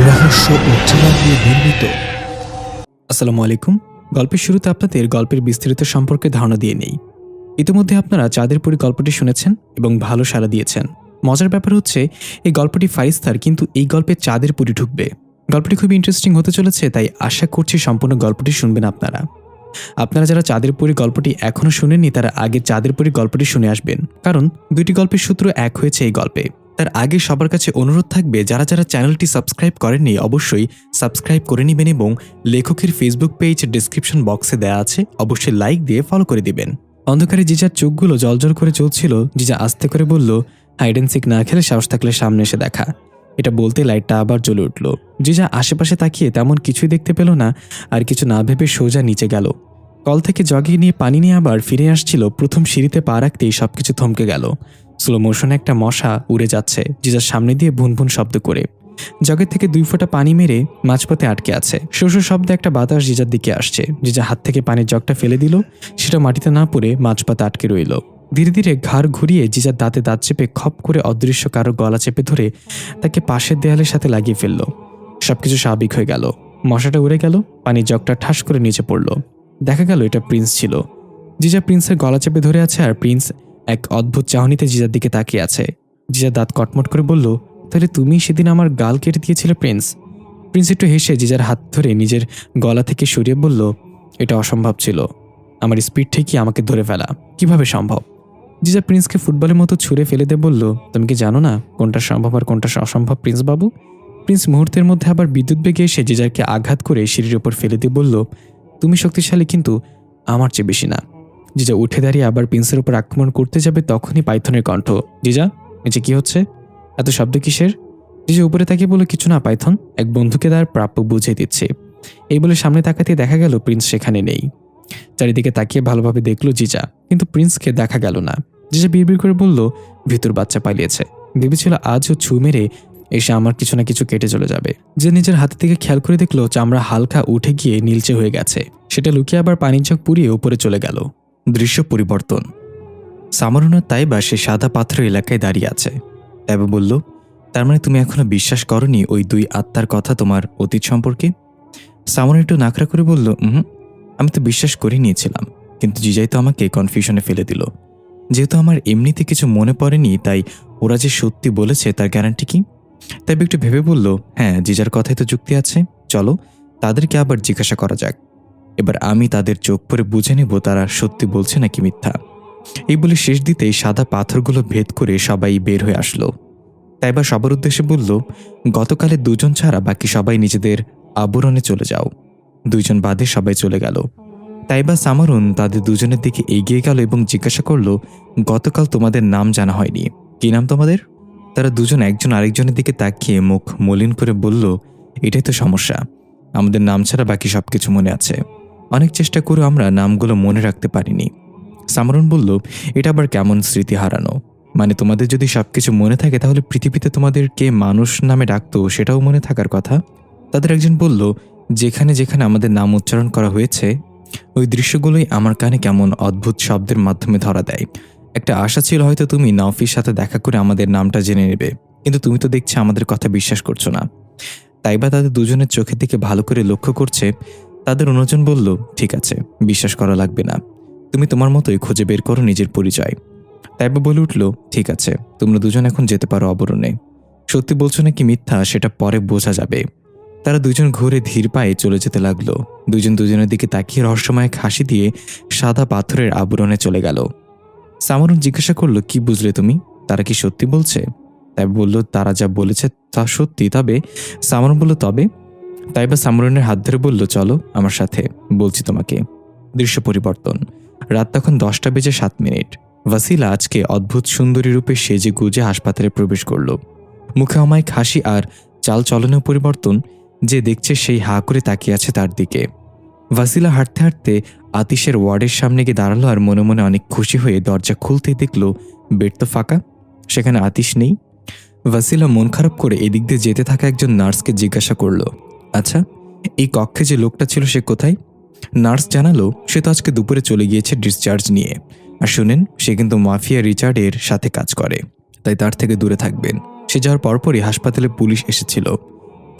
রহস্য ও থ্রিলার দিয়ে নির্মিত। আসসালামু আলাইকুম। গল্পের শুরুতে আপনাদের গল্পের বিস্তারিত সম্পর্কে ধারণা দিয়ে নেই। ইতিমধ্যে আপনারা চাঁদের পরী গল্পটি শুনেছেন এবং ভালো সাড়া দিয়েছেন। মজার ব্যাপার হচ্ছে এই গল্পটি ফারিস্তার, কিন্তু এই গল্পে চাঁদের পরী ঢুকবে। গল্পটি খুবই ইন্টারেস্টিং হতে চলেছে, তাই আশা করছি সম্পূর্ণ গল্পটি শুনবেন আপনারা যারা চাঁদের পরী গল্পটি এখনও শুনেননি তারা আগে চাঁদের পরী গল্পটি শুনে আসবেন, কারণ দুইটি গল্পের সূত্র এক হয়েছে এই গল্পে। তার আগে সবার কাছে অনুরোধ থাকবে, যারা যারা চ্যানেলটি সাবস্ক্রাইব করেননি অবশ্যই সাবস্ক্রাইব করে নেবেন এবং লেখকের ফেসবুক পেজ ডেসক্রিপশন বক্সে দেওয়া আছে, অবশ্যই লাইক দিয়ে ফলো করে দিবেন। অন্ধকারে জিজার চোখগুলো জলজল করে চলছিল। জিজা আস্তে করে বলল, হাইড অ্যান্ড সিক না খেলে সাহস থাকলে সামনে এসে দেখা। এটা বলতে লাইটটা আবার জ্বলে উঠল। জিজা আশেপাশে তাকিয়ে তেমন কিছুই দেখতে পেল না, আর কিছু না ভেবে সোজা নিচে গেল। কল থেকে জগে নিয়ে পানি নিয়ে আবার ফিরে আসছিল। প্রথম সিঁড়িতে পা রাখতেই সবকিছু থমকে গেল। স্লো মোশনে একটা মশা উড়ে যাচ্ছে জিজার সামনে দিয়ে ভুন ভুন শব্দ করে। জগের থেকে 2 ফোঁটা পানি মেরে মাঝপথে আটকে আছে। শোষো শব্দে একটা বাতাস জিজার দিকে আসছে। জিজা হাত থেকে পানির জগটা ফেলে দিল, সেটা মাটিতে না পড়ে মাঝপথে আটকে রইল। ধীরে ধীরে ঘাড় ঘুরিয়ে জিজার দাঁতে দাঁত চেপে খপ করে অদৃশ্য কারো গলা চেপে ধরে তাকে পাশের দেয়ালের সাথে লাগিয়ে ফেলল। সবকিছু স্বাভাবিক হয়ে গেল। মশাটা উড়ে গেল, পানির জগটা ঠাস করে নিচে পড়ল। দেখা গেল এটা প্রিন্স ছিল। জিজা প্রিন্সের গলা চেপে ধরে আছে, আর প্রিন্স এক অদ্ভুত চাহনিতে জিজার দিকে তাকিয়ে আছে। জিজা দাঁত কটমট করে বলল, তাহলে তুমি সেদিন আমার গাল কেটে দিয়েছিলে প্রিন্স? প্রিন্স একটু হেসে জিজার হাত ধরে নিজের গলা থেকে সরিয়ে বলল, এটা অসম্ভব ছিল। আমার স্পিড ঠিকই আমাকে ধরে ফেলা কিভাবে সম্ভব? জিজা প্রিন্সকে ফুটবলের মতো ছুঁড়ে ফেলে দিয়ে বলল, তুমি কি জানো না কোনটা সম্ভব আর কোনটা অসম্ভব প্রিন্স বাবু? প্রিন্স মুহূর্তের মধ্যে আবার বিদ্যুৎ বেগে এসে জিজারকে আঘাত করে সিঁড়ির ওপর ফেলে দিয়ে বলল, তুমি শক্তিশালী, কিন্তু আমার চেয়ে বেশি না। জিজা উঠে দাঁড়িয়ে আবার প্রিন্সের উপর আক্রমণ করতে যাবে, তখনই পাইথনের কণ্ঠ, জিজা নিচে কি হচ্ছে? এত শব্দ কিসের? জিজা উপরে তাকিয়ে বলল, কিছু না পাইথন, এক বন্ধুকে তার প্রাপ্য বুঝিয়ে দিচ্ছে। এই বলে সামনে তাকাতে দেখা গেল প্রিন্স সেখানে নেই। চারিদিকে তাকিয়ে ভালোভাবে দেখল জিজা, কিন্তু প্রিন্সকে দেখা গেল না। জিজা বিড়বিড় করে বলল, ভিতর বাচ্চা পালিয়েছে। ভেবেছিল আজও ছু মেরে এসে আমার কিছু না কিছু কেটে চলে যাবে। যে নিজের হাতের দিকে খেয়াল করে দেখলো চামড়া হালকা উঠে গিয়ে নীলচে হয়ে গেছে। সেটা লুকিয়ে আবার পানির জগ পুড়িয়ে উপরে চলে গেল। দৃশ্য পরিবর্তন। সামারুনার তাইবা সে সাদা পাথরের এলাকায় দাঁড়িয়ে আছে। তাইবা বলল, তার মানে তুমি এখনো বিশ্বাস করনি ওই 2 আত্মার কথা তোমার অতীত সম্পর্কে? সামারুন একটু নাকড়া করে বলল, আমি তো বিশ্বাস করে নিয়েছিলাম, কিন্তু জিজাই তো আমাকে কনফিউশনে ফেলে দিল। যেহেতু আমার এমনিতে কিছু মনে পড়েনি, তাই ওরা যে সত্যি বলেছে তার গ্যারান্টি কি? তাই একটু ভেবে বলল, হ্যাঁ জিজার কথাই তো যুক্তি আছে, চলো তাদেরকে আবার জিজ্ঞাসা করা যাক। এবার আমি তাদের চোখ পরে বুঝে নেব তারা সত্যি বলছে নাকি মিথ্যা। এই বলে শেষ দিতেই সাদা পাথরগুলো ভেদ করে সবাই বের হয়ে আসলো। তাইবা সবার উদ্দেশ্যে বলল, গতকালে 2 জন ছাড়া বাকি সবাই নিজেদের আবরণে চলে যাও। 2 জন বাদে সবাই চলে গেল। তাইবা সামারুন তাদের 2 জনের দিকে এগিয়ে গেল এবং জিজ্ঞাসা করল, গতকাল তোমাদের নাম জানা হয়নি, কি নাম তোমাদের? তারা 2 জন একজন আরেকজনের দিকে তাকিয়ে মুখ মলিন করে বলল, এটাই তো সমস্যা, আমাদের নাম ছাড়া বাকি সবকিছু মনে আছে। অনেক চেষ্টা করে আমরা নামগুলো মনে রাখতে পারিনি। সামারুন বলল, এটা আবার কেমন স্মৃতি হারানো? মানে তোমাদের যদি সবকিছু মনে থাকে তাহলে পৃথিবীতে তোমাদেরকে মানুষ নামে ডাকতো সেটাও মনে থাকার কথা। তাদের একজন বলল, যেখানে যেখানে আমাদের নাম উচ্চারণ করা হয়েছে ওই দৃশ্যগুলোই আমার কানে কেমন অদ্ভুত শব্দের মাধ্যমে ধরা দেয়। একটা আশা ছিল হয়তো তুমি নাওফির সাথে দেখা করে আমাদের নামটা জেনে নেবে, কিন্তু তুমি তো দেখছি আমাদের কথা বিশ্বাস করছো না। তাইবা তাদের 2 জনের চোখের দিকে ভালো করে লক্ষ্য করছে। তাদের অন্যজন বলল, ঠিক আছে, বিশ্বাস করা লাগবে না, তুমি তোমার মতোই খুঁজে বের করো নিজের পরিচয়। তাইবা বলে উঠল, ঠিক আছে, তোমরা 2 জন এখন যেতে পারো আবরণে। সত্যি বলছো নাকি মিথ্যা সেটা পরে বোঝা যাবে। তারা 2 জন ঘুরে ধীর পায়ে চলে যেতে লাগলো। 2 জন 2 জনের দিকে তাকিয়ে রহস্যময় হাসি দিয়ে সাদা পাথরের আবরণে চলে গেল। সামারুন জিজ্ঞাসা করলো, কি বুঝলে তুমি? তারা কি সত্যি বলছে? তাইবা বলল, তারা যা বলেছে তা সত্যি। তবে সামারুন বলল, তবে? তাইবা সামারুনের হাত ধরে বলল, চলো আমার সাথে, বলছি তোমাকে। দৃশ্য পরিবর্তন। রাত তখন 10:07। ভাসিলা আজকে অদ্ভুত সুন্দরী রূপে সেজে গুজে হাসপাতালে প্রবেশ করল। মুখে অমায়িক হাসি আর চাল চলনেও পরিবর্তন। যে দেখছে সেই হা করে তাকিয়ে আছে তার দিকে। ভাসিলা হাঁটতে হাঁটতে আতিশের ওয়ার্ডের সামনে গিয়ে দাঁড়ালো আর মনে মনে অনেক খুশি হয়ে দরজা খুলতেই দেখল বেড তো ফাঁকা, সেখানে আতিশ নেই। ভাসিলা মন খারাপ করে এদিক দিয়ে যেতে থাকা একজন নার্সকে জিজ্ঞাসা করল, আচ্ছা এই কক্ষে যে লোকটা ছিল সে কোথায়? নার্স জানালো, সে তো আজকে দুপুরে চলে গিয়েছে ডিসচার্জ নিয়ে। আর শুনেন, সে কিন্তু মাফিয়া রিচার্ডের সাথে কাজ করে, তাই তার থেকে দূরে থাকবেন। সে যাওয়ার পরপরই হাসপাতালে পুলিশ এসেছিল।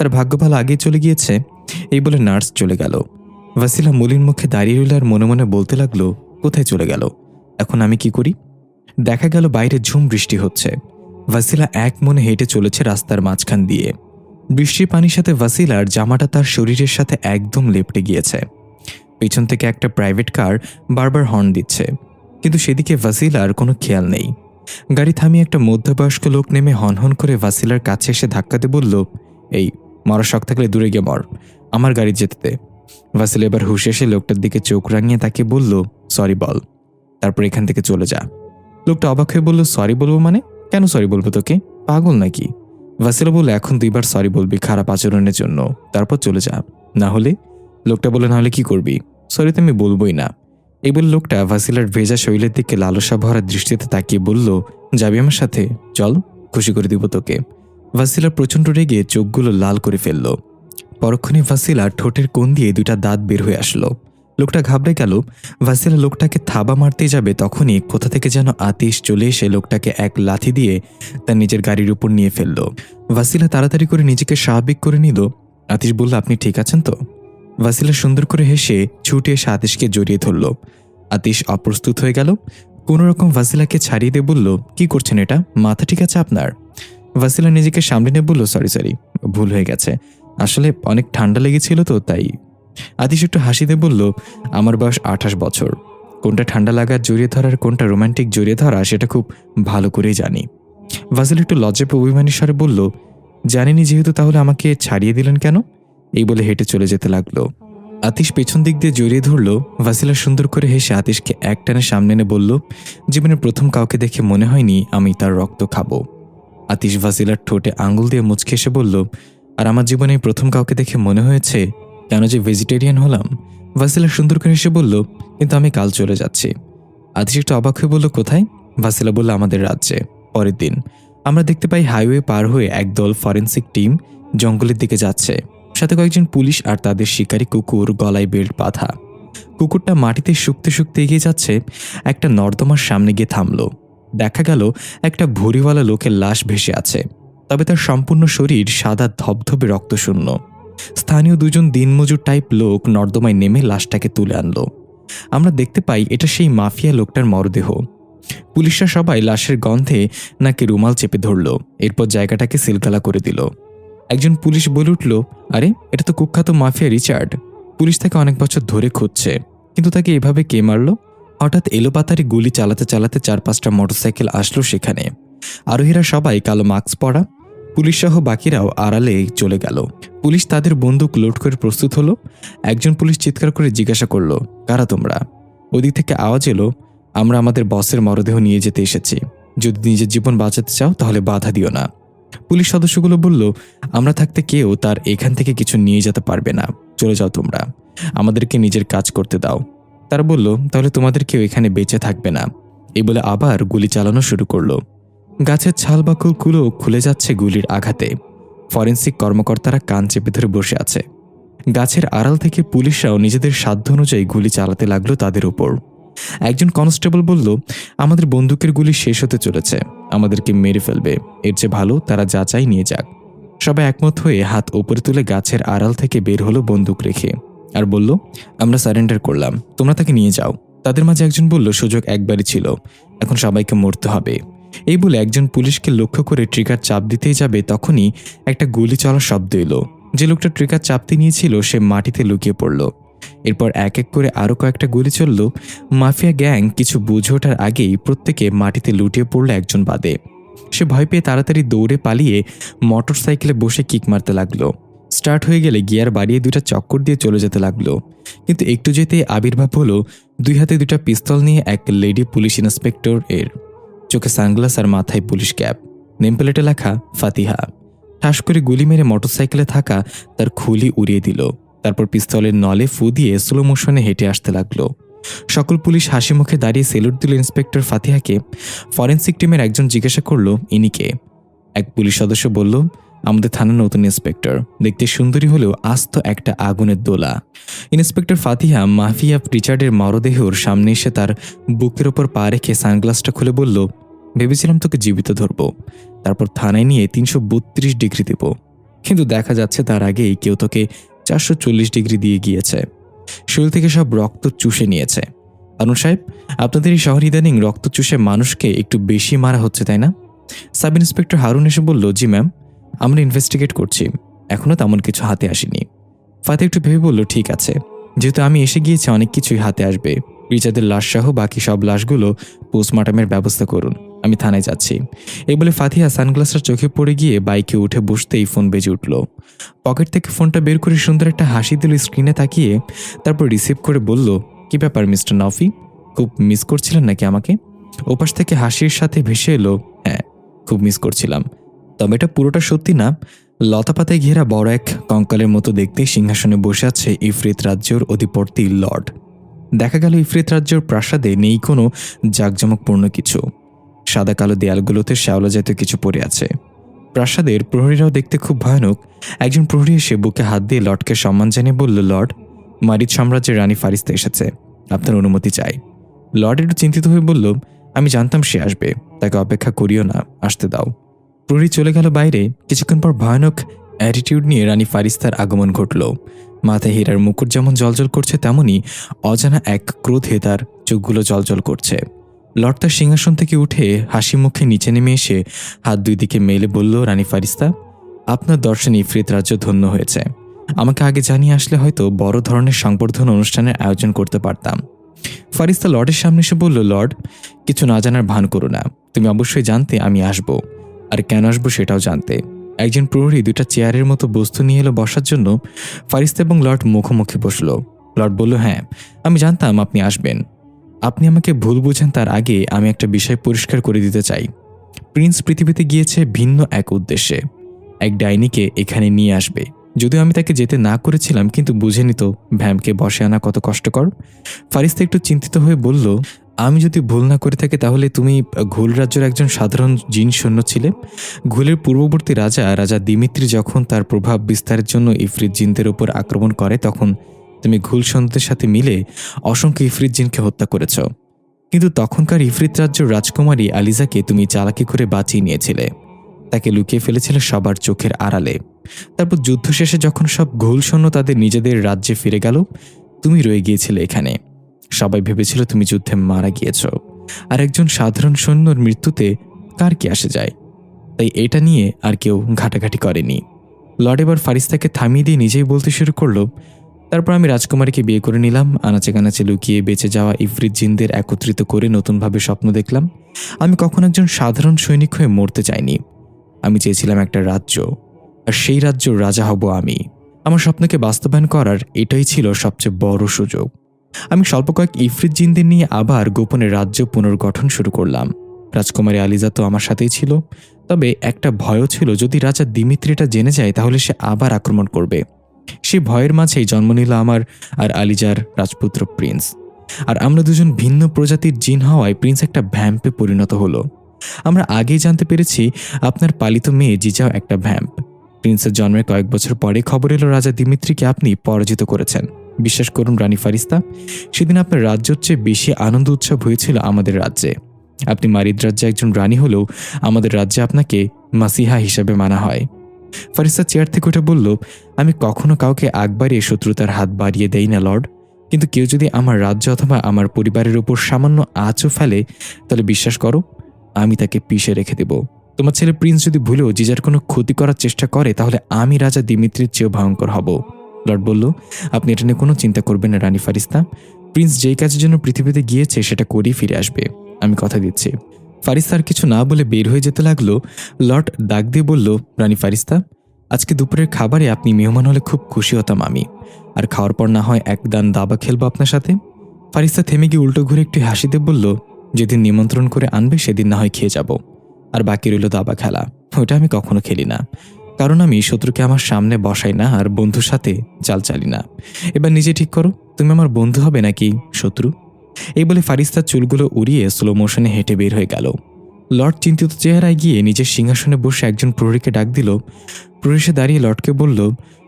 তার ভাগ্য ভালো আগেই চলে গিয়েছে। এই বলে নার্স চলে গেল। ভাসিলা মলিন মুখে দাঁড়িয়ে রইল আর মনে মনে বলতে লাগলো, কোথায় চলে গেল? এখন আমি কি করি? দেখা গেল বাইরে ঝুম বৃষ্টি হচ্ছে। ভাসিলা এক মনে হেঁটে চলেছে রাস্তার মাঝখান দিয়ে। বৃষ্টির পানির সাথে ভাসিলার জামাটা তার শরীরের সাথে একদম লেপটে গিয়েছে। পেছন থেকে একটা প্রাইভেট কার বারবার হর্ন দিচ্ছে, কিন্তু সেদিকে ভাসিলার কোনো খেয়াল নেই। গাড়ি থামিয়ে একটা মধ্যবয়স্ক লোক নেমে হনহন করে ভাসিলার কাছে এসে ধাক্কাতে বলল, এই মরার শখ থাকলে দূরে গিয়ে মর, আমার গাড়ি যেতে দে। ভাসিলা এবার হুঁশে এসে লোকটার দিকে চোখ রাঙিয়ে তাকে বলল, সরি বল, তারপর এখান থেকে চলে যা। লোকটা অবাক হয়ে বলল, সরি বলবো মানে? কেন সরি বলবো তোকে? পাগল নাকি? ভাসিলা বলল, এখন 2বার সরি বলবি খারাপ আচরণের জন্য, তারপর চলে যা। না হলে? লোকটা বলল, না হলে কি করবি? সরি তো আমি বলবোই না। এই বলে লোকটা ভাসিলার ভেজা শরীরের দিকে লালসা ভরা দৃষ্টিতে তাকিয়ে বলল, যাবি আমার সাথে? চল, খুশি করে দিব তোকে। ভাসিলা প্রচণ্ড রেগে চোখগুলো লাল করে ফেলল। পরক্ষণে ভাসিলা ঠোঁটের কোণ দিয়ে 2টা দাঁত বের হয়ে আসলো। লোকটা ঘাবড়ে গেল। ভাসিলা লোকটাকে থাবা মারতে যাবে, তখনই কোথা থেকে যেন আতিশ চলে এসে লোকটাকে এক লাথি দিয়ে তার নিজের গাড়ির উপর নিয়ে ফেলল। ভাসিলা তাড়াতাড়ি করে নিজেকে স্বাভাবিক করে নিল। আতিশ বলল, আপনি ঠিক আছেন তো? ভাসিলা সুন্দর করে হেসে ছুটে এসে আতিশকে জড়িয়ে ধরল। আতিশ অপ্রস্তুত হয়ে গেল। কোনো রকম ভাসিলাকে ছাড়িয়ে দিয়ে বলল, কি করছেন এটা? মাথা ঠিক আছে আপনার? ভাসিলা নিজেকে সামলে নিয়ে বলল, সরি, ভুল হয়ে গেছে, আসলে অনেক ঠান্ডা লেগেছিল তো তাই। আতিশ একটু হাসি দিয়ে বলল, আমার বয়স 28 বছর। কোনটা ঠান্ডা লাগার জড়িয়ে ধরার, কোনটা রোমান্টিক জড়িয়ে ধরা, সেটা খুব ভালো করেই জানি। ভাসিলা একটু লজ্জায় অভিমানী স্বরে বলল, জানিনি যেহেতু তাহলে আমাকে ছাড়িয়ে দিলেন কেন? এই বলে হেঁটে চলে যেতে লাগলো। আতিশ পেছন দিক দিয়ে জড়িয়ে ধরল। ভাসিলা সুন্দর করে হেসে আতিশকে একটানে সামনে এনে বলল, জীবনের প্রথম কাউকে দেখে মনে হয়নি আমি তার রক্ত খাবো। আতিশ ভাসিলার ঠোঁটে আঙ্গুল দিয়ে মুচকে এসে বলল, আর আমার জীবনে প্রথম কাউকে দেখে মনে হয়েছে কেন যে ভেজিটেরিয়ান হলাম। ভাসিলা সুন্দর করে এসে বলল, কিন্তু আমি কাল চলে যাচ্ছি। আতিশ একটু অবাক হয়ে বলল, কোথায়? ভাসিলা বলল, আমাদের রাজ্যে। পরের দিন আমরা দেখতে পাই হাইওয়ে পার হয়ে একদল ফরেন্সিক টিম জঙ্গলের দিকে যাচ্ছে, সাথে কয়েকজন পুলিশ আর তাদের শিকারী কুকুর, গলায় বেল্ট বাঁধা। কুকুরটা মাটিতে শুকতে শুকতে এগিয়ে যাচ্ছে। একটা নর্দমার সামনে গিয়ে থামল। দেখা গেল একটা ভুঁড়িওয়ালা লোকের লাশ ভেসে আছে, তবে তার সম্পূর্ণ শরীর সাদা ধবধবে রক্তশূন্য। স্থানীয় 2জন দিনমজুর টাইপ লোক নর্দমায় নেমে লাশটাকে তুলে আনলো। আমরা দেখতে পাই এটা সেই মাফিয়া লোকটার মরদেহ। পুলিশরা সবাই লাশের গন্ধে নাকি রুমাল চেপে ধরল, এরপর জায়গাটাকে সিলগালা করে দিল। একজন পুলিশ বলে উঠল, আরে এটা তো কুখ্যাত মাফিয়া রিচার্ড। পুলিশ তাকে অনেক বছর ধরে খুঁজছে, কিন্তু তাকে এভাবে কে মারল? হঠাৎ এলোপাতারি গুলি চালাতে চালাতে 4-5টা মোটরসাইকেল আসলো সেখানে। আরোহীরা সবাই কালো মাস্ক পরা। পুলিশসহ বাকিরাও আড়ালে চলে গেল। পুলিশ তাদের বন্দুক লোড করে প্রস্তুত হলো। একজন পুলিশ চিৎকার করে জিজ্ঞাসা করলো, কারা তোমরা? ওদিক থেকে আওয়াজ এলো, আমরা আমাদের বসের মরদেহ নিয়ে যেতে এসেছি, যদি নিজের জীবন বাঁচাতে চাও তাহলে বাধা দিও না। পুলিশ সদস্যগুলো বলল, আমরা থাকতে কেউ তার এখান থেকে কিছু নিয়ে যেতে পারবে না, চলে যাও তোমরা, আমাদেরকে নিজের কাজ করতে দাও। তারা বলল, তাহলে তোমাদের কেউ এখানে বেঁচে থাকবে না। এই বলে আবার গুলি চালানো শুরু করলো। গাছের ছালবাকলগুলো খুলে যাচ্ছে গুলির আঘাতে। ফরেন্সিক কর্মকর্তারা কান চেপে ধরে বসে আছে। গাছের আড়াল থেকে পুলিশরাও নিজেদের সাধ্য অনুযায়ী গুলি চালাতে লাগলো তাদের উপর। একজন কনস্টেবল বলল, আমাদের বন্দুকের গুলি শেষ হতে চলেছে, আমাদেরকে মেরে ফেলবে, এর চেয়ে ভালো তারা যা চাই নিয়ে যাক। সবাই একমত হয়ে হাত উপরে তুলে গাছের আড়াল থেকে বের হলো বন্দুক রেখে, আর বলল, আমরা সারেন্ডার করলাম, তোমরা তাকে নিয়ে যাও। তাদের মাঝে একজন বলল, সুযোগ একবারই ছিল, এখন সবাইকে মরতে হবে। এই বলে একজন পুলিশকে লক্ষ্য করে ট্রিগার চাপ দিতেই যাবে, তখনই একটা গুলি চলার শব্দ এলো। যে লোকটা ট্রিগার চাপতে নিয়েছিল সে মাটিতে লুকিয়ে পড়ল। এরপর এক এক করে আরও কয়েকটা গুলি চলল। মাফিয়া গ্যাং কিছু বুঝে ওঠার আগেই প্রত্যেকে মাটিতে লুটিয়ে পড়ল একজন বাদে। সে ভয় পেয়ে তাড়াতাড়ি দৌড়ে পালিয়ে মোটর সাইকেলে বসে কিক মারতে লাগলো। স্টার্ট হয়ে গেলে গিয়ার বাড়িয়ে 2টা চক্কর দিয়ে চলে যেতে লাগলো। কিন্তু একটু যেতেই আবির্ভাব হলো 2 হাতে 2টা পিস্তল নিয়ে এক লেডি পুলিশ ইন্সপেক্টর এর। চোখে সানগ্লাস আর মাথায় পুলিশ ক্যাপ, নেমপ্লেটে লেখা ফাতিহা। ঠাস করে গুলি মেরে মোটরসাইকেলে থাকা তার খুলি উড়িয়ে দিল। তারপর পিস্তলের নলে ফু দিয়ে স্লো মোশনে হেঁটে আসতে লাগলো। সকল পুলিশ হাসি মুখে দাঁড়িয়ে সেলুট দিল ইন্সপেক্টর ফাতিহাকে। ফরেন্সিক টিমের একজন জিজ্ঞাসা করলো, ইনি কে? এক পুলিশ সদস্য বলল, আমাদের থানার নতুন ইন্সপেক্টর, দেখতে সুন্দরী হলেও আস্ত একটা আগুনের দোলা। ইন্সপেক্টর ফাতিহা মাফিয়া রিচার্ডের মরদেহর সামনে এসে তার বুকের ওপর পা রেখে সানগ্লাসটা খুলে বলল, ভেবেছিলাম তোকে জীবিত ধরবো, তারপর থানায় নিয়ে 332 ডিগ্রি দেব। কিন্তু দেখা যাচ্ছে তার আগেই কেউ তোকে 440 ডিগ্রি দিয়ে গিয়েছে, শরীর থেকে সব রক্ত চুষে নিয়েছে। আরুন সাহেব, আপনাদের এই শহর ইদানিং রক্ত চুষে মানুষকে একটু বেশি মারা হচ্ছে, তাই না? সাব ইন্সপেক্টর হারুন এসে বলল, জি ম্যাম, আমরা ইনভেস্টিগেট করছি, এখনও তেমন কিছু হাতে আসেনি। ফাতে একটু ভেবে বলল, ঠিক আছে, যেহেতু আমি এসে গিয়েছি অনেক কিছুই হাতে আসবে। রিচাদের লাশ সহ বাকি সব লাশগুলো পোস্টমর্টমের ব্যবস্থা করুন, আমি থানায় যাচ্ছি। এই বলে ফাতিহা সানগ্লাসটা চোখে পড়ে গিয়ে বাইকে উঠে বসতেই ফোন বেজে উঠল। পকেট থেকে ফোনটা বের করে সুন্দর একটা হাসি দিল স্ক্রিনে তাকিয়ে, তারপর রিসিভ করে বলল, কি ব্যাপার মিস্টার নফি, খুব মিস করছিলেন নাকি আমাকে? ওপাশ থেকে হাসির সাথে ভেসে এলো, হ্যাঁ, খুব মিস করছিলাম, তবে এটা পুরোটা সত্যি না। লতাপাতায় ঘেরা বড় এক কঙ্কালের মতো দেখতে সিংহাসনে বসে আছে ইফরিত রাজ্যর অধিপতি লর্ড। দেখা গেল ইফরিত রাজ্যর প্রাসাদে নেই কোনো জাঁকজমকপূর্ণ কিছু, সাদা কালো দেয়ালগুলোতে শ্যাওলা জাতীয় কিছু পড়ে আছে। প্রাসাদের প্রহরীরাও দেখতে খুব ভয়ানক। একজন প্রহরী এসে বুকে হাত দিয়ে লর্ডকে সম্মান জানিয়ে বলল, লর্ড, মারিদ সাম্রাজ্যের রানী ফারিস্তা এসেছে, আপনার অনুমতি চাই। লর্ড একটু চিন্তিত হয়ে বলল, আমি জানতাম সে আসবে, তাকে অপেক্ষা করিও না, আসতে দাও। প্রহরী চলে গেল বাইরে। কিছুক্ষণ পর ভয়ানক অ্যাটিটিউড নিয়ে রানী ফারিস্তার আগমন ঘটল। মাথায় হীরার মুকুট যেমন জলজল করছে, তেমনি অজানা এক ক্রোধে তার চোখগুলো জলজল করছে। লর্ড তার সিংহাসন থেকে উঠে হাসি মুখে নিচে নেমে এসে হাত দুই দিকে মেলে বলল, রানী ফারিস্তা, আপনার দর্শনে ইফরিত রাজ্য ধন্য হয়েছে। আমাকে আগে জানিয়ে আসলে হয়তো বড় ধরনের সংবর্ধনা অনুষ্ঠানের আয়োজন করতে পারতাম। ফারিস্তা লর্ডের সামনে এসে বলল, লর্ড, কিছু না জানার ভান করো না, তুমি অবশ্যই জানতে আমি আসব, আর কেন আসবো সেটাও জানতে। একজন প্রহরী দুটা চেয়ারের মতো বস্তু নিয়ে এলো বসার জন্য। ফারিস্তা এবং লর্ড মুখোমুখি বসল। লর্ড বলল, হ্যাঁ, আমি জানতাম আপনি আসবেন। আপনি আমাকে ভুল বুঝেন তার আগে আমি একটা বিষয় পরিষ্কার করে দিতে চাই। প্রিন্স পৃথিবীতে গিয়েছে ভিন্ন এক উদ্দেশ্যে, এক ডাইনিকে এখানে নিয়ে আসবে। যদিও আমি তাকে যেতে না করেছিলাম, কিন্তু বুঝে নিত ভ্যামকে বসে আনা কত কষ্টকর। ফারিস্তা একটু চিন্তিত হয়ে বলল, আমি যদি ভুল না করে থাকি তাহলে তুমি ঘুল রাজ্যের একজন সাধারণ জিন সৈন্য ছিলে। ঘুলের পূর্ববর্তী রাজা দিমিত্রি যখন তার প্রভাব বিস্তারের জন্য ইফরিত জিনদের উপর আক্রমণ করে, তখন তুমি ঘুল সৈন্যদের সাথে মিলে অসংখ্য ইফরিত জিনকে হত্যা করেছ। কিন্তু তখনকার ইফরিত রাজ্যের রাজকুমারী আলিজাকে তুমি চালাকি করে বাঁচিয়ে নিয়েছিলে, তাকে লুকিয়ে ফেলেছিলে সবার চোখের আড়ালে। তারপর যুদ্ধ শেষে যখন সব ঘুল সৈন্য তাদের নিজেদের রাজ্যে ফিরে গেল, তুমি রয়ে গিয়েছিলে এখানে। সবাই ভেবেছিল তুমি যুদ্ধে মারা গিয়েছ, আর একজন সাধারণ সৈন্যর মৃত্যুতে কার কি আসে যায়। তাই এটা নিয়ে আর কেউ ঘাটাঘাটি করেনি। লর্ড এবার ফারিস্তাকে থামিয়ে দিয়ে নিজেই বলতে শুরু করলো, তারপর আমি রাজকুমারীকে বিয়ে করে নিলাম। আনাচে কানাচে লুকিয়ে বেঁচে যাওয়া ইফরিত জিনদের একত্রিত করে নতুনভাবে স্বপ্ন দেখলাম। আমি কখনো একজন সাধারণ সৈনিক হয়ে মরতে চাইনি। আমি চেয়েছিলাম একটা রাজ্য, আর সেই রাজ্যর রাজা হব আমি। আমার স্বপ্নকে বাস্তবায়ন করার এটাই ছিল সবচেয়ে বড় সুযোগ। আমি স্বল্প কয়েক ইফরিত জিনদের নিয়ে আবার গোপনে রাজ্য পুনর্গঠন শুরু করলাম। রাজকুমারী আলিজা তো আমার সাথেই ছিল, তবে একটা ভয়ও ছিল, যদি রাজা দিমিত্রিটা জেনে যায় তাহলে সে আবার আক্রমণ করবে। সে ভয়ের মাঝেই জন্ম নিল আমার আর আলিজার রাজপুত্র প্রিন্স। আর আমরা দুজন ভিন্ন প্রজাতির জিন হওয়ায় প্রিন্স একটা ভ্যাম্পে পরিণত হলো। আমরা আগেই জানতে পেরেছি আপনার পালিত মেয়ে জিজাও একটা ভ্যাম্প। প্রিন্সের জন্মের কয়েক বছর পরে খবর এলো রাজা দিমিত্রিকে আপনি পরাজিত করেছেন। বিশ্বাস করুন রানী ফারিস্তা, সেদিন আপনার রাজ্যের চেয়ে বেশি আনন্দ উৎসব হয়েছিল আমাদের রাজ্যে। আপনি মারিদ রাজ্যে একজন রানী হলেও আমাদের রাজ্যে আপনাকে মাসিহা হিসেবে মানা হয়। ফারিস্তা চেয়ার থেকে উঠে বলল, আমি কখনো কাউকে আগ বাড়িয়ে শত্রুতার হাত বাড়িয়ে দেই না লর্ড, কিন্তু কেউ যদি আমার রাজ্য অথবা আমার পরিবারের উপর সামান্য আঁচও ফেলে, তাহলে বিশ্বাস করো আমি তাকে পিষে রেখে দেব। তোমার ছেলে প্রিন্স যদি ভুলেও জিজার কোনো ক্ষতি করার চেষ্টা করে, তাহলে আমি রাজা দিমিত্রির চেয়েও ভয়ঙ্কর হব। লর্ড বলল, আপনি এটা নিয়ে কোনো চিন্তা করবেন না রানী ফারিস্তা। প্রিন্স যেই কাজের জন্য পৃথিবীতে গিয়েছে সেটা করেই ফিরে আসবে, আমি কথা দিচ্ছি। ফারিস্তা আর কিছু না বলে বের হয়ে যেতে লাগলো। লর্ড ডাক দিয়ে বলল, রানী ফারিস্তা, আজকে দুপুরের খাবারে আপনি মেহমান হলে খুব খুশি হতাম আমি, আর খাওয়ার পর না হয় এক দান দাবা খেলবো আপনার সাথে। ফারিস্তা থেমে গিয়ে উল্টো ঘুরে একটু হাসিতে বলল, যেদিন নিমন্ত্রণ করে আনবে সেদিন না হয় খেয়ে যাব, আর বাকি রইল দাবা খেলা। ওটা আমি কখনো খেলি না, কারণ আমি শত্রুকে আমার সামনে বসাই না, আর বন্ধুর সাথে চাল চালি না। এবার নিজে ঠিক করো, তুমি আমার বন্ধু হবে নাকি শত্রু? এই বলে ফারিস্তার চুলগুলো উড়িয়ে স্লো মোশনে হেঁটে বের হয়ে গেল। লর্ড চিন্তিত চেহারায় গিয়ে নিজের সিংহাসনে বসে একজন প্রহরীকে ডাক দিল। প্রহরী দাঁড়িয়ে লর্ডকে বলল,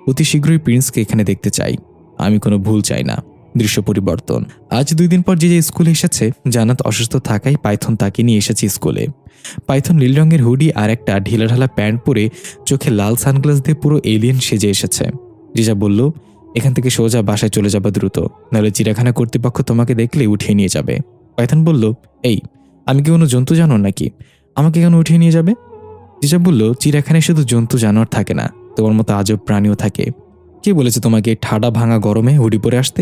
অতি শীঘ্রই প্রিন্সকে এখানে দেখতে চাই, আমি কোনো ভুল চাই না। দৃশ্য পরিবর্তন। আজ 2 দিন পর জিজা স্কুলে এসেছে। জান্নাত অসুস্থ থাকায় পাইথন তাকে নিয়ে এসেছে স্কুলে। পাইথন নীল রঙের হুডি আর একটা ঢিলাঢালা প্যান্ট পরে চোখে লাল সানগ্লাস দিয়ে পুরো এলিয়েন সেজে এসেছে। জিজা বলল, এখান থেকে সোজা বাসায় চলে যাবে দ্রুত, নাহলে চিড়িয়াখানা কর্তৃপক্ষ তোমাকে দেখলে উঠিয়ে নিয়ে যাবে। পাইথন বলল, এই আমি কি কোনো জন্তু জানোয়ার নাকি, আমাকে কেন উঠিয়ে নিয়ে যাবে? জিজা বলল, চিড়িয়াখানায় শুধু জন্তু জানোয়ার থাকে না, তোমার মতো আজব প্রাণীও থাকে। কে বলেছে তোমাকে ঠাডা ভাঙা গরমে হুডি পরে আসতে?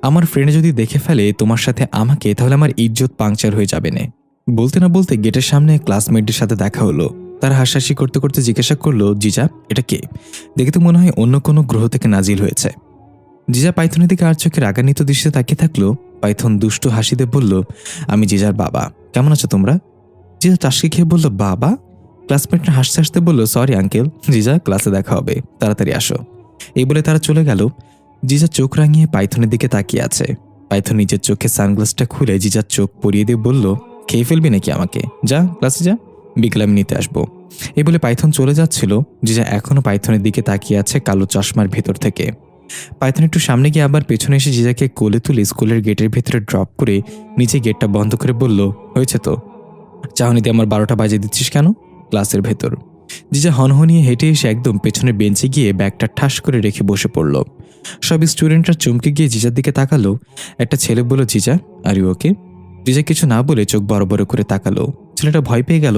আমার ফ্রেন্ড যদি দেখে ফেলে তোমার সাথে আমাকে, তাহলে আমার ইজ্জত পাংচার হয়ে যাবে না। বলতে না বলতে গেটের সামনে ক্লাসমেটদের সাথে দেখা হলো। তারা হাসাহাসি করতে করতে জিজ্ঞাসা করলো, জিজা এটা কে? দেখে তো মনে হয় অন্য কোনো গ্রহ থেকে নাজিল হয়েছে। জিজা পাইথনের দিকে আর চোখে রাগান্বিত দৃষ্টিতে তাকিয়ে থাকলো। পাইথন দুষ্টু হাসিতে বলল, আমি জিজার বাবা, কেমন আছো তোমরা? জিজা টাসকি খেয়ে বলল, বাবা? ক্লাসমেটরা হাসতে হাসতে বলল, সরি আঙ্কেল, জিজা ক্লাসে দেখা হবে, তাড়াতাড়ি আসো। এই বলে তারা চলে গেল। জিজা চোখ রাঙিয়ে পাইথনের দিকে তাকিয়ে আছে। পাইথন নিজের চোখে সানগ্লাসটা খুলে জিজার চোখ পরিয়ে দিয়ে বলল, খেয়ে ফেলবি নাকি আমাকে? যা ক্লাসে যা, বিকেলে আমি নিতে আসবো। এই বলে পাইথন চলে যাচ্ছিল। জিজা এখনো পাইথনের দিকে তাকিয়ে আছে কালো চশমার ভেতর থেকে। পাইথন একটু সামনে গিয়ে আবার পেছনে এসে জিজাকে কোলে তুলে স্কুলের গেটের ভেতরে ড্রপ করে নিচে গেটটা বন্ধ করে বলল, হয়েছে তো, চাহনিতে আমার 12টা বাজে দিচ্ছিস কেন? ক্লাসের ভেতর। জিজা হনহনিয়ে হেঁটে এসে একদম পেছনের বেঞ্চে গিয়ে ব্যাগটা ঠাস করে রেখে বসে পড়ল। সব স্টুডেন্টরা চমকে গিয়ে জিজার দিকে তাকালো। একটা ছেলে বলল, জিজা আর ইউ ওকে? জিজা কিছু না বলে চোখ বড় বড় করে তাকালো। ছেলেটা ভয় পেয়ে গেল।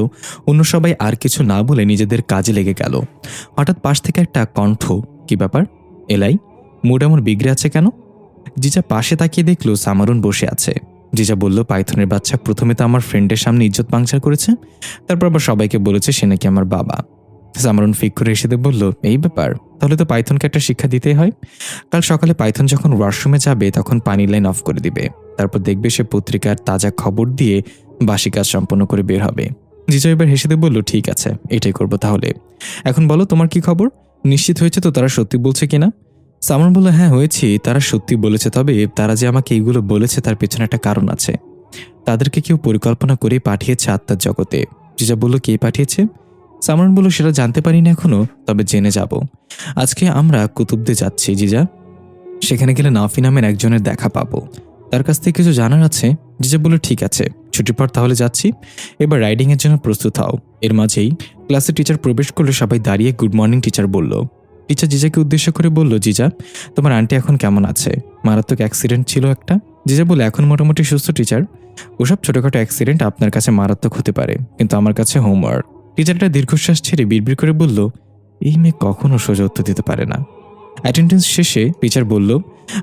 অন্য সবাই আর কিছু না বলে নিজেদের কাজে লেগে গেল। হঠাৎ পাশ থেকে একটা কণ্ঠ, কি ব্যাপার এলাই, মুড এমন বিগড়ে আছে কেন? জিজা পাশে তাকিয়ে দেখলো সামারুন বসে আছে। জিজা বলল, পাইথনের বাচ্চা প্রথমে তো আমার ফ্রেন্ডের সামনে ইজ্জত পাংচার করেছে, তারপর আবার সবাইকে বলেছে সে নাকি আমার বাবা। সামারুন ফিক করে এসে বলল, এই ব্যাপার, তাহলে তো পাইথনকে একটা শিক্ষা দিতেই হয়। কাল সকালে পাইথন যখন ওয়াশরুমে যাবে তখন পানির লাইন অফ করে দিবে, তারপর দেখবে সে পত্রিকার তাজা খবর দিয়ে বাসি কাজ সম্পন্ন করে বের হবে। জিজা এবার হেসে বলল, ঠিক আছে, এটাই করবো তাহলে। এখন বলো তোমার কি খবর? নিশ্চিত হয়েছে তো তারা সত্যি বলছে কিনা? সামরুন বলল, হ্যাঁ হয়েছি, তারা সত্যি বলেছে, তবে তারা যে আমাকে এইগুলো বলেছে তার পেছনে একটা কারণ আছে। তাদেরকে কেউ পরিকল্পনা করে পাঠিয়েছে আত্মার জগতে। জিজা বলল, কে পাঠিয়েছে? সামরুন বলল, সেটা জানতে পারি না এখনো, তবে জেনে যাব। আজকে আমরা কুতুবদে যাচ্ছি জিজা, সেখানে গেলে নাফি নামের একজনের দেখা পাবো, তার কাছ থেকে কিছু জানার আছে। জিজা বলল, ঠিক আছে, ছুটির পর তাহলে যাচ্ছি, এবার রাইডিং এর জন্য প্রস্তুত হও। এর মাঝেই ক্লাসে টিচার প্রবেশ করলে সবাই দাঁড়িয়ে গুড মর্নিং টিচার বলল। টিচার জিজাকে উদ্দেশ্য করে বলল, জিজা তোমার আন্টি এখন কেমন আছে? মারাত্মক অ্যাক্সিডেন্ট ছিল একটা। জিজা বলে, এখন মোটামুটি সুস্থ টিচার। ওসব ছোটখাটো অ্যাক্সিডেন্ট আপনার কাছে মারাত্মক হতে পারে, কিন্তু আমার কাছে হোমওয়ার্ক। টিচারটা দীর্ঘশ্বাস ছেড়ে বিড়বিড় করে বলল, এই মেয়ে কখনো সোজা উত্তর দিতে পারে না। অ্যাটেন্ডেন্স শেষে টিচার বলল,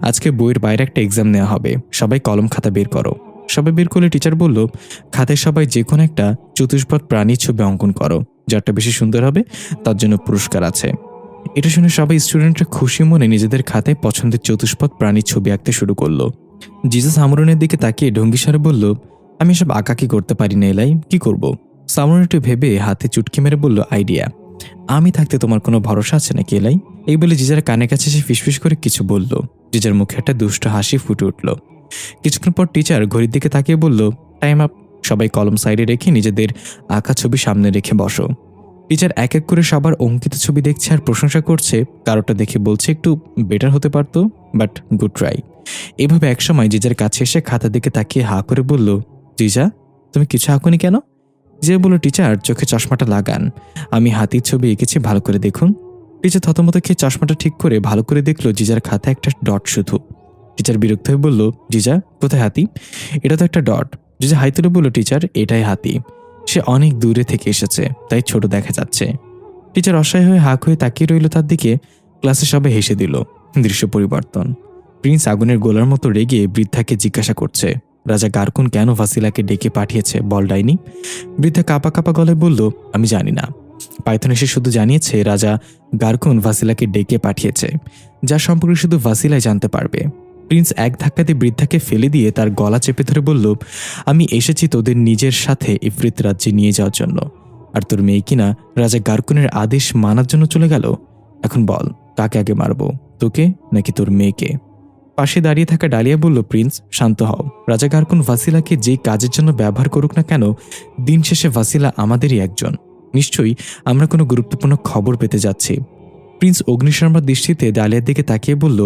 আজকে বইয়ের বাইরে একটা এক্সাম নেওয়া হবে, সবাই কলম খাতা বের করো। সবাই বের করলে টিচার বলল, খাতায় সবাই যে কোনো একটা চতুষ্পদ প্রাণীর ছবি অঙ্কন করো, যারটা বেশি সুন্দর হবে তার জন্য পুরস্কার আছে। এটা শুনে সবাই স্টুডেন্টরা খুশি মনে নিজেদের খাতায় পছন্দের চতুষ্পদ প্রাণীর ছবি আঁকতে শুরু করলো। জিজা সামরুনের দিকে তাকিয়ে ঢঙ্গিসারে বলল, আমি এসব আঁকাকি করতে পারি না এলাই, কি করব? সামরুন একটু ভেবে হাতে চুটকি মেরে বলল, আইডিয়া। আমি থাকতে তোমার কোনো ভরসা আছে নাকি এলাই? এই বলে জিজার কানে কাছে সে ফিসফিস করে কিছু বলল। জিজার মুখে একটা দুষ্ট হাসি ফুটে উঠল। কিছুক্ষণ পর টিচার ঘড়ির দিকে তাকিয়ে বলল, টাইম আপ, সবাই কলম সাইডে রেখে নিজেদের আঁকা ছবি সামনে রেখে বসো। টিচার এক এক করে সবার অঙ্কিত ছবি দেখছে আর প্রশংসা করছে। কারোটা দেখে বলছে একটু বেটার হতে পারতো, বাট গুড ট্রাই। এভাবে একসময় জিজার কাছে এসে খাতার দিকে তাকিয়ে হা করে বলল, জিজা তুমি কিছু আঁকুনি কেন? যে বলল, টিচার চোখে চশমাটা লাগান, আমি হাতির ছবি এঁকেছি, ভালো করে দেখুন। টিচার থতমত খেয়ে চশমাটা ঠিক করে ভালো করে দেখলো জিজার খাতায় একটা ডট শুধু। টিচার বিরক্ত হয়ে বলল, জিজা কোথায় হাতি? এটা তো একটা ডট। জিজা হাই তুলে বলল, টিচার এটাই হাতি, সে অনেক দূরে থেকে এসেছে তাই ছোট দেখা যাচ্ছে। টিচার অসহায় হয়ে হাঁক হয়ে তাকিয়ে রইল তার দিকে। ক্লাসে সবাই হেসে দিল। দৃশ্য পরিবর্তন। প্রিন্স আগুনের গোলার মতো রেগে বৃদ্ধাকে জিজ্ঞাসা করছে, রাজা গারকুন কেন ভাসিলাকে ডেকে পাঠিয়েছে বল ডাইনি? বৃদ্ধা কাঁপা কাঁপা গলায় বলল, আমি জানি না। পাইথন এসে শুধু জানিয়েছে রাজা গারকুন ভাসিলাকে ডেকে পাঠিয়েছে, যা সম্পর্কে শুধু ভাসিলাই জানতে পারবে। প্রিন্স এক ধাক্কাতে বৃদ্ধাকে ফেলে দিয়ে তার গলা চেপে ধরে বলল, আমি এসেছি তোদের নিজের সাথে ইফরিত রাজ্যে নিয়ে যাওয়ার জন্য, আর তোর মেয়ে কিনা রাজা গারকুনের আদেশ মানার জন্য চলে গেল। এখন বল কাকে আগে মারবো, তোকে নাকি তোর মেয়েকে? পাশে দাঁড়িয়ে থাকা ডালিয়া বলল, প্রিন্স শান্ত হও। রাজা গারকুন ভাসিলাকে যে কাজের জন্য ব্যবহার করুক না কেন, দিন শেষে ভাসিলা আমাদেরই একজন। নিশ্চয়ই আমরা কোনো গুরুত্বপূর্ণ খবর পেতে যাচ্ছি। প্রিন্স অগ্নিশর্মার দৃষ্টিতে ডালিয়ার দিকে তাকিয়ে বলল,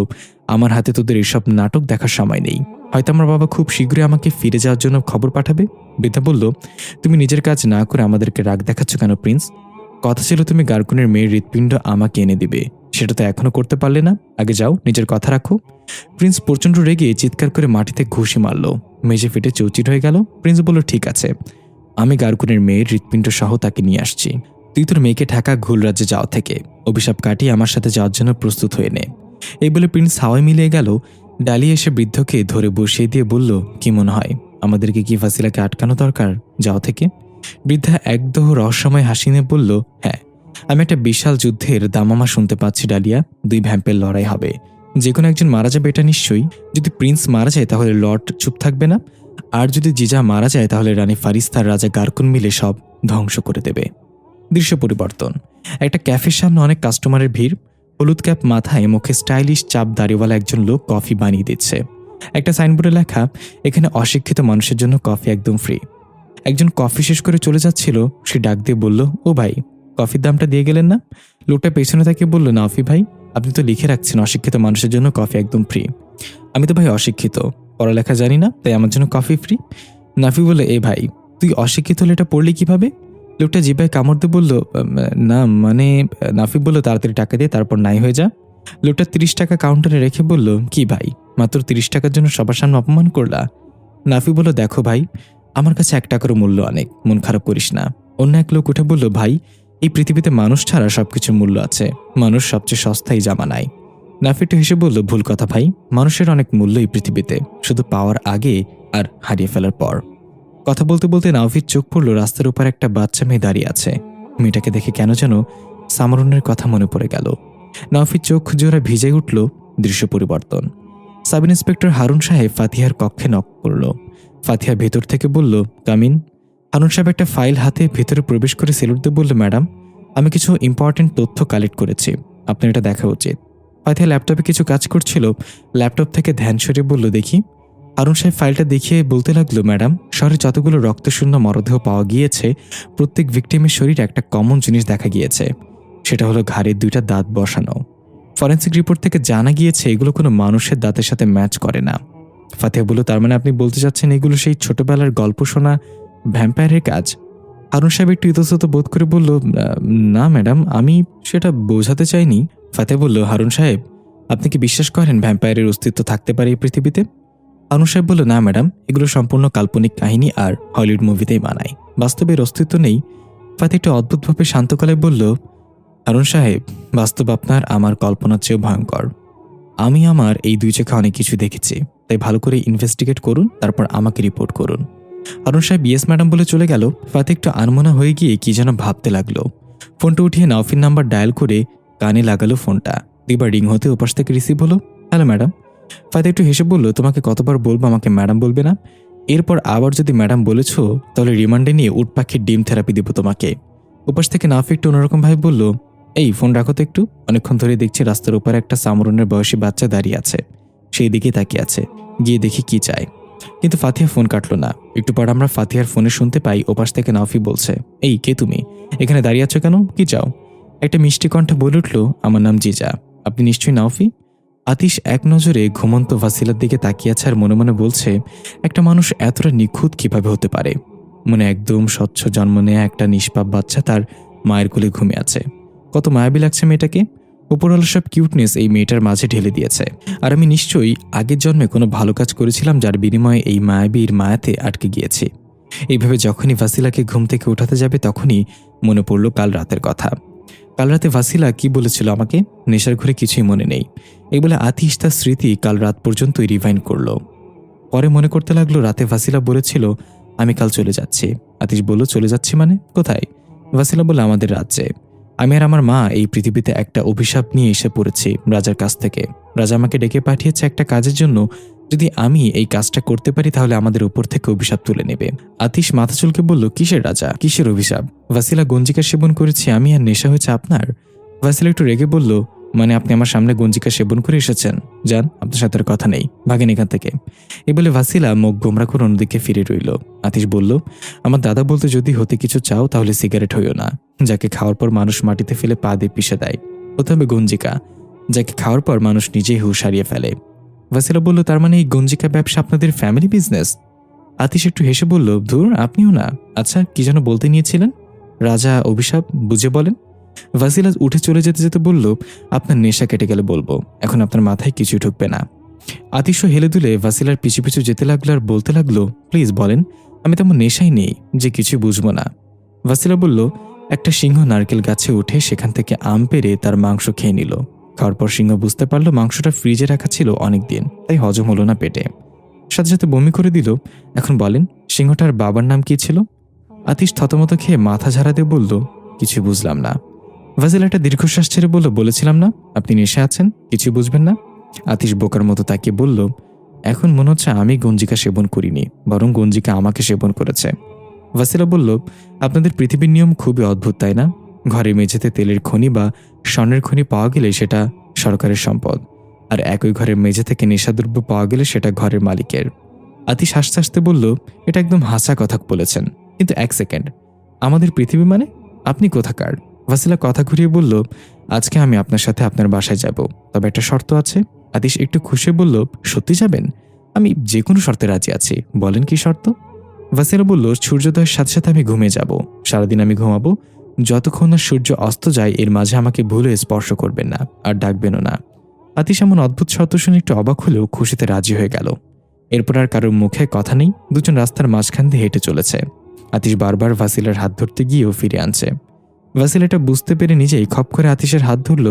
আমার হাতে তোদের এসব নাটক দেখার সময় নেই। হয়তো আমার বাবা খুব শীঘ্রই আমাকে ফিরে যাওয়ার জন্য খবর পাঠাবে। বৃদ্ধা বলল, তুমি নিজের কাজ না করে আমাদেরকে রাগ দেখাচ্ছ কেন প্রিন্স? কথা ছিল তুমি গার্কুনের মেয়ের হৃৎপিণ্ড আমাকে এনে দিবে, সেটা তো এখনো করতে পারলে না। আগে যাও, নিজের কথা রাখো। প্রিন্স প্রচণ্ড রেগে চিৎকার করে মাটিতে ঘুষি মারল। মেঝে ফেটে চৌচির হয়ে গেল। প্রিন্স বলল, ঠিক আছে, আমি গার্কুনের মেয়ের হৃৎপিণ্ড সহ তাকে নিয়ে আসছি। তুই তোর মেয়েকে ঢাকা ঘুল রাজ্যে যাওয়া থেকে অভিশাপ কাটিয়ে আমার সাথে যাওয়ার জন্য প্রস্তুত হয়ে নে। এই বলে প্রিন্স হাওয়ায় মিলিয়ে গেল। ডালিয়া এসে বৃদ্ধকে ধরে বসিয়ে দিয়ে বলল, কি মনে হয় আমাদেরকে কি ফাসিলাকে আটকানো দরকার যাওয়া থেকে? বৃদ্ধা একদহ রহস্যময় হাসি নিয়ে বলল, হ্যাঁ, আমি একটা বিশাল যুদ্ধের দামামা শুনতে পাচ্ছি ডালিয়া। 2 ভ্যাম্পের লড়াই হবে, যে কোনো একজন মারা যাবে এটা নিশ্চয়ই। যদি প্রিন্স মারা যায় তাহলে লর্ড চুপ থাকবে না, আর যদি জিজা মারা যায় তাহলে রানী ফারিস্তার রাজা গার্কুন মিলে সব ধ্বংস করে দেবে। দৃশ্য পরিবর্তন। একটা ক্যাফের সামনে অনেক কাস্টমারের ভিড়। হলুদ ক্যাপ মাথায়, মুখে স্টাইলিশ চাপ দাড়িওয়ালা একজন লোক কফি বানিয়ে দিচ্ছে। একটা সাইনবোর্ডে লেখা, এখানে অশিক্ষিত মানুষের জন্য কফি একদম ফ্রি। একজন কফি শেষ করে চলে যাচ্ছিল, সে ডাক দিয়ে বলল, ও ভাই, কফির দামটা দিয়ে গেলেন না? লোকটা পেছনে তাকিয়ে বলল, নাফি ভাই, আপনি তো লিখে রাখছেন অশিক্ষিত মানুষের জন্য কফি একদম ফ্রি। আমি তো ভাই অশিক্ষিত, পড়ালেখা জানি না, তাই আমার জন্য কফি ফ্রি। নাফি বলল, এ ভাই, তুই অশিক্ষিত হলে এটা পড়লি কিভাবে? লোকটা জিভায় কামড় দিয়ে বলল, না মানে। নাফি বলল, তাড়াতাড়ি টাকা দিয়ে তারপর নাই হয়ে যা। লোকটা 30 টাকা কাউন্টারে রেখে বলল, কি ভাই, মাত্র 30 টাকার জন্য সবার সামনে অপমান করলা? নাফি বলল, দেখো ভাই, আমার কাছে 1 টাকারও মূল্য অনেক, মন খারাপ করিস না। অন্য এক লোক উঠে বলল, ভাই, এই পৃথিবীতে মানুষ ছাড়া সবকিছুর মূল্য আছে, মানুষ সবচেয়ে সস্তাই জামা নাই। নাফি একটু হেসে বলল, ভুল কথা ভাই, মানুষের অনেক মূল্য এই পৃথিবীতে, শুধু পাওয়ার আগে আর হারিয়ে ফেলার পর। কথা বলতে বলতে নাফির চোখ পড়ল রাস্তার উপর একটা বাচ্চা মেয়ে দাঁড়িয়ে আছে। মেয়েটাকে দেখে কেন যেন সামরনের কথা মনে পড়ে গেল। নাফির চোখ জোড়া ভিজে উঠল। দৃশ্য পরিবর্তন। সাব ইন্সপেক্টর হারুন সাহেব ফাতিহার কক্ষে নক করল। ফাতিহা ভেতর থেকে বলল, কামিন। হারুন সাহেব একটা ফাইল হাতে ভেতরে প্রবেশ করে সেলুট দিয়ে বলল, ম্যাডাম, আমি কিছু ইম্পর্টেন্ট তথ্য কালেক্ট করেছি, আপনার এটা দেখা উচিত। ফাতিহা ল্যাপটপে কিছু কাজ করছিল, ল্যাপটপ থেকে ধ্যান সরিয়ে বলল, দেখি। হারুন সাহেব ফাইলটা দেখিয়ে বলতে লাগলো, ম্যাডাম, শহরে যতগুলো রক্তশূন্য মরদেহ পাওয়া গিয়েছে, প্রত্যেক ভিকটিমের শরীরে একটা কমন জিনিস দেখা গিয়েছে, সেটা হলো ঘাড়ের 2টা দাঁত বসানো। ফরেন্সিক রিপোর্ট থেকে জানা গিয়েছে এগুলো কোনো মানুষের দাঁতের সাথে ম্যাচ করে না। ফাতিহা বলল, তার মানে আপনি বলতে চাচ্ছেন এগুলো সেই ছোটবেলার গল্প শোনা ভ্যাম্পায়ারের কাজ? হারুন সাহেব একটু ইতস্তত বোধ করে বলল, না ম্যাডাম, আমি সেটা বোঝাতে চাইনি। ফাতিহা বলল, হারুন সাহেব, আপনি কি বিশ্বাস করেন ভ্যাম্পায়ারের অস্তিত্ব থাকতে পারে এই পৃথিবীতে? হারুন সাহেব বলল, না ম্যাডাম, এগুলো সম্পূর্ণ কাল্পনিক কাহিনী আর হলিউড মুভিতেই বানায়, বাস্তবের অস্তিত্ব নেই। ফাতিহা একটু অদ্ভুতভাবে শান্ত গলায় বলল, হারুন সাহেব, বাস্তব আপনার আমার কল্পনার চেয়েও ভয়ঙ্কর। আমি আমার এই 2 চোখে অনেক কিছু দেখেছি, তাই ভালো করে ইনভেস্টিগেট করুন, তারপর আমাকে রিপোর্ট করুন। হারুন সাহেব ইয়েস ম্যাডাম বলে চলে গেল। ফাতিহা একটু আনমনা হয়ে গিয়ে কি যেন ভাবতে লাগলো। ফোনটা উঠিয়ে নাওফির নাম্বার ডায়াল করে কানে লাগালো ফোনটা। 2বার রিং হতে ওপাশ থেকে রিসিভ হলো। Hello madam. ফাতিহা একটু হেসে বলল, তোমাকে কতবার বলবো আমাকে ম্যাডাম বলবে না? এরপর আবার যদি ম্যাডাম বলেছো তাহলে রিমান্ডে নিয়ে উট পাখির ডিম থেরাপি দেবো তোমাকে। ওপাশ থেকে নাফি একটু অন্যরকম ভাবে বলল, এই ফোন রাখো তো একটু, অনেকক্ষণ ধরে দেখছি রাস্তার উপরে একটা সামরনের বয়সী বাচ্চা দাঁড়িয়ে আছে, সেই দিকে তাকিয়ে আছে, গিয়ে দেখি কি চায়। কিন্তু ফাতিহা ফোন কাটলো না। একটু পর আমরা ফাতিহার ফোনে শুনতে পাই ওপাশ থেকে নাফি বলছে, এই কে তুমি, এখানে দাঁড়িয়ে আছো কেন, কি চাও? একটা মিষ্টি কণ্ঠে বলে উঠল, আমার নাম জিজা, আপনি নিশ্চয়ই নাফি? আতিশ এক নজরে ঘুমন্ত ভাসিলার দিকে তাকিয়ে আছে আর মনে মনে বলছে, একটা মানুষ এতটা নিখুঁত কিভাবে হতে পারে? মনে একদম স্বচ্ছ জন্ম নেয়া একটা নিষ্পাপ বাচ্চা তার মায়ের কোলে ঘুমিয়ে আছে। কত মায়াবী লাগছে মেয়েটাকে। উপরওয়ালা সব কিউটনেস এই মেয়েটার মাঝে ঢেলে দিয়েছে। আর আমি নিশ্চয়ই আগের জন্মে কোনো ভালো কাজ করেছিলাম যার বিনিময়ে এই মায়াবীর মায়াতে আটকে গিয়েছি। এইভাবে যখনই ভাসিলাকে ঘুম থেকে উঠাতে যাবে তখনই মনে পড়ল কাল রাতের কথা। কাল রাতে ভাসিলা কি বলেছিল আমাকে? নেশার ঘরে কিছুই মনে নেই, এই বলে আতিশ তার স্মৃতি কাল রাত পর্যন্তই রিভাইন্ড করল। পরে মনে করতে লাগলো রাতে ভাসিলা বলেছিল আমি কাল চলে যাচ্ছি। আতিশ বলল, চলে যাচ্ছি মানে কোথায়? ভাসিলা বলল, আমাদের রাজ্যে। আমি আর আমার মা এই পৃথিবীতে একটা অভিশাপ নিয়ে এসে পড়েছি রাজার কাছ থেকে। রাজা আমাকে ডেকে পাঠিয়েছে একটা কাজের জন্য, যদি আমি এই কাজটা করতে পারি তাহলে আমাদের উপর থেকে অভিশাপ তুলে নেবে। আতিশ মাথা চুলকে বলল, কিসের রাজা, কিসের অভিশাপ? ভাসিলা, গঞ্জিকা সেবন করেছি আমি আর নেশা হয়েছে আপনার। ভাসিলা একটু রেগে বলল, মানে আপনি আমার সামনে গঞ্জিকা সেবন করে এসেছেন? যান, আপনার সাথে আর কথা নেই, ভাগেন এখান থেকে। এই বলে ভাসিলা মুখ গোমরা করে অন্যদিকে ফিরে রইল। আতিশ বলল, আমার দাদা বলতে যদি হতে কিছু চাও তাহলে সিগারেট হইও না, যাকে খাওয়ার পর মানুষ মাটিতে ফেলে পা দিয়ে পিষে দেয়, হতে হবে গঞ্জিকা, যাকে খাওয়ার পর মানুষ নিজেই হুঁশ হারিয়ে ফেলে। ভাসিলা বলল, তার মানে এই গঞ্জিকা ব্যবসা আপনাদের ফ্যামিলি বিজনেস? আতিশ একটু হেসে বলল, ধুর, আপনিও না। আচ্ছা, কি যেন বলতে নিয়েছিলেন? রাজা, অভিশাপ বুঝে বলেন। ভাসিলা উঠে চলে যেতে যেতে বলল, আপনার নেশা কেটে গেলে বলবো, এখন আপনার মাথায় কিছুই ঢুকবে না। আতিশও হেলে দুলে ভাসিলার পিছু পিছু যেতে লাগলো আর বলতে লাগলো, প্লিজ বলেন, আমি তেমন নেশাই নেই যে কিছুই বুঝবো না। ভাসিলা বলল, একটা সিংহ নারকেল গাছে উঠে সেখান থেকে আম পেড়ে তার মাংস খেয়ে নিল। খাওয়ার পর সিংহ বুঝতে পারলো মাংসটা ফ্রিজে রাখা ছিল অনেকদিন, তাই হজম হলো না পেটে, সাথে সাথে বমি করে দিল। এখন বলেন, সিংহটার বাবার নাম কি ছিল? আতিশ থতমত খেয়ে মাথা ঝাড়া দিয়ে বলল, কিছু বুঝলাম না। ভাসিলা একটা দীর্ঘশ্বাস ছেড়ে বলল, বলেছিলাম না আপনি নেশা আছেন, কিছু বুঝবেন না। আতিশ বোকার মতো তাকিয়ে বলল, এখন মনে হচ্ছে আমি গঞ্জিকা সেবন করিনি, বরং গঞ্জিকা আমাকে সেবন করেছে। ভাসিলা বলল, আপনাদের পৃথিবীর নিয়ম খুবই অদ্ভুত, তাই না? ঘরের মেঝেতে তেলের খনি বা স্বর্ণের খনি পাওয়া গেলে সেটা সরকারের সম্পদ, আর একই ঘরের মেঝে থেকে নেশাদ্রব্য পাওয়া গেলে সেটা ঘরের মালিকের। আতিশ হাসতে হাসতে বলল, এটা একদম হাসা কথা বলেছেন, কিন্তু এক সেকেন্ড, আমাদের পৃথিবী মানে? আপনি কোথাকার? ভাসিলা কথা ঘুরিয়ে বলল, আজকে আমি আপনার সাথে আপনার বাসায় যাব, তবে একটা শর্ত আছে। আতিশ একটু খুশি বলল, সত্যি যাবেন? আমি যে কোনো শর্তে রাজি আছি, বলেন কি শর্ত? ভাসিলা বলল, সূর্যোদয়ের সাথে সাথে আমি ঘুমিয়ে যাব, সারাদিন আমি ঘুমাবো, যতক্ষণ না সূর্য অস্ত যায় এর মাঝে আমাকে ভুলে স্পর্শ করবেন না আর ডাকবেনও না। আতিশ এমন অদ্ভুত শর্ত শুনে একটু অবাক হলেও খুশিতে রাজি হয়ে গেল। এরপর আর কারোর মুখে কথা নেই, দুজন রাস্তার মাঝখান দিয়ে হেঁটে চলেছে। আতিশ বারবার ভাসিলার হাত ধরতে গিয়েও ফিরে আনছে। ভাসিলা এটা বুঝতে পেরে নিজেই খপ করে আতিশের হাত ধরল।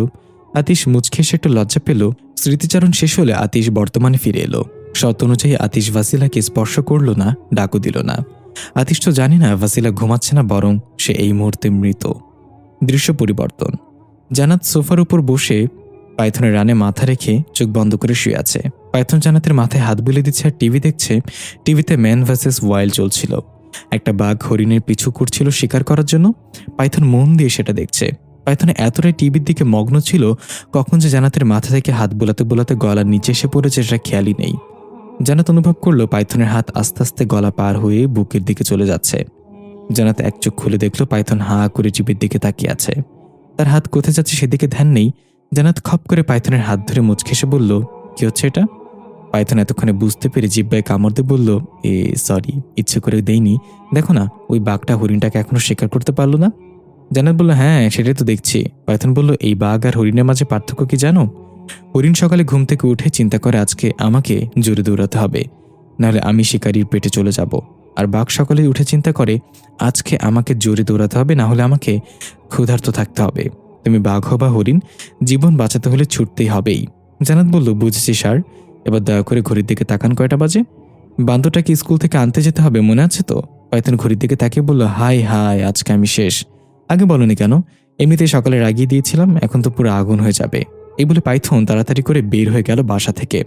আতিশ মুচকে এসে একটু লজ্জা পেল। স্মৃতিচারণ শেষ হলে আতিশ বর্তমানে ফিরে এলো। শর্ত অনুযায়ী আতিশ ভাসিলাকে স্পর্শ করল না, ডাকও দিল না। আতিশ তো জানি না ভাসিলা ঘুমাচ্ছে না, বরং সে এই মুহূর্তে মৃত। দৃশ্য পরিবর্তন। জানাত সোফার উপর বসে পাইথনের রানে মাথা রেখে চোখ বন্ধ করে শুয়ে আছে। পাইথন জানাতের মাথায় হাত বুলে দিচ্ছে আর টিভি দেখছে। টিভিতে ম্যান ভার্সেস ওয়াইল্ড চলছিল। একটা বাঘ হরিণের পিছু করছিল শিকার করার জন্য। পাইথন মন দিয়ে সেটা দেখছে। পাইথন এতটাই টিভির দিকে মগ্ন ছিল, কখন যে জানাতের মাথা থেকে হাত বোলাতে বোলাতে গলার নিচে এসে পড়েছে সেটা খেয়ালই নেই। জানাত অনুভব করলো পাইথনের হাত আস্তে আস্তে গলা পার হয়ে বুকের দিকে চলে যাচ্ছে। জানাত এক চোখ খুলে দেখলো পাইথন হাঁ করে জিভের দিকে তাকিয়ে আছে। তার হাত কোথায় যাচ্ছে সেদিকে ধ্যান নেই। জানাত খপ করে পাইথনের হাত ধরে মুচকে এসে বলল, কি হচ্ছে এটা? পাইথন এতক্ষণে বুঝতে পেরে জিব্বায় কামড় দিয়ে বলল, সরি, ইচ্ছে করে দেইনি। দেখো না, ওই বাঘটা হরিণটাকে এখনো শিকার করতে পারলো না। জানাত বলল, হ্যাঁ সেটাই তো দেখছি। পাইথন বলল, এই বাঘ আর হরিণের মাঝে পার্থক্য কি জানো? হরিণ সকালে ঘুম থেকে উঠে চিন্তা করে আজকে আমাকে জোরে দৌড়াতে হবে, নাহলে আমি শিকারীর পেটে চলে যাব। আর বাঘ সকালে উঠে চিন্তা করে আজকে আমাকে জোরে দৌড়াতে হবে, না হলে আমাকে ক্ষুধার্ত থাকতে হবে। তুমি বাঘ বা হরিণ, জীবন বাঁচাতে হলে ছুটতেই হবেই। জানাত বলল, বুঝেছি স্যার। এবার দয়া করে ঘড়ির দিকে তাকান, কয়টা বাজে? বান্দরটাকে স্কুল থেকে আনতে যেতে হবে, মনে আছে তো? পাইথন ঘড়ির দিকে তাকিয়ে বলল, হাই হাই, আজকে আমি শেষ। আগে বলনি কেন? এমনিতেই সকালে রাগিয়ে দিয়েছিলাম, এখন তো পুরো আগুন হয়ে যাবে। এই বলে পাইথন তাড়াতাড়ি করে বের হয়ে গেল বাসা থেকে।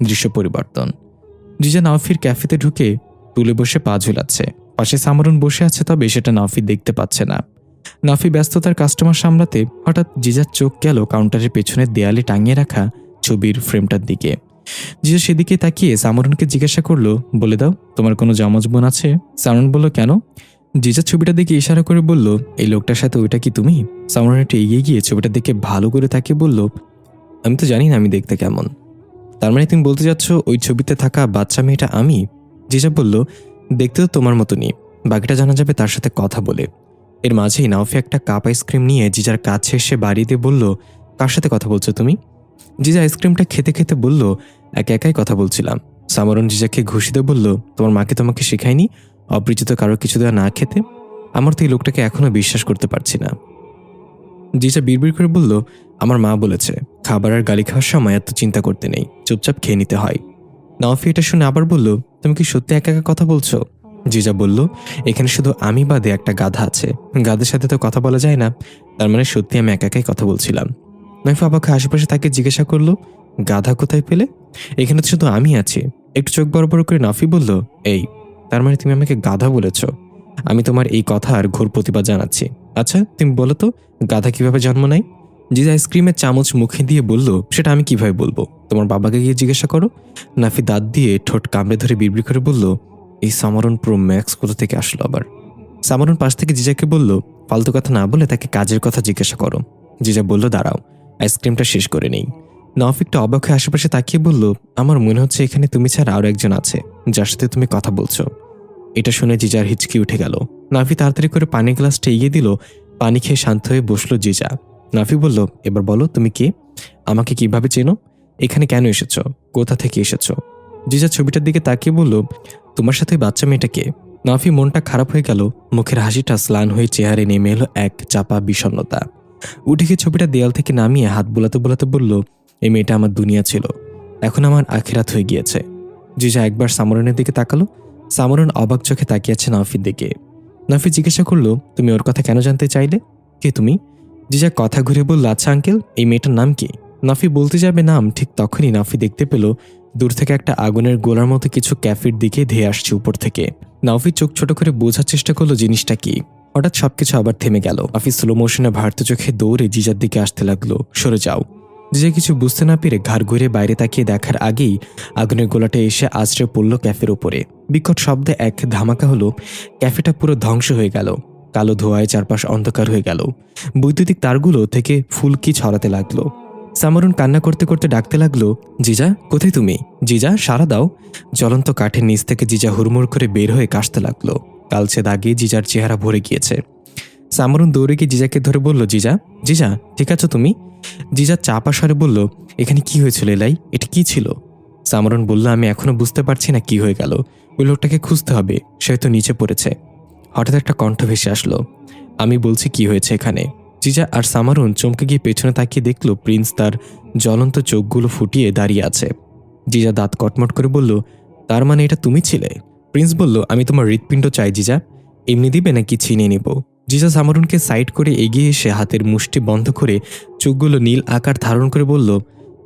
দৃশ্য পরিবর্তন। জিজা নাওফির ক্যাফেতে ঢুকে টুলে বসে পা ঝুলাচ্ছে। পাশে সামরুন বসে আছে, তবে সেটা নাওফি দেখতে পাচ্ছে না। নাওফি ব্যস্ততার কাস্টমার সামলাতে হঠাৎ জিজার চোখ গেল কাউন্টারের পেছনের দেয়ালে টাঙিয়ে রাখা ছবির ফ্রেমটার দিকে। জিজা সেদিকে তাকিয়ে সামরুনকে জিজ্ঞাসা করলো, বলে দাও, তোমার কোনো জমজ বোন আছে? সামরুন বলল, কেন? জিজা ছবিটার দিকে ইশারা করে বলল, এই লোকটার সাথে ওইটা কি তুমি? সামরুন একটু এগিয়ে গিয়ে ছবিটার দিকে ভালো করে তাকিয়ে বলল, আমি তো জানি না আমি দেখতে কেমন। তার মানে তুমি বলতে যাচ্ছ ওই ছবিতে থাকা বাচ্চা মেয়েটা আমি? জিজা বলল, দেখতে তো তোমার মতনই, বাকিটা জানা যাবে তার সাথে কথা বলে। এর মাঝেই নাওফি একটা কাপ আইসক্রিম নিয়ে জিজার কাছে এসে বাড়িতে বলল, কার সাথে কথা বলছো তুমি? জিজা আইসক্রিমটা খেতে খেতে বলল, একা একাই কথা বলছিলাম। সামরন জিজাকে ঘুষি দিয়ে বলল, তোমার মাকে তোমাকে শেখায়নি অপরিচিত কারো কিছু দেওয়া না খেতে? আমার তো এই লোকটাকে এখনো বিশ্বাস করতে পারছি না। জিজা বিড়বিড় করে বলল, আমার মা বলেছে খাবার আর গালি খাওয়ার সময় এত চিন্তা করতে নেই, চুপচাপ খেয়ে নিতে হয়। নাওফি এটা শুনে আবার বলল, তুমি কি সত্যি একা একা কথা বলছো? জিজা বলল, এখানে শুধু আমি বাদে একটা গাধা আছে, গাধার সাথে তো কথা বলা যায় না, তার মানে সত্যি আমি একা একাই কথা বলছিলাম। নাইফা অবাক আশেপাশে তাকে জিজ্ঞাসা করলো, গাধা কোথায় পেলে? এখানে তো শুধু আমি আছি। একটু চোখ বড় বড় করে নাফি বলল, এই, তার মানে তুমি আমাকে গাধা বলেছ? আমি তোমার এই কথার ঘোর প্রতিবাদ জানাচ্ছি। আচ্ছা তুমি বলো তো, গাধা কিভাবে জন্ম নেয়? জিজা আইসক্রিমের চামচ মুখে দিয়ে বলল, সেটা আমি কিভাবে বলবো? তোমার বাবাকে গিয়ে জিজ্ঞাসা করো। নাফি দাঁত দিয়ে ঠোঁট কামড়ে ধরে বিড়বিড় করে বলল, এই সামরন প্রো ম্যাক্স কোথা থেকে আসলো আবার? সামরন পাশ থেকে জিজাকে বলল, ফালতু কথা না বলে তাকে কাজের কথা জিজ্ঞাসা করো। জিজা বলল, দাঁড়াও, আইসক্রিমটা শেষ করে নেই। নওয়াফ একটু অবাক হয়ে আশেপাশে তাকিয়ে বলল, আমার মনে হচ্ছে এখানে তুমি ছাড়া আরও একজন আছে, যার সাথে তুমি কথা বলছো। এটা শুনে জিজার হিচকি উঠে গেল। নাফি তাড়াতাড়ি করে পানির গ্লাসটা এগিয়ে দিল। পানি খেয়ে শান্ত হয়ে বসলো জিজা। নাফি বলল, এবার বলো তুমি কে? আমাকে কিভাবে চেনো? এখানে কেন এসেছো? কোথা থেকে এসেছো? জিজা ছবিটার দিকে তাকিয়ে বলল, তোমার সাথে বাচ্চা মেয়েটা কে? নাফি মনটা খারাপ হয়ে গেল। মুখের হাসিটা স্লান হয়ে চেহারে নেমে এলো এক চাপা বিষণ্ণতা। উঠে গিয়ে ছবিটা দেয়াল থেকে নামিয়ে হাত বোলাতে বোলাতে বলল, এই মেয়েটা আমার দুনিয়া ছিল, এখন আমার আখিরাত হয়ে গিয়েছে। জিজা একবার সামরনের দিকে তাকালো। সামরন অবাক চোখে তাকিয়ে আছে নাফির দিকে। নাফি জিজ্ঞাসা করলো, তুমি ওর কথা কেন জানতে চাইলে? কে তুমি? জিজা কথা ঘুরে বলল, আচ্ছা আঙ্কেল, এই মেয়েটার নাম কি? নাফি বলতে যাবে নাম, ঠিক তখনই নাফি দেখতে পেল দূর থেকে একটা আগুনের গোলার মতো কিছু ক্যাফের দিকে ধেয়ে আসছে উপর থেকে। নাফি চোখ ছোট করে বোঝার চেষ্টা করলো জিনিসটা কি। হঠাৎ সবকিছু আবার থেমে গেল। নাফি স্লো মোশনে ভারত চোখে দৌড়ে জিজার দিকে আসতে লাগলো। সরে যাও। জিজা কিছু বুঝতে না পেরে ঘাড় ঘুরে বাইরে তাকিয়ে দেখার আগেই আগুনের গোলাটা এসে আছড়ে পড়ল ক্যাফের উপরে। বিকট শব্দে এক ধামাকা হলো। ক্যাফেটা পুরো ধ্বংস হয়ে গেল। কালো ধোঁয়ায় চারপাশ অন্ধকার হয়ে গেল। বৈদ্যুতিক তারগুলো থেকে ফুলকি ছড়াতে লাগলো। সামরুন কান্না করতে করতে ডাকতে লাগলো, জিজা কোথায় তুমি? জিজা সাড়া দাও। জ্বলন্ত কাঠের নিচ থেকে জিজা হুড়মুড় করে বের হয়ে কাশতে লাগলো। কালচে দাগে জিজার চেহারা ভরে গিয়েছে। সামরুন দৌড়ে গিয়ে জিজাকে ধরে বলল, জিজা, জিজা ঠিক আছো তুমি? জিজা চাপা স্বরে বলল, এখানে কি হয়েছিল এলাই? এটা কি ছিল? সামরুন বলল, আমি এখনো বুঝতে পারছি না কি হয়ে গেল। ওই লোকটাকে খুঁজতে হবে, সে হয়তো নিচে পড়েছে। হঠাৎ একটা কণ্ঠ ভেসে আসলো, আমি বলছি কি হয়েছে এখানে। জিজা আর সামারুন চমকে গিয়ে পেছনে তাকিয়ে দেখল প্রিন্স তার জ্বলন্ত চোখগুলো ফুটিয়ে দাঁড়িয়ে আছে। জিজা দাঁত কটমট করে বলল, তার মানে এটা তুমি ছিলে? প্রিন্স বলল, আমি তোমার হৃৎপিণ্ড চাই জিজা। এমনি দিবে নাকি ছিনিয়ে নিব? জিজা সামারুনকে সাইড করে এগিয়ে এসে হাতের মুষ্টি বন্ধ করে চোখগুলো নীল আকার ধারণ করে বলল,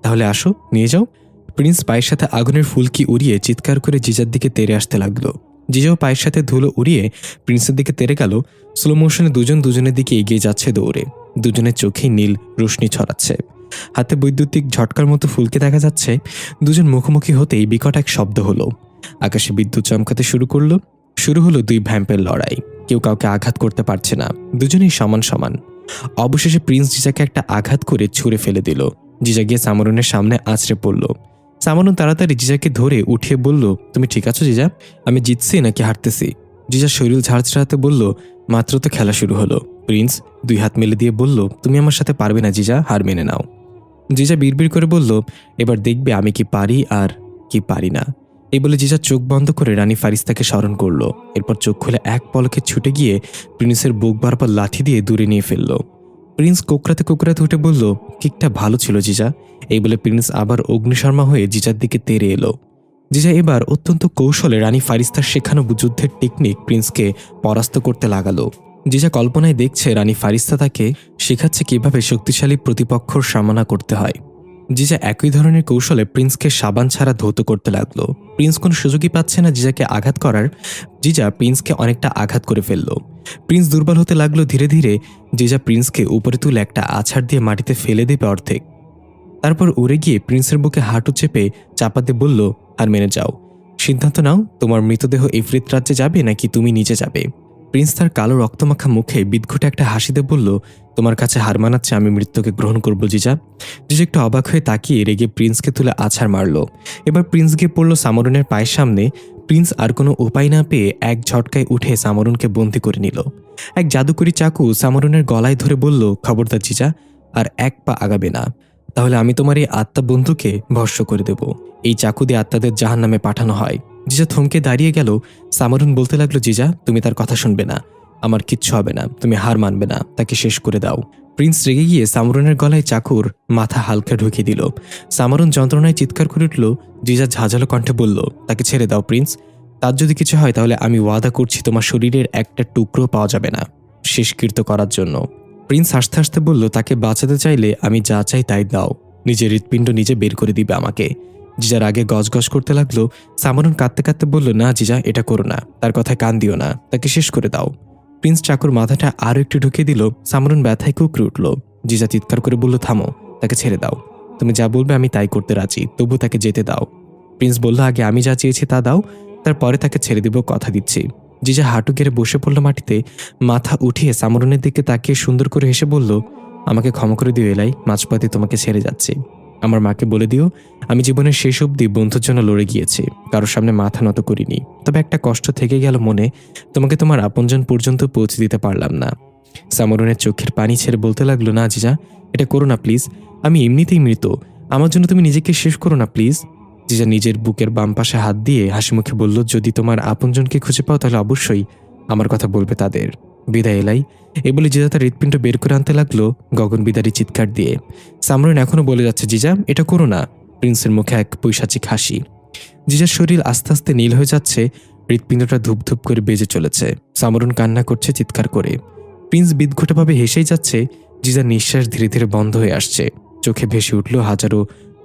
তাহলে আসো, নিয়ে যাও। প্রিন্স পায়ের সাথে আগুনের ফুলকি উড়িয়ে চিৎকার করে জিজার দিকে তেড়ে আসতে লাগলো। জিজাও পায়ের সাথে ধুলো উড়িয়ে প্রিন্সের দিকে তেড়ে গেল। স্লো মোশনে দুজন দুজনের দিকে এগিয়ে যাচ্ছে দৌড়ে। দুজনের চোখেই নীল রোশনি ছড়াচ্ছে। হাতে বৈদ্যুতিক ঝটকার মতো ফুলকে দেখা যাচ্ছে। দুজন মুখোমুখি হতেই বিকট এক শব্দ হলো। আকাশে বিদ্যুৎ চমকাতে শুরু হলো দুই ভ্যাম্পের লড়াই। কেউ কাউকে আঘাত করতে পারছে না, দুজনেই সমান সমান। অবশেষে প্রিন্স জিজাকে একটা আঘাত করে ছুঁড়ে ফেলে দিল। জিজা গিয়ে সামরনের সামনে আছড়ে পড়ল। সামরন তাড়াতাড়ি জিজাকে ধরে উঠিয়ে বলল, তুমি ঠিক আছো জিজা? আমি জিতছি নাকি হারতেছি? জিজা শরীর ঝাড়ছাড়াতে বলল, মাত্র তো খেলা শুরু হলো। প্রিন্স দুই হাত মেলে দিয়ে বলল, তুমি আমার সাথে পারবে না জিজা, হার মেনে নাও। জিজা বিড়বিড় করে বলল, এবার দেখবে আমি কি পারি আর কি পারি না। এই বলে জিজা চোখ বন্ধ করে রানী ফারিস্তাকে স্মরণ করল। এরপর চোখ খুলে এক পলকে ছুটে গিয়ে প্রিন্সের বুক বারবার লাঠি দিয়ে দূরে নিয়ে ফেলল। প্রিন্স কোকড়াতে কোকড়াতে উঠে বলল, কিকটা ভালো ছিল জিজা। এই বলে প্রিন্স আবার অগ্নিশর্মা হয়ে জিজার দিকে তেড়ে এলো। জিজা এবার অত্যন্ত কৌশলে রানী ফারিস্তার শেখানো যুদ্ধের টেকনিক প্রিন্সকে পরাস্ত করতে লাগালো। জিজা কল্পনায় দেখছে রানী ফারিস্তা তাকে শেখাচ্ছে কিভাবে শক্তিশালী প্রতিপক্ষর সামনা করতে হয়। জিজা একই ধরনের কৌশলে প্রিন্সকে সাবান ছাড়া ধৌত করতে লাগলো। প্রিন্স কোনো সুযোগই পাচ্ছে না জিজাকে আঘাত করার। জিজা প্রিন্সকে অনেকটা আঘাত করে ফেলল। প্রিন্স দুর্বল হতে লাগলো ধীরে ধীরে। জিজা প্রিন্সকে উপরে তুলে একটা আছাড় দিয়ে মাটিতে ফেলে দেবে অর্ধেক। তারপর উড়ে গিয়ে প্রিন্সের বুকে হাঁটু চেপে চাপা দিয়ে বলল, আর মেনে যাও, সিদ্ধান্ত নাও, তোমার মৃতদেহ ইফরিত রাজ্যে যাবে নাকি তুমি নিজে যাবে। প্রিন্স তার কালো রক্তমাখা মুখে বিদঘুটে একটা হাসিতে বলল, তোমার কাছে হার মানাচ্ছে আমি মৃত্যুকে গ্রহণ করবো জিজা। জিজা একটু অবাক হয়ে তাকিয়ে রেগে প্রিন্সকে তুলে আছাড় মারল। এবার প্রিন্স গিয়ে পড়ল সামরনের পায়ের সামনে। প্রিন্স আর কোনো উপায় না পেয়ে এক ঝটকায় উঠে সামরনকে বন্দি করে নিল। এক জাদুকরি চাকু সামরনের গলায় ধরে বলল, খবরদার জিজা, আর এক পা আগাবে না, তাহলে আমি তোমার এই আত্মা বন্ধুকে ভস্য করে দেব। এই চাকু দিয়ে আত্মাদের জাহান্নামে পাঠানো হয়। জিজা থমকে দাঁড়িয়ে গেল। সামরুন বলতে লাগলো, জিজা তুমি তার কথা শুনবে না, আমার কিচ্ছু হবে না, তুমি হার মানবে না, তাকে শেষ করে দাও। প্রিন্স রেগে গিয়ে সামরুনের গলায় চাকুর মাথা হালকা ঢুকিয়ে দিল। সামরুন যন্ত্রণায় চিৎকার করে উঠল। জিজা ঝাঁঝালো কণ্ঠে বলল, তাকে ছেড়ে দাও প্রিন্স, তার যদি কিছু হয় তাহলে আমি ওয়াদা করছি তোমার শরীরের একটা টুকরো পাওয়া যাবে না শেষকৃত্য করার জন্য। প্রিন্স হাসতে হাসতে বলল, তাকে বাঁচাতে চাইলে আমি যা চাই তাই দাও, নিজের হৃৎপিণ্ড নিজে বের করে দিবে আমাকে। জিজার আগে গজগজ করতে লাগলো। সামরুন কাঁদতে কাঁদতে বলল, না জিজা, এটা করো না, তার কথায় কান দিও না, তাকে শেষ করে দাও। প্রিন্স চাকুর মাথাটা আরও একটু ঢুকিয়ে দিল। সামরুন ব্যথায় কুকড়ে উঠল। জিজা চিৎকার করে বলল, থামো, তাকে ছেড়ে দাও, তুমি যা বলবে আমি তাই করতে রাজি, তবু তাকে যেতে দাও। প্রিন্স বলল, আগে আমি যা চেয়েছি তা দাও, তারপরে তাকে ছেড়ে দিব, কথা দিচ্ছি। জিজা হাঁটু গেড়ে বসে পড়ল মাটিতে। মাথা উঠিয়ে সামরুনের দিকে তাকিয়ে সুন্দর করে হেসে বলল, আমাকে ক্ষমা করে দিও এলাই, মাঝপথে তোমাকে ছেড়ে যাচ্ছি। আমার মাকে বলে দিও আমি জীবনের শেষ অবধি বন্ধুর জন্য লড়ে গিয়েছি, কারোর সামনে মাথা নত করিনি। তবে একটা কষ্ট থেকে গেল মনে, তোমাকে তোমার আপনজন পর্যন্ত পৌঁছে দিতে পারলাম না। সামরনের চোখের পানি ছেড়ে বলতে লাগলো, না জিজা, এটা করো না প্লিজ। আমি এমনিতেই মৃত, আমার জন্য তুমি নিজেকে শেষ করো না প্লিজ। জিজা নিজের বুকের বাম পাশে হাত দিয়ে হাসি মুখে বলল, যদি তোমার আপনজনকে খুঁজে পাও তাহলে অবশ্যই আমার কথা বলবে তাদের। বিদায় এলাই। এ বলে জিজা তার হৃৎপিণ্ড বের করে আনতে লাগলো গগন বিদারী চিৎকার দিয়ে। সামরন এখনো বলে যাচ্ছে, জিজা এটা করো না। প্রিন্সের মুখে এক পৈশাচিক হাসি। জিজার শরীর আস্তে আস্তে নীল হয়ে যাচ্ছে, হৃৎপিণ্ডটা ধূপধূপ করে বেজে চলেছে। সামরন কান্না করছে চিৎকার করে। প্রিন্স বিদঘুটভাবে হেসেই যাচ্ছে। জিজার নিঃশ্বাস ধীরে ধীরে বন্ধ হয়ে আসছে। চোখে ভেসে উঠল হাজারো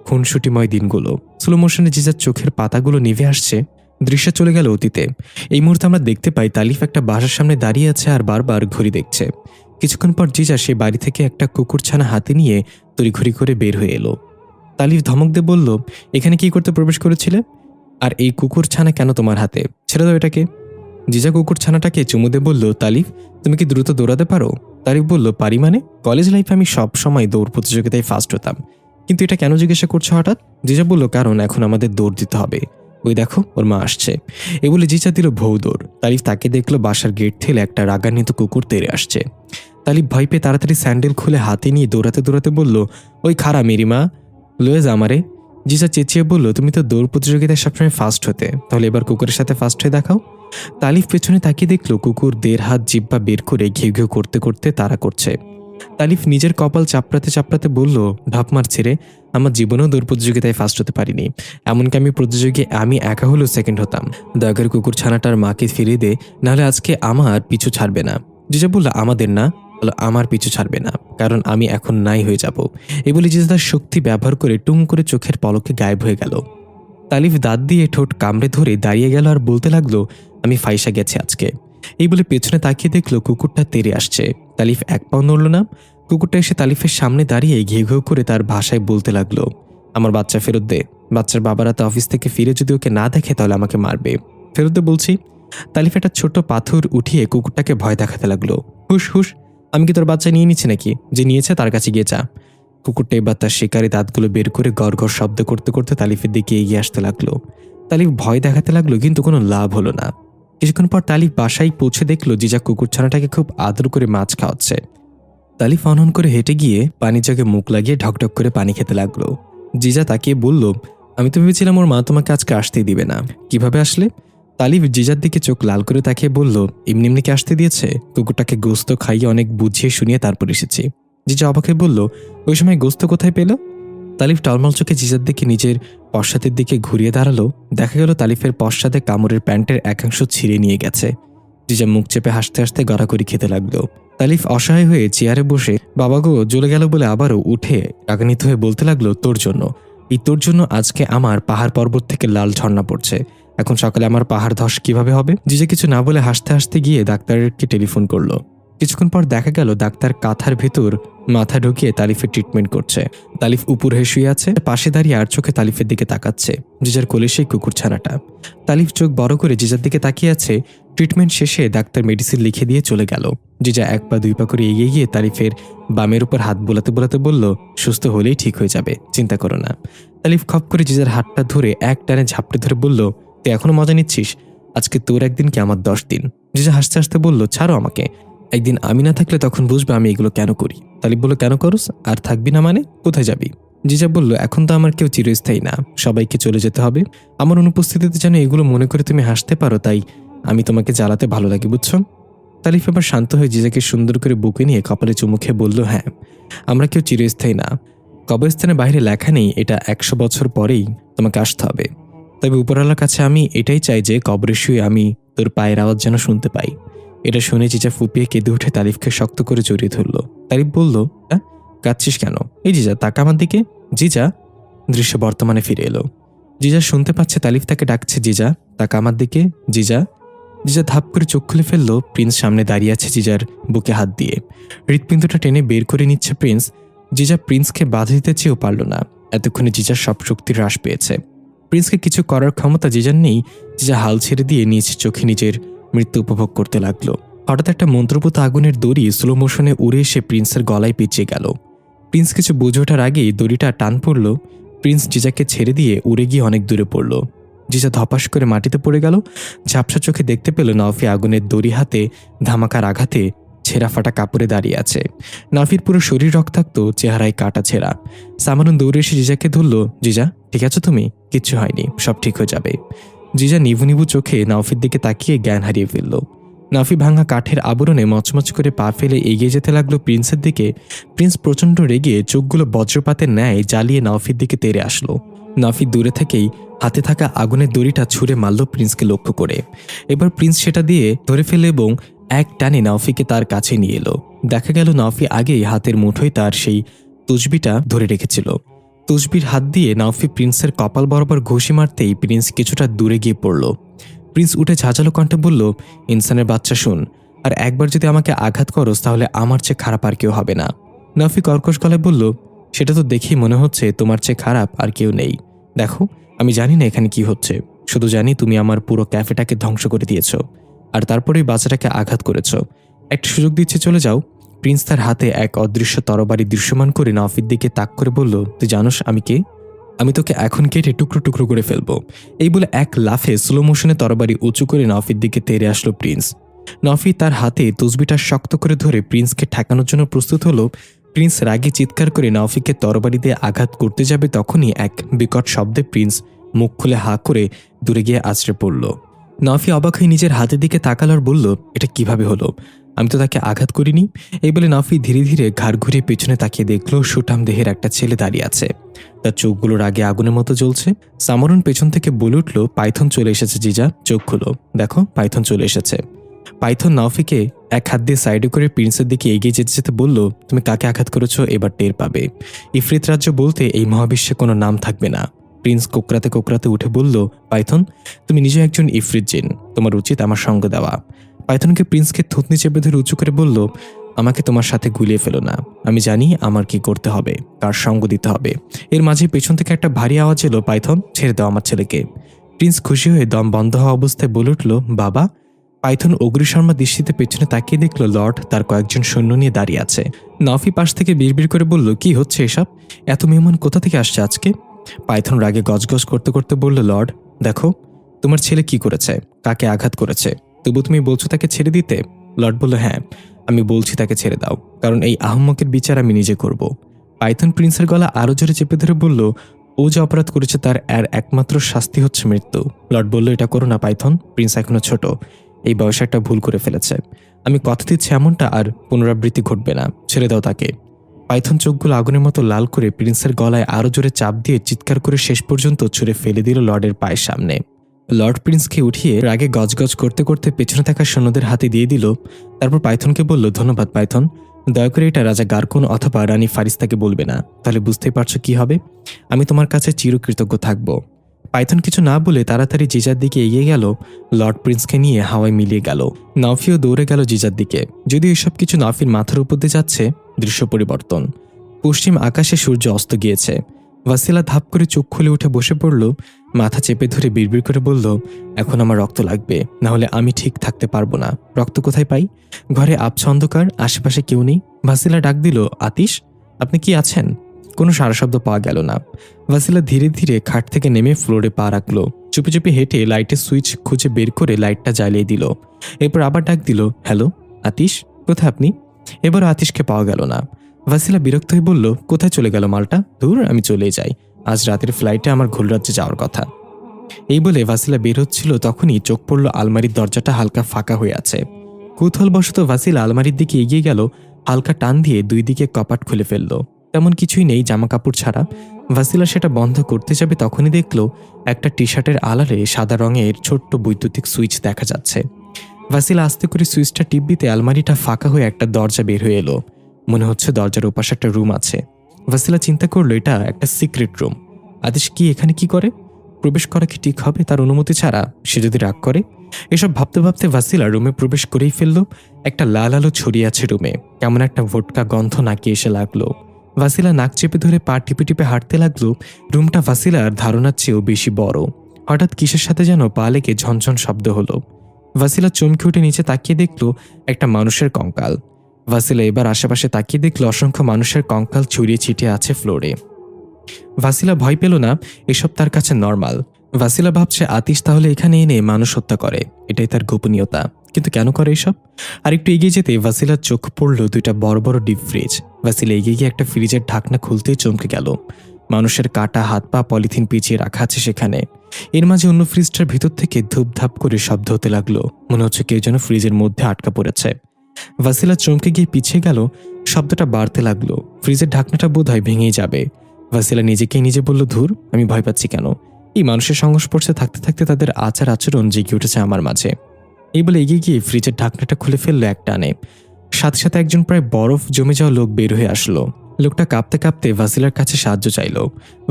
খুনসুটিময় দিনগুলো। স্লো মোশনে জিজার চোখের পাতাগুলো নিভে আসছে। দৃশ্য চলে গেল অতীতে। এই মুহূর্তে আমরা দেখতে পাই তালিফ একটা বাসার সামনে দাঁড়িয়ে আছে আর বারবার ঘড়ি দেখছে। কিছুক্ষণ পর জিজা সেই বাড়ি থেকে একটা কুকুরছানা হাতে নিয়ে তড়িঘড়ি করে বের হয়ে এলো। তালিফ ধমক দিয়ে বলল, এখানে কি করতে প্রবেশ করেছিলে? আর এই কুকুরছানা কেন তোমার হাতে? ছেড়ে দাও এটাকে। জিজা কুকুরছানাটাকে চুমু দিয়ে বলল, তালিফ তুমি কি দ্রুত দৌড়াতে পারো? তালিফ বলল, পারি মানে? কলেজ লাইফে আমি সব সময় দৌড় প্রতিযোগিতায় ফার্স্ট হতাম, কিন্তু এটা কেন জিজ্ঞাসা করছো হঠাৎ? জিজা বলল, কারণ এখন আমাদের দৌড় দিতে হবে। ওই দেখো ওর মা আসছে। এ বলে জিজা দিল ভৌ দৌড়। তালিফ তাকে দেখলো বাসার গেট থেকে একটা রাগান্বিত কুকুর তেড়ে আসছে। তালিফ ভয় পেয়ে তাড়াতাড়ি স্যান্ডেল খুলে হাতে নিয়ে দৌড়াতে দৌড়াতে বলল, ওই খারা মেরি মা, লয়ে যা আমারে। জিজা চেঁচিয়ে বলল, তুমি তো দৌড় প্রতিযোগিতায় সবসময় ফার্স্ট হতে, তাহলে এবার কুকুরের সাথে ফার্স্ট হয়ে দেখাও। তালিফ পেছনে তাকিয়ে দেখলো কুকুর 1.5 হাত জিব্বা বের করে ঘেউ ঘেউ করতে করতে তাড়া করছে। তালিফ নিজের কপাল চাপড়াতে চাপড়াতে বলল, ঢাপ মারছে রে, আমার জীবনেও দৌড় প্রতিযোগিতায় ফার্স্ট হতে পারিনি। এমনকি আমি প্রতিযোগী আমি একা হলেও সেকেন্ড হতাম। দয়া করে কুকুর ছানাটার মাকে ফিরিয়ে দে, নাহলে আজকে আমার পিছু ছাড়বে না। জিজা বলল, আমাদের না, বলো আমার পিছু ছাড়বে না, কারণ আমি এখন নাই হয়ে যাব। এই বলে জিজা তার শক্তি ব্যবহার করে টুং করে চোখের পলকে গায়েব হয়ে গেল। তালিফ দাঁত দিয়ে ঠোঁট কামড়ে ধরে দাঁড়িয়ে গেল আর বলতে লাগলো, আমি ফাইসা গেছি আজকে। এই বলে পেছনে তাকিয়ে দেখলো কুকুরটা তেড়ে আসছে। তালিফ এক পাও নড়ল না। কুকুরটা এসে তালিফের সামনে দাঁড়িয়ে ঘেউ ঘেউ করে তার ভাষায় বলতে লাগলো, আমার বাচ্চা ফেরত দে। বাচ্চার বাবারা তো অফিস থেকে ফিরে যদি ওকে না দেখে তাহলে আমাকে মারবে। ফেরত দে বলছি। তালিফ একটা ছোট পাথর উঠিয়ে কুকুরটাকে ভয় দেখাতে লাগলো। হুশ হুশ, আমি কি তোর বাচ্চা নিয়ে নিচ্ছি নাকি? যে নিয়েছে তার কাছে গিয়ে চা। কুকুরটা এবার তার শিকারি দাঁতগুলো বের করে গড় গড় শব্দ করতে করতে তালিফের দিকে এগিয়ে আসতে লাগলো। তালিফ ভয় দেখাতে লাগলো, কিন্তু কোনো লাভ হলো না। কিছুক্ষণ পর তালিফ বাসায় পৌঁছে দেখলো জিজা কুকুরছানাটাকে খুব আদর করে মাছ খাওয়াচ্ছে। তালিফ অনহন করে হেঁটে গিয়ে পানি জগে মুখ লাগিয়ে ঢকঢক করে পানি খেতে লাগলো। জিজা তাকিয়ে বলল, আমি তো ভেবেছিলাম ওর মা তোমাকে আজকে আসতেই দিবে না, কিভাবে আসলে? তালিফ জিজার দিকে চোখ লাল করে তাকিয়ে বলল, এমনি এমনি কি আসতে দিয়েছে? কুকুরটাকে গোস্ত খাইয়ে অনেক বুঝিয়ে শুনিয়ে তারপর এসেছি। জিজা অবাক হয়ে বলল, ওই সময় গোস্ত কোথায় পেল? তালিফ টলমল চোখে জিজার দিকে নিজের পশ্চাতের দিকে ঘুরিয়ে দাঁড়ালো। দেখা গেল তালিফের পশ্চাতে কামড়ের প্যান্টের একাংশ ছিঁড়ে নিয়ে গেছে। জিজা মুখ চেপে হাসতে হাসতে গড়াগড়ি খেতে লাগলো। তালিফ অসহায় হয়ে চেয়ারে বসে বাবা গো জ্বলে গেল বলে আবারও উঠে রাগান্বিত হয়ে বলতে লাগলো, তোর জন্য, এই তোর জন্য আজকে আমার পাহাড় পর্বত থেকে লাল ঝর্ণা পড়ছে। এখন সকালে আমার পাহাড় ধস কিভাবে হবে? জিজা কিছু না বলে হাসতে হাসতে গিয়ে ডাক্তারকে টেলিফোন করলো। কিছুক্ষণ পর দেখা গেল ডাক্তার কাঁথার ভেতর মাথা ঢুকিয়ে তালিফের ট্রিটমেন্ট করছে। তালিফ উপর হয়ে শুয়ে আছে, পাশে দাঁড়িয়ে আর চোখে তালিফের দিকে তাকাচ্ছে। জিজার কোলে সেই কুকুরছানাটা। তালিফ চোখ বড় করে জিজার দিকে তাকিয়ে আছে। ট্রিটমেন্ট শেষে ডাক্তার মেডিসিন লিখে দিয়ে চলে গেল। জিজা 1 পা 2 পা করে এগিয়ে গিয়ে তালিফের বামের উপর হাত বোলাতে বোলাতে বলল, সুস্থ হলেই ঠিক হয়ে যাবে, চিন্তা করো না। তালিফ খপ করে জিজার হাতটা ধরে এক টানে ঝাপটে ধরে বলল, তুই এখনো মজা নিচ্ছিস? আজকে তোর একদিন কি আমার 10 দিন। জিজা হাসতে হাসতে বলল, ছাড়ো আমাকে, একদিন আমি না থাকলে তখন বুঝবে আমি এগুলো কেন করি। তালিফ বলল, কেন করস? আর থাকবি না মানে? কোথায় যাবি? জিজা বলল, এখন তো আমার কেউ চিরস্থায়ী না, সবাইকে চলে যেতে হবে। আমার অনুপস্থিতিতে যেন এগুলো মনে করে তুমি হাসতে পারো, তাই আমি তোমাকে জ্বালাতে ভালো লাগে, বুঝছো? তালিফ এবার শান্ত হয়ে জিজাকে সুন্দর করে বুকে নিয়ে কপালে চুমু খেয়ে বলল, হ্যাঁ, আমরা কেউ চিরস্থায়ী না। কবরস্থানের বাইরে লেখা নেই এটা 100 বছর পরেই তোমাকে আসতে হবে। তবে উপরওয়ালার কাছে আমি এটাই চাই যে কবরে শুয়ে আমি তোর পায়ের আওয়াজ যেন শুনতে পাই। এটা শুনে জিজা ফুপিয়ে কেঁদে উঠে তালিফকে শক্ত করে জড়িয়ে ধরল। তালিফ বলল, কাঁদছিস কেন? এই জিজা তাকা আমার দিকে। জিজা দৃশ্য বর্তমানে ফিরে এলো। জিজা শুনতে পাচ্ছে তালিফ তাকে ডাকছে, জিজা তাকা আমার দিকে, জিজা। জিজা ধাপ করে চোখ খুলে ফেলল। প্রিন্স সামনে দাঁড়িয়ে আছে জিজার বুকে হাত দিয়ে। হৃৎপিণ্ডটা টেনে বের করে নিচ্ছে প্রিন্স। জিজা প্রিন্সকে বাধা দিতে চেয়েও পারল না। এতক্ষণে জিজার সব শক্তি হ্রাস পেয়েছে। প্রিন্সকে কিছু করার ক্ষমতা জিজার নেই। জিজা হাল ছেড়ে দিয়ে নিজ চোখে নিজের মৃত্যু উপভোগ করতে লাগলো। হঠাৎ একটা মন্ত্রপুত আগুনের দড়ি স্লো মোশনে উড়ে এসে প্রিন্সের গলায় পেঁচিয়ে গেল। প্রিন্স কিছু বুঝে ওঠার আগেই দড়িটা টান পড়ল। প্রিন্স জিজাকে ছেড়ে দিয়ে উড়ে গিয়ে অনেক দূরে পড়ল। জিজা ধপাস করে মাটিতে পড়ে গেল। ঝাপসা চোখে দেখতে পেল নাওফি আগুনের দড়ি হাতে ধামাকার আঘাতে ছেঁড়া ফাটা কাপড়ে দাঁড়িয়ে আছে। নাফির পুরো শরীর রক্তাক্ত, চেহারায় কাটা ছেঁড়া। সামারুন দৌড়ে এসে জিজাকে ধরল। জিজা, ঠিক আছো তুমি? কিচ্ছু হয়নি, সব ঠিক হয়ে যাবে। জিজা নিভু নিভু চোখে নাওফির দিকে তাকিয়ে জ্ঞান হারিয়ে ফেলল। নাফি ভাঙা কাঠের আবরণে মচমচ করে পা ফেলে এগিয়ে যেতে লাগলো প্রিন্সের দিকে। প্রিন্স প্রচণ্ড রেগে চোখগুলো বজ্রপাতের ন্যায় জ্বালিয়ে নাওফির দিকে তেড়ে আসলো। নাফি দূরে থেকেই হাতে থাকা আগুনের দড়িটা ছুঁড়ে মারল প্রিন্সকে লক্ষ্য করে। এবার প্রিন্স সেটা দিয়ে ধরে ফেলে এবং এক টানে নাওফিকে তার কাছে নিয়ে এলো। দেখা গেল নাওফি আগেই হাতের মুঠোয় তার সেই তসবিটা ধরে রেখেছিল। তসবির হাত দিয়ে নাওফি প্রিন্সের কপাল বরাবর ঘুষি মারতেই প্রিন্স কিছুটা দূরে গিয়ে পড়ল। প্রিন্স উঠে ঝাঁঝালো কণ্ঠে বলল, ইনসানের বাচ্চা শুন, আর একবার যদি আমাকে আঘাত করোস তাহলে আমার চেয়ে খারাপ আর কেউ হবে না। নাওফি কর্কশ গলায় বলল, সেটা তো দেখেই মনে হচ্ছে তোমার চেয়ে খারাপ আর কেউ নেই। দেখো, আমি জানি না এখানে কি হচ্ছে, শুধু জানি তুমি আমার পুরো ক্যাফেটাকে ধ্বংস করে দিয়েছ, আর তারপরেই বাচ্চাটাকে আঘাত করেছ। একটা সুযোগ দিচ্ছে, চলে যাও। প্রিন্স তার হাতে এক অদৃশ্য তরবারি দৃশ্যমান করে নাওফির দিকে তাক করে বলল, তুই জানোস আমি কে? আমি তোকে এখন কেটে টুকরো টুকরো করে ফেলবো। এই বলে এক লাফে স্লো মোশনে তরবারি উঁচু করে নাওফির দিকে তেড়ে আসলো প্রিন্স। নাওফি তার হাতে তসবিটা শক্ত করে ধরে প্রিন্সকে ঠেকানোর জন্য প্রস্তুত হলো। প্রিন্স রাগে চিৎকার করে নাওফিকে তরবারি দিয়ে আঘাত করতে যাবে, তখনই এক বিকট শব্দে প্রিন্স মুখ খুলে হা করে দূরে গিয়ে আছড়ে পড়ল। নাওফি অবাক হয়ে নিজের হাতের দিকে তাকাল আর বলল, এটা কিভাবে হলো? আমি তো তাকে আঘাত করিনি। এই বলে নাওফি ধীরে ধীরে ঘাড় ঘুরিয়ে পেছনে তাকিয়ে দেখল সুঠাম দেহের একটা ছেলে দাঁড়িয়ে আছে। তার চোখগুলো রাগে আগুনের মতো জ্বলছে। সামরন পেছন থেকে বলে উঠল, পাইথন চলে এসেছে জিজা, চোখ খুলো, দেখো পাইথন চলে এসেছে। পাইথন নাওফিকে এক হাত দিয়ে সাইডে করে প্রিন্সের দিকে এগিয়ে যেতে যেতে বলল, তুমি কাকে আঘাত করেছো এবার টের পাবে। ইফরিত রাজ্য বলতে এই মহাবিশ্বে কোনো নাম থাকবে না। প্রিন্স কোকড়াতে কোকড়াতে উঠে বলল, পাইথন, তুমি নিজে একজন ইফরিত জিন, তোমার উচিত আমার সঙ্গ দেওয়া। পাইথনকে প্রিন্সকে থুতনি চেপে ধরে উঁচু করে বলল, আমাকে তোমার সাথে গুলিয়ে ফেলো না, আমি জানি আমার কি করতে হবে, কার সঙ্গ দিতে হবে। এর মাঝে পেছন থেকে একটা ভারী আওয়াজ এলো, পাইথন, ছেড়ে দাও আমার ছেলেকে। প্রিন্স খুশি হয়ে দম বন্ধ হওয়া অবস্থায় বলে উঠল, বাবা। পাইথন অগ্নিশর্মা দৃষ্টিতে পেছনে তাকিয়ে দেখল লর্ড তার কয়েকজন সৈন্য নিয়ে দাঁড়িয়ে আছে। নাওফি পাশ থেকে বিড়বিড় করে বলল, কি হচ্ছে এসব? এত মেহমান কোথা থেকে আসছে আজকে? পাইথন রাগে গজগজ করতে করতে বলল, লর্ড দেখো, তোমার ছেলে কি করেছে, কাকে আঘাত করেছে, তবু তুমি বলছো তাকে ছেড়ে দিতে? লর্ড বলল, হ্যাঁ, আমি বলছি তাকে ছেড়ে দাও, কারণ এই আহম্মকের বিচার আমি নিজে করব। পাইথন প্রিন্সের গলা আরো জোরে চেপে ধরে বলল, ও যে অপরাধ করেছে তার একমাত্র শাস্তি হচ্ছে মৃত্যু। লর্ড বলল, এটা করো না পাইথন, প্রিন্স এখনো ছোট, এই বয়সে একটা ভুল করে ফেলেছে। আমি কথা দিচ্ছি এমনটা আর পুনরাবৃত্তি ঘটবে না, ছেড়ে দাও তাকে। পাইথন চোখগুলো আগুনের মতো লাল করে প্রিন্সের গলায় আরো জোরে চাপ দিয়ে চিৎকার করে শেষ পর্যন্ত ছুঁড়ে ফেলে দিল লর্ডের পায়ের সামনে। লর্ড প্রিন্সকে উঠিয়ে রাগে গজগজ করতে করতে পেছনে থাকা সৈন্যদের হাতে দিয়ে দিল। তারপর পাইথনকে বলল, ধন্যবাদ পাইথন, দয়া করে এটা রাজা গারকুন অথবা রানী ফারিস্তাকে বলবে না, তাহলে বুঝতেই পারছো কি হবে। আমি তোমার কাছে চিরকৃতজ্ঞ থাকব। পাইথন কিছু না বলে তাড়াতাড়ি জিজার দিকে এগিয়ে গেল। লর্ড প্রিন্সকে নিয়ে হাওয়ায় মিলিয়ে গেল। নাওফিও দৌড়ে গেল জিজার দিকে। যদিও এসব কিছু নাওফির মাথার উপর দিয়ে যাচ্ছে, দৃশ্য পরিবর্তন। পশ্চিম আকাশে সূর্য অস্ত গিয়েছে। ওয়াসিলা ধাপ করে চোখ খুলে উঠে বসে পড়ল। মাথা চেপে ধরে বিড়বিড় করে বলল, এখন আমার রক্ত লাগবে, না হলে আমি ঠিক থাকতে পারবো না। রক্ত কোথায় পাই? ঘরে আবছা অন্ধকার, আশেপাশে কেউ নেই। ওয়াসিলা ডাক দিল, আতিশ, আপনি কি আছেন? কোনো সারা শব্দ পাওয়া গেল না। ওয়াসিলা ধীরে ধীরে খাট থেকে নেমে ফ্লোরে পা রাখলো। চুপি চুপি হেঁটে লাইটের সুইচ খুঁজে বের করে লাইটটা জ্বালিয়ে দিল। এরপর আবার ডাক দিল, হ্যালো আতিশ, কোথায় আপনি? এবারও আতিশকে পাওয়া গেল না। ওয়াসিলা বিরক্ত হয়ে বলল, কোথায় চলে গেল মালটা? দূর, আমি চলে যাই, আজ রাতের ফ্লাইটে আমার ঘোলরাজ্যে যাওয়ার কথা। এই বলে ওয়াসিলা বের হচ্ছিল, তখনই চোখ পড়ল আলমারির দরজাটা হালকা ফাঁকা হয়ে আছে। কৌতূহলবশত ওয়াসিলা আলমারির দিকে এগিয়ে গেল। হালকা টান দিয়ে দুই দিকে কপাট খুলে ফেলল। তেমন কিছুই নেই জামা কাপড় ছাড়া। ওয়াসিলা সেটা বন্ধ করতে যাবে, তখনই দেখল একটা টি শার্টের আড়ালে সাদা রঙের ছোট্ট বৈদ্যুতিক সুইচ দেখা যাচ্ছে। ওয়াসিলা আস্তে করে সুইচটা টিপ দিতে আলমারিটা ফাঁকা হয়ে একটা দরজা বের হয়ে এলো। মনে হচ্ছে দরজার ওপাশে একটা রুম আছে। ওয়াসিলা চিন্তা করলো, এটা একটা সিক্রেট রুম। আদেশ কি এখানে কি করে? প্রবেশ করা কি ঠিক হবে তার অনুমতি ছাড়া? সে যদি রাগ করে? এসব ভাবতে ভাবতে ওয়াসিলা রুমে প্রবেশ করেই ফেলল। একটা লাল আলো ছড়িয়ে আছে রুমে। কেমন একটা ভোটকা গন্ধ নাকে এসে লাগলো। ওয়াসিলা নাক চেপে ধরে পা টিপে টিপে হাঁটতে লাগলো। রুমটা ওয়াসিলার ধারণার চেয়েও বেশি বড়। হঠাৎ কিসের সাথে যেন পা লেগে ঝনঝন শব্দ হলো। ভাসিলা চমকে উঠে নিচে তাকিয়ে দেখল একটা মানুষের কঙ্কাল। ভাসিলা এবার আশেপাশে তাকিয়ে দেখল অসংখ্য মানুষের কঙ্কাল ছড়িয়ে ছিটিয়ে আছে ফ্লোরে। ভাসিলা ভয় পেল না, এসব তার কাছে নর্মাল। ভাসিলা ভাবছে আতিশ তাহলে এখানে এনে মানুষ হত্যা করে, এটাই তার গোপনীয়তা। কিন্তু কেন করে এসব? আর একটু এগিয়ে যেতে ভাসিলার চোখ পড়ল দুইটা বড় বড় ডিপ ফ্রিজ। ভাসিলা এগিয়ে গিয়ে একটা ফ্রিজের ঢাকনা খুলতেই চমকে গেল। মানুষের কাটা হাত পা পলিথিন পিছিয়ে রাখা আছে সেখানে। এর মাঝে অন্য ফ্রিজটার ভিতর থেকে ধূপধাপ করে শব্দ হতে লাগলো, মনে হচ্ছে কেউ যেন ফ্রিজের মধ্যে আটকা পড়েছে। ভাসিলা চমকে গিয়ে পিছিয়ে গেল, শব্দটা বাড়তে লাগলো। ফ্রিজের ঢাকনাটা বোধহয় ভেঙেই যাবে। ভাসিলা নিজেকেই নিজে বলল, ধুর, আমি ভয় পাচ্ছি কেন? এই মানুষের সংস্পর্শে থাকতে থাকতে তাদের আচার আচরণ জেগে উঠেছে আমার মাঝে। এই বলে এগিয়ে গিয়ে ফ্রিজের ঢাকনাটা খুলে ফেললো এক টানে। সাথে সাথে একজন প্রায় বরফ জমে যাওয়া লোক বের হয়ে আসলো। লোকটা কাঁপতে কাঁপতে ভাসিলার কাছে সাহায্য চাইল।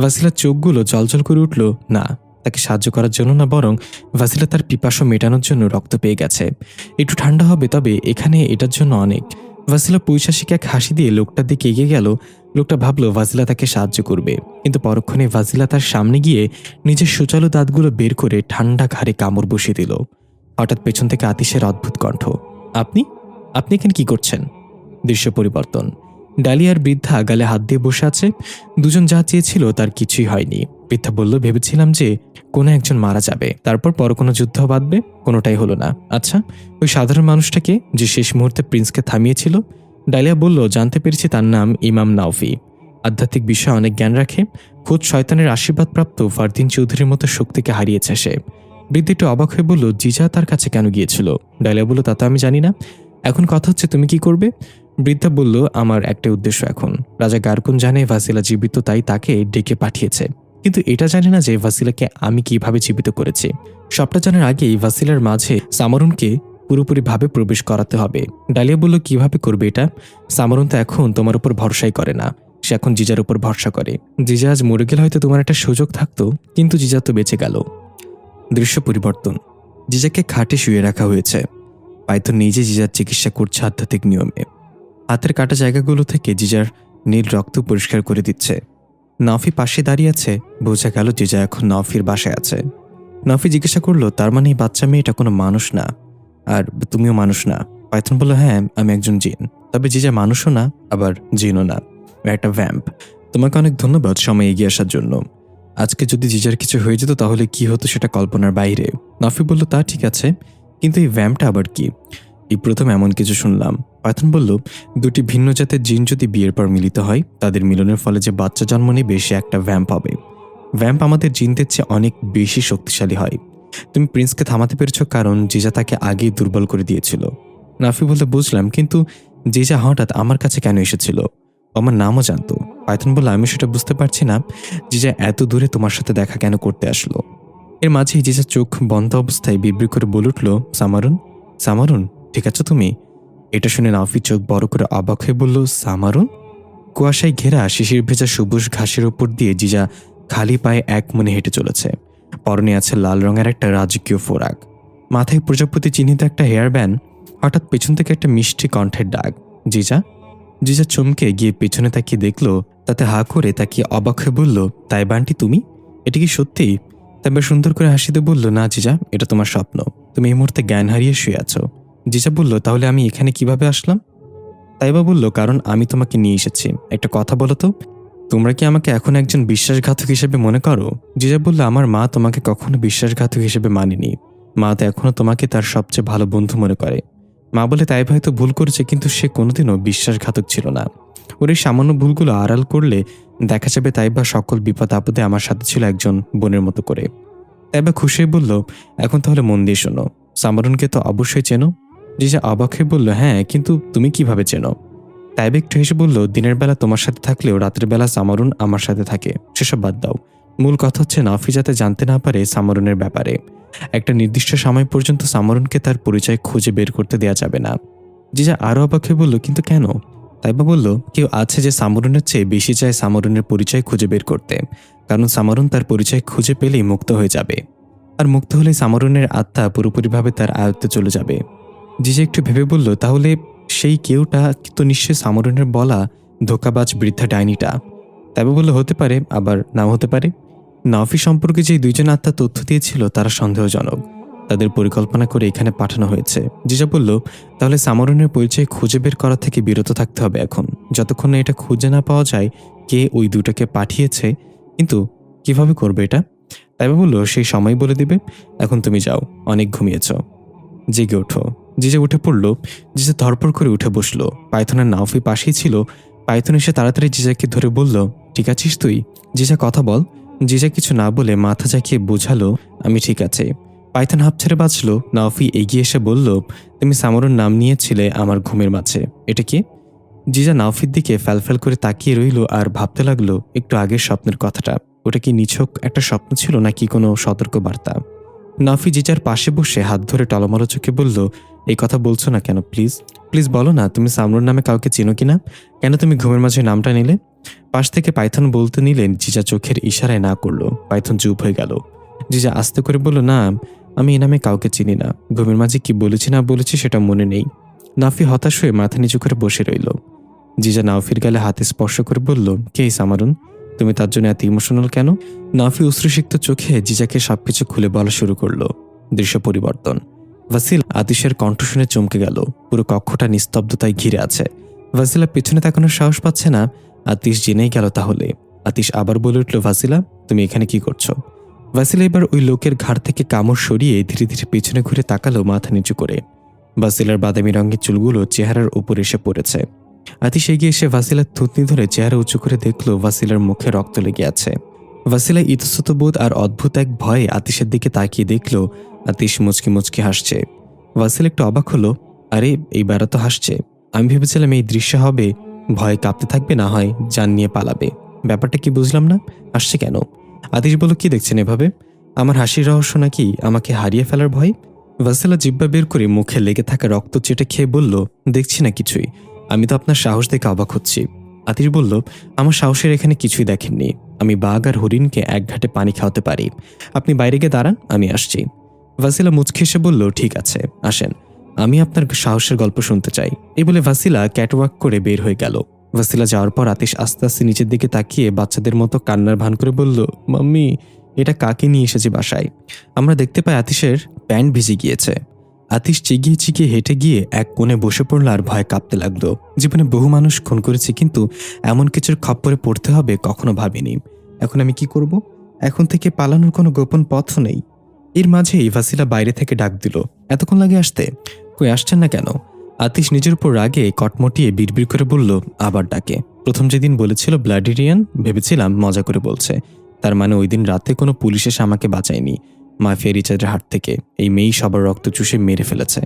ভাসিলার চোখগুলো জলজল করে উঠল। না, তাকে সাহায্য করার জন্য না, বরং ভাসিলা তার পিপাসা মেটানোর জন্য রক্ত পেয়ে গেছে। একটু ঠান্ডা হবে, তবে এখানে এটার জন্য অনেক। ভাসিলা পৈশাসিক এক হাসি দিয়ে লোকটার দিকে এগিয়ে গেল। লোকটা ভাবলো ভাসিলা তাকে সাহায্য করবে, কিন্তু পরক্ষণে ভাসিলা তার সামনে গিয়ে নিজের সুচালু দাঁতগুলো বের করে ঠান্ডা ঘাড়ে কামড় বসিয়ে দিল। হঠাৎ পেছন থেকে আতিশের অদ্ভুত কণ্ঠ, আপনি আপনি এখানে কি করছেন? দৃশ্য পরিবর্তন। ডালিয়ার বৃদ্ধা গালে হাত দিয়ে বসে আছে। দুজন যা চেয়েছিল তার কিছুই হয়নি। বৃদ্ধা বলল, ভেবেছিলাম যে কোনো একজন মারা যাবে, তারপর কোনো যুদ্ধ বাঁধবে, কোনোটাই হলো না। আচ্ছা, ওই সাধারণ মানুষটাকে যে শেষ মুহূর্তে প্রিন্সকে থামিয়েছিল? ডালিয়া বলল, জানতে পেরেছি তার নাম ইমাম নাওফি। আধ্যাত্মিক বিষয়ে অনেক জ্ঞান রাখে। খোদ শয়তানের আশীর্বাদপ্রাপ্ত ফারদিন চৌধুরীর মতো শক্তিকে হারিয়েছে সে। বৃদ্ধ একটু অবাক হয়ে বলল, জিজা তার কাছে কেন গিয়েছিল? ডালিয়া বলল, তা তো আমি জানি না। এখন কথা হচ্ছে তুমি কি করবে? বৃদ্ধা বলল, আমার একটা উদ্দেশ্য এখন। রাজা গারকুন জানে ভাসিলা জীবিত, তাই তাকে ডেকে পাঠিয়েছে। কিন্তু এটা জানে না যে ভাসিলাকে আমি কিভাবে জীবিত করেছি। সবটা জানার আগেই ভাসিলার মাঝে সামরুনকে পুরোপুরিভাবে প্রবেশ করাতে হবে। ডালিয়া বলল, কিভাবে করবে এটা? সামরুন তো এখন তোমার উপর ভরসাই করে না, সে এখন জিজার উপর ভরসা করে। জিজা আজ মরে গেলে হয়তো তোমার একটা সুযোগ থাকতো, কিন্তু জিজা তো বেঁচে গেল। দৃশ্য পরিবর্তন। জিজাকে খাটে শুয়ে রাখা হয়েছে। পাইথন নিজে জিজার চিকিৎসা করছে আধ্যাত্মিক নিয়মে। হাতের কাটা জায়গাগুলো থেকে জিজার নীল রক্ত পরিষ্কার করে দিচ্ছে। নফি পাশে দাঁড়িয়ে আছে। বোঝা গেল জিজা এখন নফির বাসায় আছে। নফি জিজ্ঞাসা করলো, তার মানে এই বাচ্চা মেয়েটা কোনো মানুষ না, আর তুমিও মানুষ না? পাইথন বলল, হ্যাঁ, আমি একজন জিন। তবে জিজা মানুষও না, আবার জিনও না, একটা ভ্যাম্প। তোমাকে অনেক ধন্যবাদ সময় এগিয়ে আসার জন্য। আজকে যদি জিজার কিছু হয়ে যেত তাহলে কি হতো সেটা কল্পনার বাইরে। নফি বলল, তা ঠিক আছে, কিন্তু এই ভ্যাম্পটা আবার কি? এই প্রথম এমন কিছু শুনলাম। পাইথন বলল, দুটি ভিন্ন জাতের জিন যদি বিয়ের পর মিলিত হয়, তাদের মিলনের ফলে যে বাচ্চা জন্ম নেবে সে একটা ভ্যাম্প হবে। ভ্যাম্প আমাদের জিনদের চেয়ে অনেক বেশি শক্তিশালী হয়। তুমি প্রিন্সকে থামাতে পেরেছ কারণ জিজা তাকে আগেই দুর্বল করে দিয়েছিল। নাফি বলতে, বুঝলাম, কিন্তু জিজা হঠাৎ আমার কাছে কেন এসেছিল? আমার নামও জানতো। পাইথন বলল, আমি সেটা বুঝতে পারছি না, জিজা এত দূরে তোমার সাথে দেখা কেন করতে আসলো? এর মাঝেই জিজা চোখ বন্ধ অবস্থায় বিব্রি করে বলে উঠল, সামারুন, সামারুন, ঠিক আছে তুমি? এটা শুনে নাফি চোখ বড় করে অবাক হয়ে বলল, সামারুন? কুয়াশায় ঘেরা শিশির ভেজা সবুজ ঘাসের ওপর দিয়ে জিজা খালি পায়ে এক মনে হেঁটে চলেছে। পরনে আছে লাল রঙের একটা রাজকীয় ফোরাক, মাথায় প্রজাপতি চিহ্নিত একটা হেয়ার ব্যান্ড। হঠাৎ পেছন থেকে একটা মিষ্টি কণ্ঠের ডাক, জিজা। জিজা চমকে গিয়ে পেছনে তাকিয়ে দেখল, তাতে হা করে তাকিয়ে অবাক হয়ে বলল, তাই বান্টি তুমি? এটা কি সত্যি? তাইবা সুন্দর করে হাসিতে বলল, না জিজা, এটা তোমার স্বপ্ন। তুমি এই মুহূর্তে জ্ঞান হারিয়ে শুয়ে আছো। জিজা বলল, তাহলে আমি এখানে কিভাবে আসলাম? তাইবা বলল, কারণ আমি তোমাকে নিয়ে এসেছি। একটা কথা বলো তো, তোমরা কি আমাকে এখন একজন বিশ্বাসঘাতক হিসেবে মনে করো? জিজা বলল, আমার মা তোমাকে কখনো বিশ্বাসঘাতক হিসেবে মানেনি। মা তো এখনো তোমাকে তার সবচেয়ে ভালো বন্ধু মনে করে। মা বলে তাইবা হয়তো ভুল করেছে, কিন্তু সে কোনোদিনও বিশ্বাসঘাতক ছিল না। ওর এই সামান্য ভুলগুলো আড়াল করলে দেখা যাবে তাইবা সকল বিপদ আপদে আমার সাথে ছিল একজন বোনের মতো করে। তাইবা খুশি হয়ে বলল, এখন তাহলে মন দিয়ে শোনো, সামারুনকে তো অবশ্যই চেনো? জিজা অবাক হয়ে বলল, হ্যাঁ, কিন্তু তুমি কিভাবে চেনো? তাইবা একটু হেসে বলল, দিনের বেলা তোমার সাথে থাকলেও রাতের বেলা সামারুন আমার সাথে থাকে। সেসব বাদ দাও, মূল কথা হচ্ছে নাফি যাতে জানতে না পারে সামারুনের ব্যাপারে। একটা নির্দিষ্ট সময় পর্যন্ত সামারুনকে তার পরিচয় খুঁজে বের করতে দেয়া যাবে না। জিজা আরও অবাক হয়ে বলল, কিন্তু কেন? তাইবা বলল, কেউ আছে যে সামারুনের চেয়ে বেশি চায় সামারুনের পরিচয় খুঁজে বের করতে, কারণ সামারুন তার পরিচয় খুঁজে পেলেই মুক্ত হয়ে যাবে, আর মুক্ত হলে সামারুনের আত্মা পুরোপুরিভাবে তার আয়ত্তে চলে যাবে। জিজা একটু ভেবে বলল, তাহলে সেই কেউটা তো নিশ্চয়ই সামারুনের বলা ধোকাবাজ বৃদ্ধা ডাইনিটা। তাইবা বলল, হতে পারে, আবার নাও হতে পারে। নাফি সম্পর্কে যে দুইজন আত্মা তথ্য দিয়েছিল তারা সন্দেহজনক। তাদের পরিকল্পনা করে এখানে পাঠানো হয়েছে। জিজা বলল, তাহলে সামরনের পরিচয় খুঁজে বের করা থেকে বিরত থাকতে হবে এখন, যতক্ষণ না এটা খুঁজে না পাওয়া যায় কে ওই দুটাকে পাঠিয়েছে। কিন্তু কিভাবে করবে এটা? তাইবা বলল, সেই সময় বলে দিবে। এখন তুমি যাও, অনেক ঘুমিয়েছ, জেগে ওঠো। জিজা উঠে পড়ল। জিজা ধরপড় করে উঠে বসলো। পাইথনের নাউফি পাশেই ছিল। পাইথন এসে তাড়াতাড়ি জিজাকে ধরে বলল, ঠিক আছিস তুই? জিজা, কথা বল। জিজা কিছু না বলে মাথা ঝাঁকিয়ে বোঝালো, আমি ঠিক আছে। পাইথন হাঁপ ছেড়ে বাঁচল। নাউফি এগিয়ে এসে বলল, তুমি সামরুর নাম নিয়েছিলে আমার ঘুমের মাঝে, এটা কি? জিজা নাউফির দিকে ফ্যালফ্যাল করে তাকিয়ে রইল আর ভাবতে লাগলো একটু আগের স্বপ্নের কথাটা। ওটা কি নিছক একটা স্বপ্ন ছিল নাকি কোনো সতর্ক বার্তা? নাফি জিজার পাশে বসে হাত ধরে টলমলো চোখে বলল, এই কথা বলছো না কেন? প্লিজ প্লিজ বলো না, তুমি সামরুর নামে কাউকে চেনো কিনা? কেন তুমি ঘুমের মাঝে নামটা নিলে? পাশ থেকে পাইথন বলতে নিলেন। জিজা চোখের ইশারায় না করলো। পাইথন চুপ হয়ে গেল। জিজা আস্তে করে বলল, না, আমি এই নামে কাউকে চিনি না। ঘুমের মাঝে কি বলেছি না বলেছি সেটা মনে নেই। নাফি হতাশ হয়ে মাথা নিচু করে বসে রইল। জিজা নাফির গালে হাতে স্পর্শ করে বলল, কে সামারুন? তুমি তার জন্য এত ইমোশনাল কেন? নাফি অশ্রুসিক্ত চোখে জিজাকে সবকিছু খুলে বলা শুরু করলো। দৃশ্য পরিবর্তন। ভাসিল আতিশের কণ্ঠ শুনে চমকে গেল। পুরো কক্ষটা নিস্তব্ধতায় ঘিরে আছে। ভাসিলা পেছনে তাকানোর সাহস পাচ্ছে না। আতিশ জেনেই গেল তাহলে। আতিশ আবার বলে উঠল, ভাসিলা, তুমি এখানে কি করছো? ভাসিলা এবার ওই লোকের ঘাড় থেকে কামড় সরিয়ে ধীরে ধীরে পেছনে ঘুরে তাকালো মাথা নিচু করে। ভাসিলার বাদামি রঙের চুলগুলো চেহারার উপর এসে পড়েছে। আতিশ এগিয়ে এসে ভাসিলার থুতনি ধরে চেহারা উঁচু করে দেখল ভাসিলার মুখে রক্ত লেগে আছে। ভাসিলা ইতস্তত বোধ আর অদ্ভুত এক ভয়ে আতিশের দিকে তাকিয়ে দেখল আতিশ মুচকি মুচকি হাসছে। ভাসিলা একটু অবাক হলো, আরে এইবারও তো হাসছে। আমি ভেবেছিলাম এই দৃশ্য হবে, ভয়ে কাঁপতে থাকবে, না হয় জান নিয়ে পালাবে। ব্যাপারটা কি বুঝলাম না, হাসছে কেন? আতিশ বলল, কি দেখছেন এভাবে? আমার হাসির রহস্য নাকি আমাকে হারিয়ে ফেলার ভয়? ভাসিলা জিব্বা বের করে মুখে লেগে থাকা রক্ত চেটে খেয়ে বলল, দেখছি না কিছুই। আমি তো আপনার সাহস দেখে অবাক হচ্ছি। আতিশ বলল, আমার সাহসের এখানে কিছুই দেখেননি। আমি বাঘ আর হরিণকে এক ঘাটে পানি খাওয়াতে পারি। আপনি বাইরে গিয়ে দাঁড়ান, আমি আসছি। ভাসিলা মুচকি এসে বলল, ঠিক আছে, আসেন, আমি আপনার সাহসের গল্প শুনতে চাই। এই বলে ভাসিলা ক্যাটওয়াক করে বের হয়ে গেল। ভাসিলা যাওয়ার পর আতিশ আস্তে আস্তে নিচের দিকে তাকিয়ে বাচ্চাদের মতো কান্নার ভান করে বলল, মাম্মি, এটা কাকে নিয়ে এসেছি বাসায়? আমরা দেখতে পাই আতিশের প্যান্ট ভিজে গিয়েছে। আতিশ চিগিয়ে চিগিয়ে হেঁটে গিয়ে এক কোণে বসে পড়ল আর ভয় কাঁপতে লাগলো। জীবনে বহু মানুষ খুন করেছি, কিন্তু এমন কিছুর খপ্পরে পড়তে হবে কখনো ভাবিনি। এখন আমি কি করব? এখন থেকে পালানোর কোনো গোপন পথও নেই। এর মাঝেই ভাসিলা বাইরে থেকে ডাক দিল, এতক্ষণ লাগে আসতে? কই আসছেন না কেন? আতিশ নিজের উপর রাগে কটমটিয়ে বিড়বিড় করে বলল, আবার ডাকে? প্রথম যেদিন বলেছিল ব্লাডিরিয়ান, ভেবেছিলাম মজা করে বলছে। তার মানে ওই দিন রাতে কোনো পুলিশ এসে আমাকে বাঁচায়নি। মাফিয়া রিচার্ডের হাত থেকে এই মেয়েই সবার রক্ত চুষে মেরে ফেলেছে।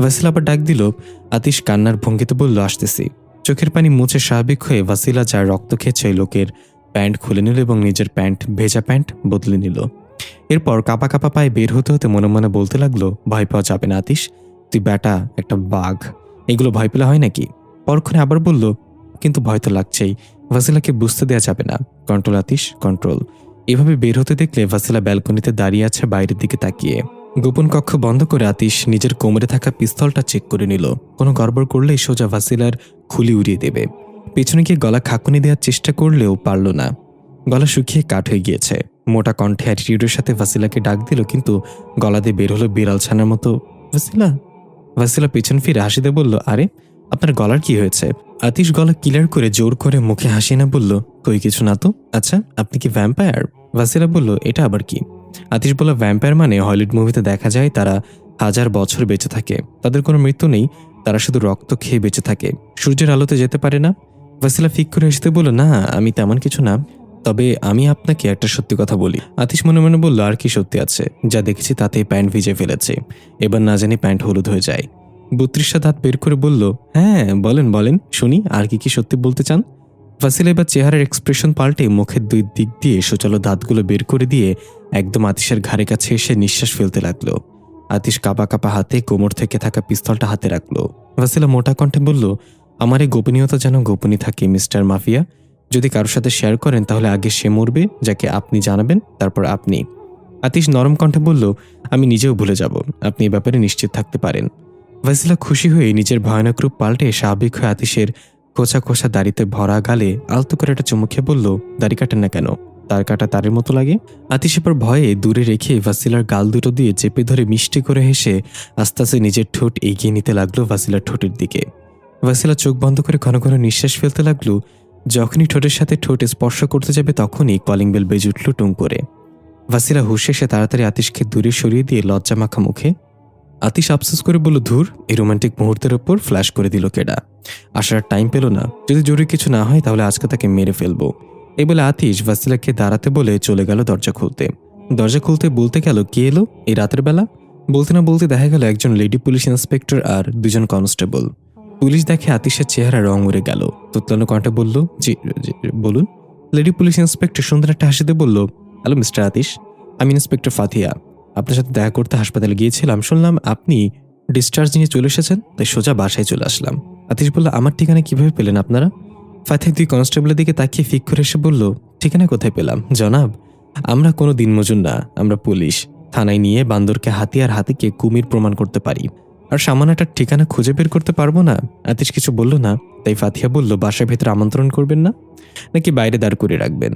ভাসিলা আবার ডাক দিল। আতিশ কান্নার ভঙ্গিতে বলল, আসতেছি। চোখের পানি মুছে স্বাভাবিক হয়ে ভাসিলা যার রক্ত খেয়েছে ওই লোকের প্যান্ট খুলে নিল এবং নিজের ভেজা প্যান্ট বদলে নিল। এরপর কাপা কাপা পায়ে বের হতে হতে মনে মনে বলতে লাগলো, ভয় পাওয়া যাবে না আতিশ, তুই ব্যাটা একটা বাঘ, এগুলো ভয় পেলে হয় নাকি? পরক্ষণে আবার বলল, কিন্তু ভয় তো লাগছেই, ভাসিলাকে বুঝতে দেওয়া যাবে না। Control Atish, control. এভাবে বের হতে দেখলে ভাসিলা ব্যালকনিতে দাঁড়িয়ে আছে বাইরের দিকে তাকিয়ে। গোপন কক্ষ বন্ধ করে আতিশ নিজের কোমরে থাকা পিস্তলটা চেক করে নিল। কোনো গড়বড় করলেই সোজা ভাসিলার খুলি উড়িয়ে দেবে। পেছনে গিয়ে গলা খাকুনি দেওয়ার চেষ্টা করলেও পারল না। গলা শুকিয়ে কাঠ হয়ে গিয়েছে। মোটা কণ্ঠে অ্যাটিটিউডের সাথে ভাসিলাকে ডাক দিল, কিন্তু গলা দিয়ে বের হলো বিড়াল ছানার মতো, ভাসিলা। ভাসিলা পেছন ফিরে হাসিতে বলল, আরে আপনার গলার কি হয়েছে? আতিশ গলা ক্লিয়ার করে জোর করে মুখে হাসি না বলল, কই কিছু না তো। আচ্ছা, আপনি কি ভ্যাম্পায়ার? ভাসিলা বলল, এটা আবার কি? আতিশ বলল, ভ্যাম্পায়ার মানে হলিউড মুভিতে দেখা যায় তারা 1000 বছর বেঁচে থাকে, তাদের কোনো মৃত্যু নেই, তারা শুধু রক্ত খেয়ে বেঁচে থাকে, সূর্যের আলোতে যেতে পারে না। ভাসিলা ফিক করে হাসতে বলল, না, আমি তেমন কিছু না, তবে আমি আপনাকে একটা সত্যি কথা বলি। আতিশ মনে মনে বলল, আর কি সত্যি আছে? যা দেখেছি তাতেই প্যান্ট ভিজে ফেলেছে, এবার না জানি প্যান্ট হলুদ হয়ে যায়। 32 দাঁত বের করে বলল, হ্যাঁ বলেন বলেন, শুনি, আর কি কি সত্যি বলতে চান? ভাসিলা এবার চেহারার এক্সপ্রেশন পাল্টে মুখের দুই দিক দিয়ে সোচালো দাঁতগুলো বের করে দিয়ে একদম আতিশের ঘাড়ের কাছে এসে নিঃশ্বাস ফেলতে লাগলো। আতিশ কাঁপা কাঁপা হাতে কোমর থেকে থাকা পিস্তলটা হাতে রাখলো। ভাসিলা মোটা কণ্ঠে বলল, আমার এই গোপনীয়তা যেন গোপনই থাকে মিস্টার মাফিয়া। যদি কারোর সাথে শেয়ার করেন তাহলে আগে সে মরবে, যাকে আপনি জানাবেন, তারপর আপনি। আতিশ নরম কণ্ঠে বলল, আমি নিজেও ভুলে যাব, আপনি এ ব্যাপারে নিশ্চিত থাকতে পারেন। ভাসিলা খুশি হয়ে নিজের ভয়ানক রূপ পাল্টে স্বাভাবিক হয়ে আতিশের খোঁচা খোঁচা দাড়িতে ভরা গালে আলতো করে একটা চুমু খেয়ে বলল, দাড়ি কাটেন না কেন? তার কাটা তারের মতো লাগে। আতিশ এবার ভয়ে দূরে রেখে ভাসিলার গাল দুটো দিয়ে চেপে ধরে মিষ্টি করে হেসে আস্তে আস্তে নিজের ঠোঁট এগিয়ে নিতে লাগলো ভাসিলার ঠোঁটের দিকে। ভাসিলা চোখ বন্ধ করে ঘন ঘন নিঃশ্বাস ফেলতে লাগলো। যখনই ঠোঁটের সাথে ঠোঁট স্পর্শ করতে যাবে তখনই কলিং বেল বেজে উঠল টুং করে। ভাসিলা হুঁশে এসে তাড়াতাড়ি আতিশকে দূরে সরিয়ে দিয়ে লজ্জা মাখা মুখে আতিশ আফসোস করে বলল, ধুর, এই রোমান্টিক মুহূর্তের ওপর ফ্ল্যাশ করে দিল কেডা। আসার টাইম পেল না। যদি জরুরি কিছু না হয় তাহলে আজকে তাকে মেরে ফেলবো। এই বলে আতিশ ভাসিলাকে দাঁড়াতে বলে চলে গেল দরজা খুলতে। দরজা খুলতে বলতে গেল কে এলো এই রাতের বেলা। বলতে না বলতে দেখা গেল একজন লেডি পুলিশ ইন্সপেক্টর আর দুজন কনস্টেবল। পুলিশ দেখে আতিশের চেহারা রং উড়ে গেল। তোতলানো কণ্ঠে বলল, জি জি, বলুন। লেডি পুলিশ ইন্সপেক্টর সুন্দর একটা হাসিতে বলল, হ্যালো মিস্টার আতিশ, আমি ইন্সপেক্টর ফাথিয়া। আপনার সাথে দেখা করতে হাসপাতালে গিয়েছিলাম, শুনলাম আপনি ডিসচার্জ নিয়ে চলে এসেছেন, তাই সোজা বাসায় চলে আসলাম। আতিশ বলল, আমার ঠিকানা কিভাবে পেলেন আপনারা? ফাথিয়া দুই কনস্টেবলের দিকে তাকিয়ে ফিক করে এসে বলল, ঠিকানা কোথায় পেলাম জনাব? আমরা কোনো দিনমজুর না, আমরা পুলিশ। থানায় নিয়ে বান্দরকে হাতি আর হাতিকে কুমির প্রমাণ করতে পারি, আর সামান্য একটা ঠিকানা খুঁজে বের করতে পারবো না? আতিশ কিছু বলল না, তাই ফাথিয়া বলল, বাসার ভেতরে আমন্ত্রণ করবেন না নাকি বাইরে দাঁড় করে রাখবেন?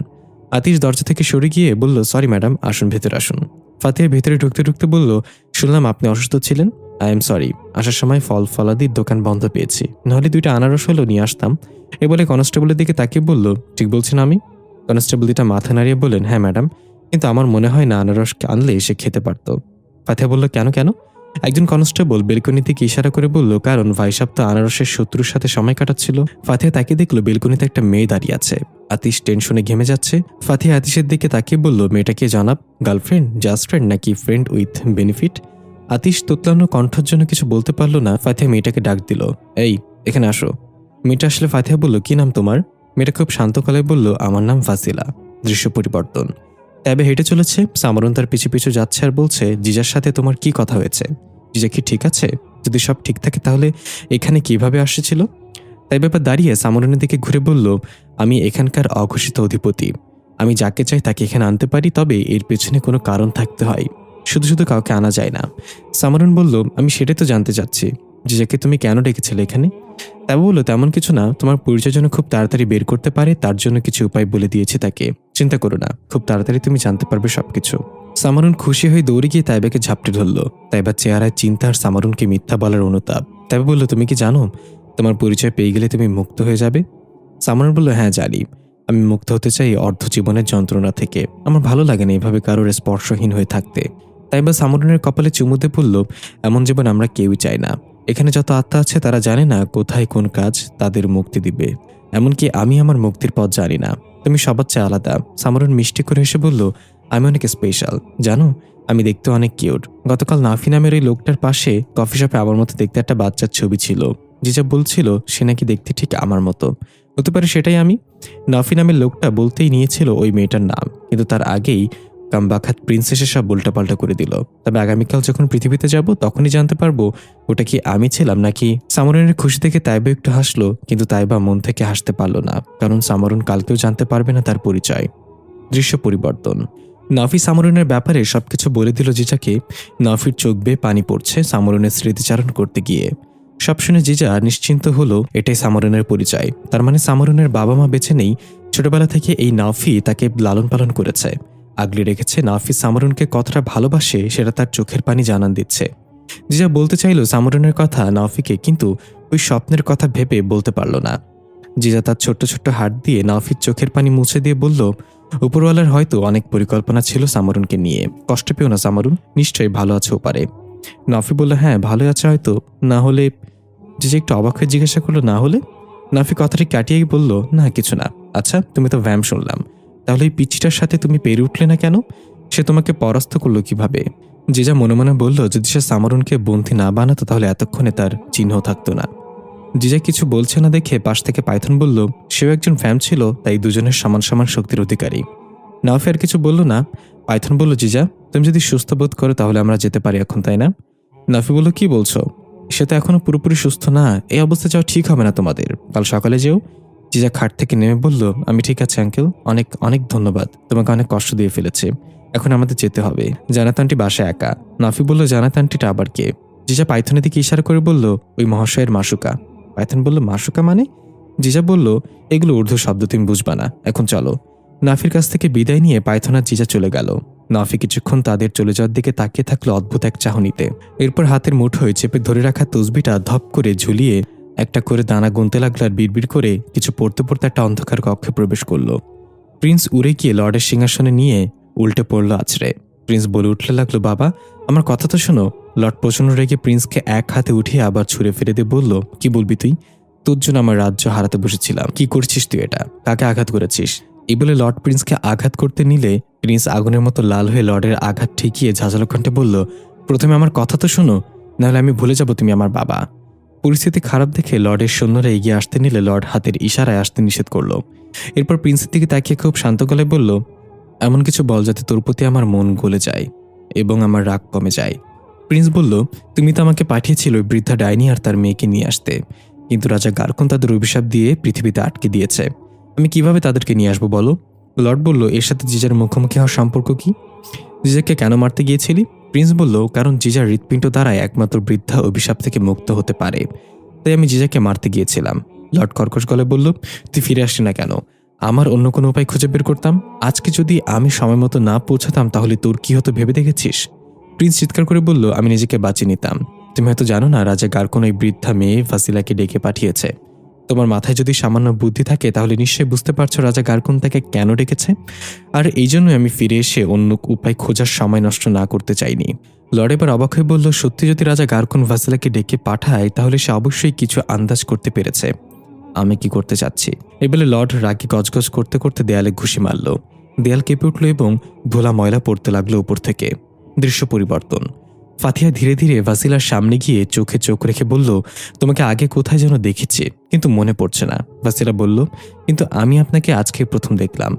আতিশ দরজা থেকে সরে গিয়ে বলল, সরি ম্যাডাম, আসুন ভেতরে আসুন। ফাতিহা ভেতরে ঢুকতে ঢুকতে বলল, শুনলাম আপনি অসুস্থ ছিলেন। আই এম সরি, আসার সময় ফল ফলাদির দোকান বন্ধ পেয়েছি, নাহলে 2টা আনারস হলেও নিয়ে আসতাম। এ বলে কনস্টেবলের দিকে তাকিয়ে বলল, ঠিক বলছেন আমি? কনস্টেবল দুটা মাথা নাড়িয়ে বললেন, হ্যাঁ ম্যাডাম, কিন্তু আমার মনে হয় না আনারস আনলে সে খেতে পারত। ফাতিহা বলল, কেন কেন? একজন কনস্টেবল বেলকনি থেকে ইশারা করে বলল, কারণ ভাইসাব তো আনারসের শত্রুর সাথে সময় কাটাচ্ছিল। ফাতিহা তাকিয়ে দেখলো বেলকনিতে একটা মেয়ে দাঁড়িয়ে আছে। আতিশ টেনশনে ঘেমে যাচ্ছে। ফাতিহা আতিশের দিকে তাকিয়ে বলল, মেয়েটা কে জনাব? গার্লফ্রেন্ড, জাস্ট ফ্রেন্ড নাকি ফ্রেন্ড উইথ বেনিফিট? আতিশ তোতলানো কণ্ঠের জন্য কিছু বলতে পারলো না। ফাতিহা মেয়েটাকে ডাক দিল, এই এখানে আসো। মেয়েটা আসলে ফাতিহা বলল, কি নাম তোমার? মেয়েটা খুব শান্ত গলায় বলল, আমার নাম ফাসিলা। দৃশ্য পরিবর্তন। ট্যাবে হেঁটে চলেছে। সামরুন তার পিছু পিছু যাচ্ছে আর বলছে, জিজার সাথে তোমার কি কথা হয়েছে? জিজা কি ঠিক আছে? যদি সব ঠিক থাকে তাহলে এখানে কিভাবে আসছিল? তাই ব্যাপার দাঁড়িয়ে সামরুনের দিকে ঘুরে বলল, আমি এখানকার অঘোষিত অধিপতি। আমি যাকে চাই তাকে এখানে আনতে পারি, তবে এর পেছনে কোনো কারণ থাকতে হয়। শুধু শুধু কাউকে আনা যায় না। সামরুন বলল, আমি সেটাই তো জানতে চাচ্ছি, জিজাকে তুমি কেন ডেকেছিলে এখানে? তাই বললো, তেমন কিছু না, তোমার পরিচয় যেন খুব তাড়াতাড়ি বের করতে পারে তার জন্য কিছু উপায় বলে দিয়েছি তাকে। চিন্তা করো না, খুব তাড়াতাড়ি তুমি জানতে পারবে সবকিছু। সামারুন খুশি হয়ে দৌড়ে গিয়ে তাইবাকে ঝাপটে ধরল। তাইবার চেহারায় চিন্তা আর সামারুনকে মিথ্যা বলার অনুতাপ। তাইবা বলল, তুমি কি জানো তোমার পরিচয় পেয়ে গেলে তুমি মুক্ত হয়ে যাবে? সামারুন বলল, হ্যাঁ জানি। আমি মুক্ত হতে চাই অর্ধ জীবনের যন্ত্রণা থেকে। আমার ভালো লাগে না এভাবে কারোর স্পর্শহীন হয়ে থাকতে। তাইবা সামারুনের কপালে চুমুতে বলল, এমন জীবন আমরা কেউই চাই না। এখানে যত আত্মা আছে তারা জানে না কোথায় কোন কাজ তাদের মুক্তি দিবে। এমনকি আমি আমার মুক্তির পথ জানি না। তুমি সবার চেয়ে আলাদা। সামারুন মিষ্টি করে এসে বলল, আমি অনেক স্পেশাল জানো। আমি দেখতে অনেক কিউট। গতকাল নাফি নামের ওই লোকটার পাশে কফি শপে আমার মতো দেখতে একটা বাচ্চার ছবি ছিল। জিজা বলছিল সে নাকি দেখতে ঠিক আমার মতো। হতে পারে সেটাই আমি। নাফি নামের লোকটা বলতেই নিয়েছিল ওই মেয়েটার নাম, কিন্তু তার আগেই কামবাখাত প্রিন্সেসের সব উল্টাপাল্টা করে দিল। তবে আগামীকাল যখন পৃথিবীতে যাব তখনই জানতে পারবো ওটা কি আমি ছিলাম নাকি। সামরুনের খুশি থেকে তাইবা একটু হাসলো, কিন্তু তাইবা মন থেকে হাসতে পারল না, কারণ সামরুন কালকেও জানতে পারবে না তার পরিচয়। দৃশ্য পরিবর্তন। নাফি সামরুনের ব্যাপারে সবকিছু বলে দিল জিজাকে। নাফির চোখ বেয়ে পানি পড়ছে সামরুনের স্মৃতিচারণ করতে গিয়ে। সব শুনে জিজা নিশ্চিন্ত হলো, এটাই সামরুনের পরিচয়। তার মানে সামরুনের বাবা মা বেঁচে নেই। ছোটবেলা থেকে এই নাফি তাকে লালন পালন করেছে, আগলে রেখেছে। নাফি সামরুনকে কতটা ভালোবাসে সেটা তার চোখের পানি জানান দিচ্ছে। জিজা বলতে চাইল সামরুনের কথা নাফিকে, কিন্তু ওই স্বপ্নের কথা ভেবে বলতে পারল না। জিজা তার ছোট্ট ছোট্ট হাত দিয়ে নাফির চোখের পানি মুছে দিয়ে বলল, উপরওয়ালার হয়তো অনেক পরিকল্পনা ছিল সামরুনকে নিয়ে। কষ্ট পেও না সামরুন, নিশ্চয়ই ভালো আছে ওপারে। নাফি বলল, হ্যাঁ ভালো আছে হয়তো, না হলে? জিজা একটু অবাক হয়ে জিজ্ঞাসা করলো, না হলে? নাফি কথাটি কাটিয়ে বলল, না কিছু না। আচ্ছা তুমি তো ভ্যাম শুনলাম, তাহলে এই পিচ্চিটার সাথে তুমি পেরে উঠলে না কেন? সে তোমাকে পরাস্ত করলো কিভাবে? জিজা মনে মনে বলল, যদি সে সামরুনকে বন্ধী না বানাতো তাহলে এতক্ষণে তার চিহ্ন থাকতো না। জিজা কিছু বলছে না দেখে পাশ থেকে পাইথন বলল, সেও একজন ফ্যাম ছিল, তাই দুজনের সমান সমান শক্তির অধিকারী। নাফি আর কিছু বলল না। পাইথন বলল, জিজা তুমি যদি সুস্থ বোধ করো তাহলে আমরা যেতে পারি এখন, তাই না? নাফি বলল, কি বলছো? সে তো এখনো পুরোপুরি সুস্থ না, এই অবস্থা যাওয়া ঠিক হবে না তোমাদের, কাল সকালে যেও। জিজা খাট থেকে নেমে বলল, আমি ঠিক আছে আঙ্কেল, অনেক অনেক ধন্যবাদ, তোমাকে অনেক কষ্ট দিয়ে ফেলেছে, এখন আমাদের যেতে হবে। জানাত আন্টি বাসায় একা। নাফি বলল, জানাত আন্টিটা আবার কে? জিজা পাইথনের দিকে ইশারা করে বলল, ওই মহাশয়ের মাসুকা। পাইথন বলল, মাসুকা মানে? জিজা বলল, এগুলো উর্দু শব্দ, তুমি বুঝবা না, এখন চলো। নাফির কাছ থেকে বিদায় নিয়ে পায়থনার জিজা চলে গেল। নাফি কিছুক্ষণ তাদের চলে যাওয়ার দিকে তাকিয়ে থাকলো অদ্ভুত এক চাহনিতে। এরপর হাতের মুঠোয় চেপে ধরে রাখা তসবিটা ধপ করে ঝুলিয়ে একটা করে দানা গুনতে লাগলো আর বিড়বিড় করে কিছু পড়তে পড়তে একটা অন্ধকার কক্ষে প্রবেশ করলো। প্রিন্স উড়ে গিয়ে লর্ডের সিংহাসনে নিয়ে উল্টে পড়ল আছড়ে। প্রিন্স বলে উঠতে লাগলো, বাবা আমার কথা তো শোনো। লর্ড প্রচণ্ড রেগে প্রিন্সকে এক হাতে উঠিয়ে আবার ছুঁড়ে ফেলে দিয়ে বলল, কি বলবি তুই? তোর জন্য আমার রাজ্য হারাতে বসেছিলাম। কি করছিস তুই এটা? কাকে আঘাত করেছিস? এই বলে লর্ড প্রিন্সকে আঘাত করতে নিলে প্রিন্স আগুনের মতো লাল হয়ে লর্ডের আঘাত ঠেকিয়ে ঝাঁঝালো কণ্ঠে বলল, প্রথমে আমার কথা তো শোনো, নাহলে আমি ভুলে যাব তুমি আমার বাবা। পরিস্থিতি খারাপ দেখে লর্ডের সৈন্যরা এগিয়ে আসতে নিলে লর্ড হাতের ইশারায় আসতে নিষেধ করল। এরপর প্রিন্সের দিকে তাকিয়ে খুব শান্ত গলায় বলল, এমন কিছু বল যাতে তোর প্রতি আমার মন গলে যায় এবং আমার রাগ কমে যায়। প্রিন্স বলল, তুমি তো আমাকে পাঠিয়েছিল ওই বৃদ্ধা ডাইনি আর তার মেয়েকে নিয়ে আসতে, কিন্তু রাজা গার্কুন তাদের অভিশাপ দিয়ে পৃথিবীতে আটকে দিয়েছে। আমি কিভাবে তাদেরকে নিয়ে আসবো বলো? লর্ড বলল, এর সাথে জিজার মুখোমুখি হওয়ার সম্পর্ক কি? জিজাকে কেন মারতে গিয়েছিলি? প্রিন্স বলল, কারণ জিজার হৃৎপিণ্ড দ্বারাই একমাত্র বৃদ্ধা অভিশাপ থেকে মুক্ত হতে পারে, তাই আমি জিজাকে মারতে গিয়েছিলাম। লর্ড কর্কশ গলায় বলল, তুই ফিরে আসলি না কেন? আমার অন্য কোনো উপায় খুঁজে বের করতাম। আজকে যদি আমি সময় মতো না পৌঁছাতাম তাহলে তোর কি হতো ভেবে দেখেছিস? প্রিন্স চিৎকার করে বলল, আমি নিজেকে বাঁচিয়ে নিতাম। তুমি হয়তো জানো না, রাজা গার্কুন ওই বৃদ্ধা মেয়ে ভাসিলাকে ডেকে পাঠিয়েছে। তোমার মাথায় যদি সামান্য বুদ্ধি থাকে তাহলে নিশ্চয়ই বুঝতে পারছো রাজা গার্কুন তাকে কেন ডেকেছে। আর এই জন্যই আমি ফিরে এসে অন্য উপায় খোঁজার সময় নষ্ট না করতে চাইনি। লর্ড এবার অবাক হয়ে বলল, সত্যি যদি রাজা গার্কুন ভাসিলাকে ডেকে পাঠায় তাহলে সে অবশ্যই কিছু আন্দাজ করতে পেরেছে আমি কি করতে চাচ্ছি। এই বলে লর্ড রাগে গজগজ করতে করতে দেয়ালে ঘুষি মারল। দেয়াল কেঁপে উঠল এবং ধুলা ময়লা পড়তে লাগলো উপর থেকে। দৃশ্য পরিবর্তন। ফাতিহা ধীরে ধীরে ভাসিলার সামনে গিয়ে চোখে চোখ রেখে বলল, তোমাকে আগে কোথায় যেন দেখেছি কিন্তু মনে পড়ছে না। ভাসিলা বলল, কিন্তু আমি আপনাকে আজকে প্রথম দেখলাম।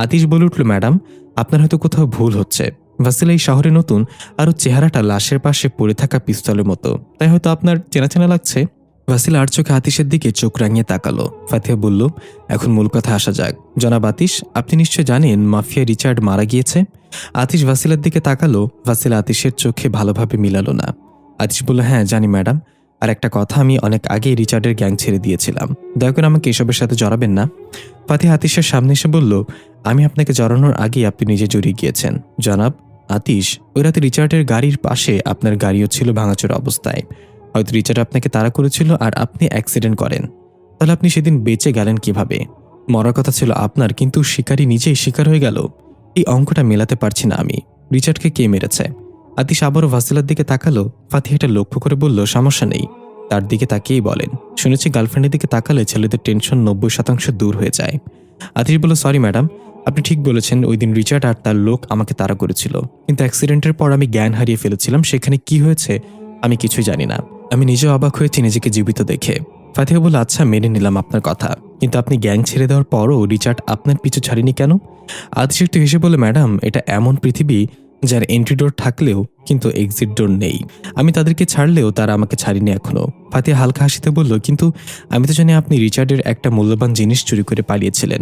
আতিশ বলে উঠল, ম্যাডাম আপনার হয়তো কোথাও ভুল হচ্ছে। ভাসিলা এই শহরে নতুন, আর ওর চেহারাটা লাশের পাশে পড়ে থাকা পিস্তলের মতো, তাই হয়তো আপনার চেনা চেনা লাগছে। ভাসিলা আর চোখে আতিশের দিকে চোখ রাঙিয়ে তাকালো। ফাতিহা বলল, এখন মূল কথা আসা যাক। জনাব আতিশ, আপনি নিশ্চয় জানেন মাফিয়া রিচার্ড মারা গিয়েছে। আতিশ ভাসিলার দিকে তাকালো। ভাসিলা আতিশের চোখে ভালোভাবে মিলালো না। আতিশ বলল, হ্যাঁ জানি ম্যাডাম, আর একটা কথা, আমি অনেক আগেই রিচার্ডের গ্যাং ছেড়ে দিয়েছিলাম। দয়া করে আমাকে এসবের সাথে জড়াবেন না। ফাতিহা আতিশের সামনে এসে বলল, আমি আপনাকে জড়ানোর আগেই আপনি নিজে জড়িয়ে গিয়েছেন। জনাব আতিশ, ওই রাতে রিচার্ডের গাড়ির পাশে আপনার গাড়িও ছিল ভাঙাচোরা অবস্থায়। হয়তো রিচার্ড আপনাকে তাড়া করেছিল আর আপনি অ্যাক্সিডেন্ট করেন। তাহলে আপনি সেদিন বেঁচে গেলেন কিভাবে? মরার কথা ছিল আপনার, কিন্তু শিকারী নিজেই শিকার হয়ে গেল। এই অঙ্কটা মেলাতে পারছি না আমি। রিচার্ডকে কে মেরেছে? আতিশ আবারও ভাসিলার দিকে তাকালো। ফাতিহাটা লক্ষ্য করে বলল, সমস্যা নেই, তার দিকে তাকিয়েই বলেন। শুনেছি গার্লফ্রেন্ডের দিকে তাকালে ছেলেদের টেনশন 90% দূর হয়ে যায়। আতিশ বলল, সরি ম্যাডাম, আপনি ঠিক বলেছেন। ওই দিন রিচার্ড আর তার লোক আমাকে তাড়া করেছিল, কিন্তু অ্যাক্সিডেন্টের পর আমি জ্ঞান হারিয়ে ফেলেছিলাম। সেখানে কি হয়েছে আমি কিছুই জানি না। আমি নিজেও অবাক হয়েছি নিজেকে জীবিত দেখে। ফাতিহা বলল, আচ্ছা মেনে নিলাম আপনার কথা, কিন্তু আপনি গ্যাং ছেড়ে দেওয়ার পরও রিচার্ড আপনার পিছু ছাড়েনি কেন? আতিশ একটু হেসে বলে, ম্যাডাম এটা এমন পৃথিবী যার এন্ট্রি ডোর থাকলেও কিন্তু এক্সিট ডোর নেই। আমি তাদেরকে ছাড়লেও তারা আমাকে ছাড়েনি এখনো। ফাতিহা হালকা হাসিতে বলল, কিন্তু আমি তো জানি আপনি রিচার্ডের একটা মূল্যবান জিনিস চুরি করে পালিয়েছিলেন,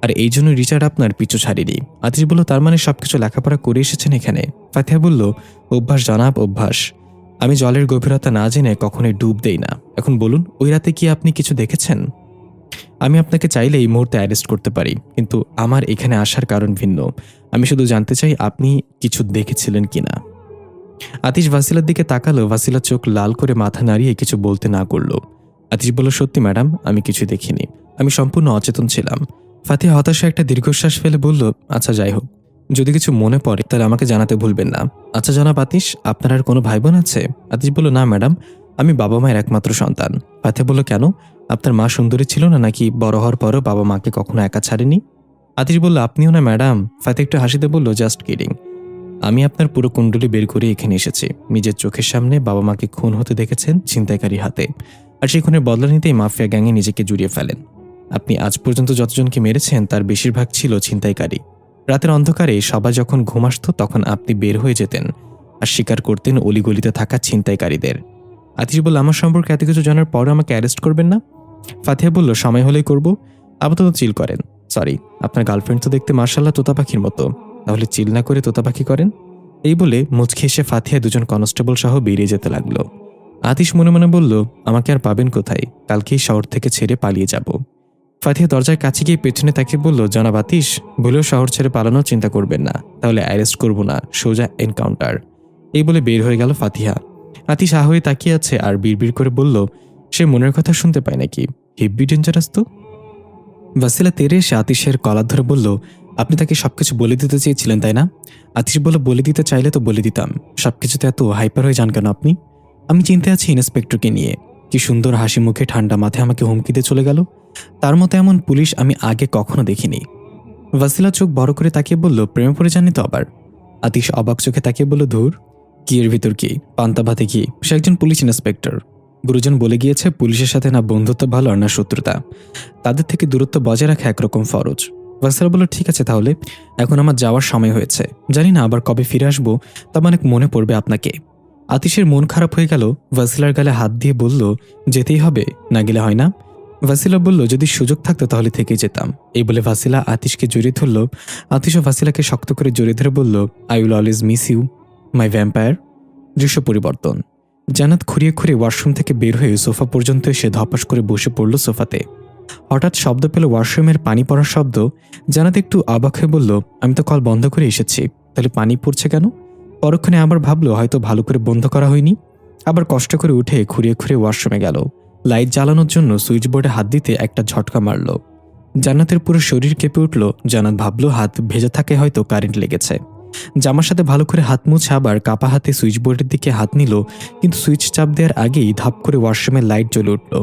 আর এই জন্য রিচার্ড আপনার পিছু ছাড়েনি। আতিশ বলল, তার মানে সবকিছু লেখাপড়া করে এসেছেন এখানে? ফাতিহা বলল, অভ্যাস জনাব, অভ্যাস। আমি জলের গভীরতা না জেনে কখনোই ডুব দেই না। এখন বলুন, ওই রাতে কি আপনি কিছু দেখেছেন? আমি আপনাকে চাইলে এই মুহূর্তে অ্যারেস্ট করতে পারি, কিন্তু আমার এখানে আসার কারণ ভিন্ন। আমি শুধু জানতে চাই আপনি কিছু দেখেছিলেন কিনা। আতিশ ভাসিলার দিকে তাকালো। ভাসিলা চোখ লাল করে মাথা নাড়িয়ে কিছু বলতে না করলো। আতিশ বলল, সত্যি ম্যাডাম, আমি কিছু দেখিনি, আমি সম্পূর্ণ অচেতন ছিলাম। ফাতিহা হতাশা একটা দীর্ঘশ্বাস ফেলে বলল, আচ্ছা যাই হোক, যদি কিছু মনে পড়ে তাহলে আমাকে জানাতে ভুলবেন না। আচ্ছা জনাব আতিশ, আপনার আর কোনো ভাই বোন আছে? আতিশ বলল, না ম্যাডাম, আমি বাবা মায়ের একমাত্র সন্তান। ফাতিহা বলল, কেন? আপনার মা সুন্দরী ছিল না নাকি বড় হওয়ার পরও বাবা মাকে কখনো একা ছাড়েনি? আতিশ বলল, আপনিও না ম্যাডাম। ফাতিহা একটু হাসিতে বলল, জাস্ট কিডিং। আমি আপনার পুরো কুণ্ডলী বের করে এখানে এসেছি। নিজের চোখের সামনে বাবা মাকে খুন হতে দেখেছেন ছিনতাইকারী হাতে, আর সেই খুনের বদলা নিতেই মাফিয়া গ্যাংয়ে নিজেকে জড়িয়ে ফেলেন। আপনি আজ পর্যন্ত যতজনকে মেরেছেন তার বেশিরভাগ ছিল ছিনতাইকারী। রাতের অন্ধকারে সবাই যখন ঘুম আসত তখন আপনি বের হয়ে যেতেন আর শিকার করতেন অলিগলিতে থাকা ছিনতাইকারীদের। আতিশ বলল, আমার সম্পর্কে এত কিছু জানার পরও আমাকে অ্যারেস্ট করবেন না? ফাতিহা বলল, সময় হলেই করব। আপাতত চিল করেন। সরি, আপনার গার্লফ্রেন্ড তো দেখতে মার্শাল্লাহ তোতা পাখির মতো, তাহলে চিল না করে তোতা পাখি করেন। এই বলে মুচকি এসে ফাতিহা দুজন কনস্টেবল সহ বেরিয়ে যেতে লাগলো। আতিশ মনে মনে বলল, আমাকে আর পাবেন কোথায়, কালকেই শহর থেকে ছেড়ে পালিয়ে যাব। ফাতিহা দরজার কাছে গিয়ে পেছনে তাকিয়ে বলল, জনাব আতিশ, ভুলেও শহর ছেড়ে পালানোর চিন্তা করবেন না, তাহলে অ্যারেস্ট করব না, সোজা এনকাউন্টার। এই বলে বের হয়ে গেল ফাতিহা। আতিশ হা হয়ে তাকিয়ে আছে আর বিড়বিড় করে বলল, সে মনের কথা শুনতে পায় নাকি? হেভি ডেঞ্জারাস তো। ভাসিলা তেরে এসে আতিশের কলার ধরে বলল, আপনি তাকে সবকিছু বলে দিতে চেয়েছিলেন তাই না? আতিশ বলল, বলে দিতে চাইলে তো বলে দিতাম, সবকিছুতে এত হাইপার হয়ে যান কেন আপনি? আমি চিন্তা আছি ইন্সপেক্টরকে নিয়ে। কি সুন্দর হাসি মুখে ঠান্ডা মাথায় আমাকে হুমকি দিয়ে চলে গেল। তার মতো এমন পুলিশ আমি আগে কখনো দেখিনি। ভাসিলা চোখ বড় করে তাকিয়ে বলল, প্রেমে পড়ে যাননি তো আবার? আতিশ অবাক চোখে তাকিয়ে বলল, ধুর, কি এর ভিতর কি, পান্তা ভাতে কি, সে একজন পুলিশ ইন্সপেক্টর। গুরুজন বলে গিয়েছে, পুলিশের সাথে না বন্ধুত্ব ভালো আর না শত্রুতা, তাদের থেকে দূরত্ব বজায় রাখা একরকম ফরজ। ভাসিলা বলল, ঠিক আছে তাহলে, এখন আমার যাওয়ার সময় হয়েছে, জানি না আবার কবে ফিরে আসবো, তবে অনেক মনে পড়বে আপনাকে। আতিশের মন খারাপ হয়ে গেল। ভাসিলার গালে হাত দিয়ে বলল, যেতেই হবে, না গেলে হয় না? ভাসিলা বলল, যদি সুযোগ থাকতো তাহলে থেকে যেতাম। এই বলে ভাসিলা আতিশকে জড়িয়ে ধরল। আতিশও ভাসিলাকে শক্ত করে জড়িয়ে ধরে বলল, I will always miss you my vampire. দৃশ্য পরিবর্তন। জান্নাত খুঁড়িয়ে খুঁড়িয়ে ওয়াশরুম থেকে বের হয়ে সোফা পর্যন্ত এসে ধপাস করে বসে পড়ল সোফাতে। হঠাৎ শব্দ পেল ওয়াশরুমের পানি পড়ার শব্দ। জান্নাত একটু অবাক হয়ে বলল, আমি তো কল বন্ধ করে এসেছি, তাহলে পানি পড়ছে কেন? পরক্ষণে আবার ভাবলো হয়তো ভালো করে বন্ধ করা হয়নি। আবার কষ্ট করে উঠে খুঁড়িয়ে খুঁড়িয়ে ওয়াশরুমে গেল। লাইট জ্বালানোর জন্য সুইচ বোর্ডে হাত দিতে একটা ঝটকা মারল। জান্নাতের পুরো শরীর কেঁপে উঠল। জান্নাত ভাবলো হাত ভেজা থাকে, হয়তো কারেন্ট লেগেছে। জামার সাথে ভালো করে হাত মুছে আবার কাপা হাতে সুইচ বোর্ডের দিকে হাত নিল, কিন্তু সুইচ চাপ দেওয়ার আগেই ধাপ করে ওয়াশরুমের লাইট জ্বলে উঠল।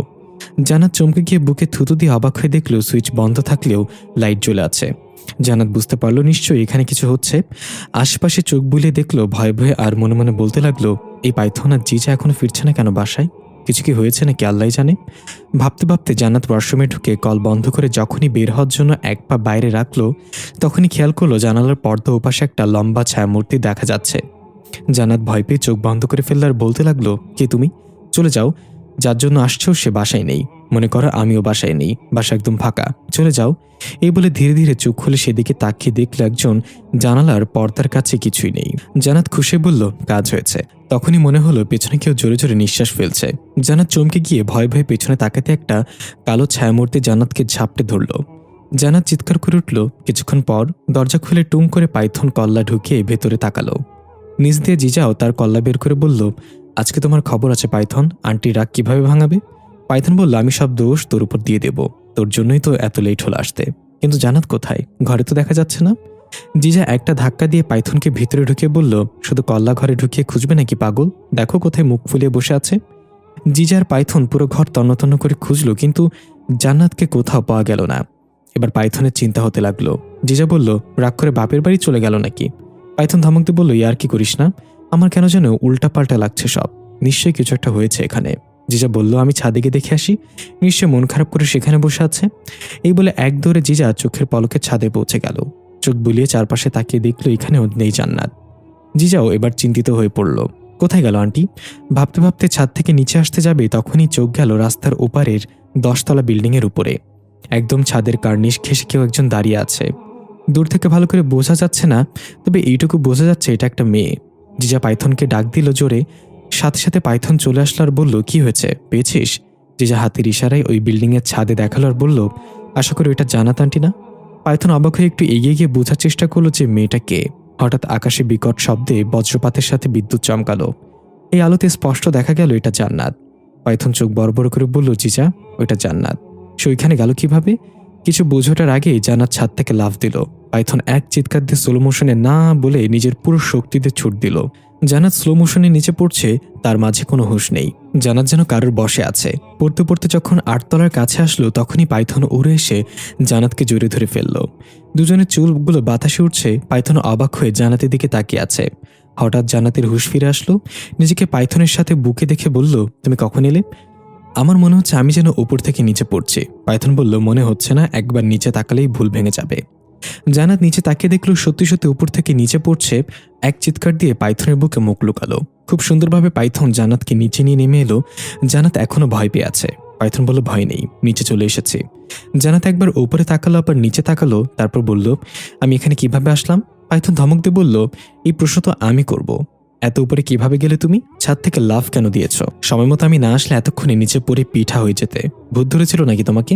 জান্নাত চমকে গিয়ে বুকে থুতু দিয়ে অবাক হয়ে দেখল সুইচ বন্ধ থাকলেও লাইট জ্বলে আছে। জান্নাত বুঝতে পারল নিশ্চয়ই এখানে কিছু হচ্ছে। আশপাশে চোখ বুলিয়ে দেখলো ভয়ে ভয়ে, আর মনে মনে বলতে লাগলো, এই পাইথন আর জিজা এখনো ফিরছে না কেন বাসায়? কিছু কি হয়েছে নাকি আল্লাহ জানে। ভাবতে ভাবতে জান্নাত ওয়াশরুমে ঢুকে কল বন্ধ করে যখনই বের হওয়ার জন্য এক পা বাইরে রাখলো, তখনই খেয়াল করলো জানালার পর্দা ওপাশে একটা লম্বা ছায়ামূর্তি দেখা যাচ্ছে। জান্নাত ভয় পেয়ে চোখ বন্ধ করে ফেলল আর বলতে লাগলো, কে তুমি? চলে যাও, যার জন্য আসছো সে বাসায় নেই। মনে করো আমিও বাসায় নেই, বাসা একদম ফাঁকা, চলে যাও। এই বলে ধীরে ধীরে চোখ খুলে সেদিকে তাকিয়ে দেখল একজন জানালার পর্দার কাছে কিছুই নেই। জান্নাত খুশি বলল, কাজ হয়েছে। তখনই মনে হলো পেছনে কেউ জোরে জোরে নিঃশ্বাস ফেলছে। জান্নাত চমকে গিয়ে ভয়ে ভয়ে পেছনে তাকাতে একটা কালো ছায়ামূর্তি জান্নাতকে ঝাপটে ধরল। জান্নাত চিৎকার করে উঠল। কিছুক্ষণ পর দরজা খুলে টুম করে পাইথন কল্লা ঢুকিয়ে ভেতরে তাকালো। নিজ দিয়ে জিজাও তার কল্লা বের করে বলল, আজকে তোমার খবর আছে পাইথন, আন্টি রাগ কিভাবে ভাঙাবে? পাইথন বলল, আমি সব দোষ তোর উপর দিয়ে দেব, তোর জন্যই তো এত লেট হলো আসতে। কিন্তু জান্নাত কোথায়? ঘরে তো দেখা যাচ্ছে না। জিজা একটা ধাক্কা দিয়ে পাইথনকে ভিতরে ঢুকিয়ে বলল, শুধু কল্লা ঘরে ঢুকিয়ে খুঁজবে নাকি পাগল? দেখো কোথায় মুখ ফুলিয়ে বসে আছে। জিজার পাইথন পুরো ঘর তন্ন করে খুঁজল, কিন্তু জান্নাতকে কোথাও পাওয়া গেল না। এবার পাইথনের চিন্তা হতে লাগলো। জিজা বলল, রাগ করে বাপের বাড়ি চলে গেল নাকি? পাইথন ধমক দিয়ে বলল, ইয়ার কি করিস না, আমার কেন যেন উল্টাপাল্টা লাগছে সব, নিশ্চয়ই কিছু একটা হয়েছে এখানে। জিজা বলল, আমি ছাদে গিয়ে দেখে আসি, নিশ্চয় মন খারাপ করে সেখানে বসে আছে। এই বলে এক দৌড়ে জিজা চোখের পলকে ছাদে পৌঁছে গেল। চোখ বুলিয়ে চারপাশে তাকিয়ে দেখলো এখানেও নেই জান্নাত। জিজাও এবার চিন্তিত হয়ে পড়ল, কোথায় গেল আন্টি? ভাবতে ভাবতে ছাদ থেকে নিচে আসতে যাবে তখনই চোখ গেল রাস্তার ওপারের 10তলা বিল্ডিংয়ের উপরে। একদম ছাদের কার্নিশ ঘেঁষে কেউ একজন দাঁড়িয়ে আছে। দূর থেকে ভালো করে বোঝা যাচ্ছে না, তবে এইটুকু বোঝা যাচ্ছে এটা একটা মেয়ে। জিজা পাইথনকে ডাক দিল জোরে। সাথে সাথে পাইথন চলে আসলো আর বলল, কি হয়েছে, পেয়েছিস? জিজা হাতের ইশারায় ওই বিল্ডিংয়ের ছাদে দেখালো আর বলল, আশা করি ওইটা জান্নাত আন্টি না? পাইথন অবাক হয়ে একটু এগিয়ে গিয়ে বোঝার চেষ্টা করলো যে মেয়েটা কে। হঠাৎ আকাশে বিকট শব্দে বজ্রপাতের সাথে বিদ্যুৎ চমকালো। এই আলোতে স্পষ্ট দেখা গেল এটা জান্নাত। পাইথন চোখ বড় বড় করে বলল, জিজা ওইটা জান্নাত। সে ওইখানে গেল কিভাবে? কিছু বোঝাটার আগেই জান্নাত ছাদ থেকে লাফ দিল। পাইথন এক চিৎকার দিয়ে স্লো মোশনে না বলে নিজের পুরো শক্তিতে ছুট দিল। জান্নাত স্লো মোশনে নিচে পড়ছে, তার মাঝে কোনো হুঁশ নেই। জান্নাত যেন কারোর বসে আছে। পড়তে পড়তে যখন 8তলার কাছে আসলো তখনই পাইথন উড়ে এসে জান্নাতকে জড়িয়ে ধরে ফেলল। দুজনের চুলগুলো বাতাসে উঠছে। পাইথন অবাক হয়ে জান্নাতের দিকে তাকিয়ে আছে। হঠাৎ জান্নাতের হুঁশ ফিরে আসলো। নিজেকে পাইথনের সাথে বুকে দেখে বলল, তুমি কখন এলে? আমার মনে হচ্ছে আমি যেন উপর থেকে নিচে পড়ছি। পাইথন বলল, মনে হচ্ছে না, একবার নিচে তাকালেই ভুল ভেঙে যাবে। জান্নাত নিচে তাকিয়ে দেখল সত্যি সত্যি উপর থেকে নিচে পড়ছে। এক চিৎকার দিয়ে পাইথনের বুকে মুখ লুকালো। খুব সুন্দরভাবে পাইথন জান্নাতকে নিচে নিয়ে নেমে এলো। জান্নাত এখনো ভয় পেয়ে আছে। পাইথন বলল, ভয় নেই, নিচে চলে এসেছি। জান্নাত একবার উপরে তাকালো, আবার নিচে তাকালো, তারপর বলল, আমি এখানে কিভাবে আসলাম? পাইথন ধমক দিয়ে বলল, এই প্রশ্ন তো আমি করব। এত উপরে কিভাবে গেলে তুমি? ছাদ থেকে লাফ কেন দিয়েছ? সময় মতো আমি না আসলে এতক্ষণে নিচে পড়ে পিঠা হয়ে যেতে। ভূত ধরেছিল নাকি তোমাকে?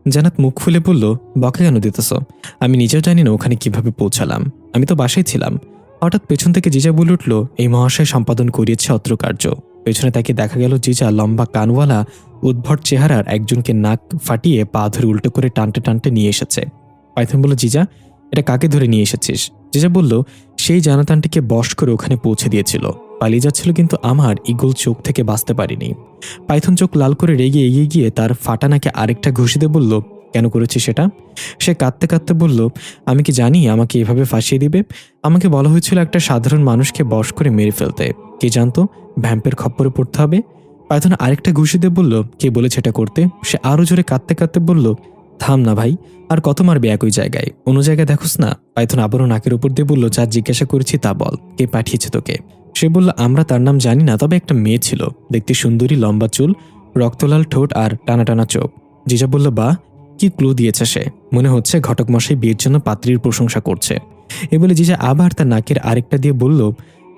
জান্নাত মুখ খুলে বলল, বকা কেন দিতেছ? আমি নিজেও জানি না ওখানে কিভাবে পৌঁছালাম। আমি তো বাসায় ছিলাম। হঠাৎ পেছন থেকে জিজা বলে উঠল, এই মহাশয় সম্পাদন করিয়েছে অত্র কার্য। পেছনে তাকে দেখা গেল জিজা লম্বা কানওয়ালা উদ্ভট চেহারার একজনকে নাক ফাটিয়ে পা ধরে উল্টো করে টানতে টানতে নিয়ে এসেছে। পাইথন বলল, জিজা এটা কাকে ধরে নিয়ে এসেছিস? জিজা বলল, সেই জানাতানটিকে বশ করে ওখানে পৌঁছে দিয়েছিল। পালিয়ে যাচ্ছিল, কিন্তু আমার ইগল চোখ থেকে বাঁচতে পারিনি। পাইথন চোখ লাল করে রেগে এগিয়ে গিয়ে তার ফাটা নাকে আরেকটা ঘুষি দিয়ে বলল, কেন করেছি সেটা? সে কাঁদতে কাঁদতে বলল, আমি কি জানি আমাকে এভাবে ফাঁসিয়ে দিবে? আমাকে বলা হয়েছিল একটা সাধারণ মানুষকে বশ করে মেরে ফেলতে। কে জানতো ভ্যাম্পের খপ্পরে পড়তে হবে? পাইথন আরেকটা ঘুষি দিয়ে বলল, কে বলেছে এটা করতে? সে আরো জোরে কাঁদতে কাঁদতে বলল, থাম না ভাই, আর কত মারবে একই জায়গায়? অন্য জায়গায় দেখোস না? পাইথন আবারও নাকের উপর দিয়ে বলল, যা জিজ্ঞাসা করেছি তা বল, কে পাঠিয়েছে তোকে? সে বলল, আমরা তার নাম জানি না, তবে একটা মেয়ে ছিল, দেখতে সুন্দরী, লম্বা চুল, রক্তলাল ঠোঁট আর টানা টানা চোখ। জিজা বলল, বাহ, কি ক্লু দিয়েছে সে! মনে হচ্ছে ঘটক মশাই বিয়ের জন্য পাত্রীর প্রশংসা করছে। এ বলে জিজা আবার তার নাকের আরেকটা দিয়ে বলল,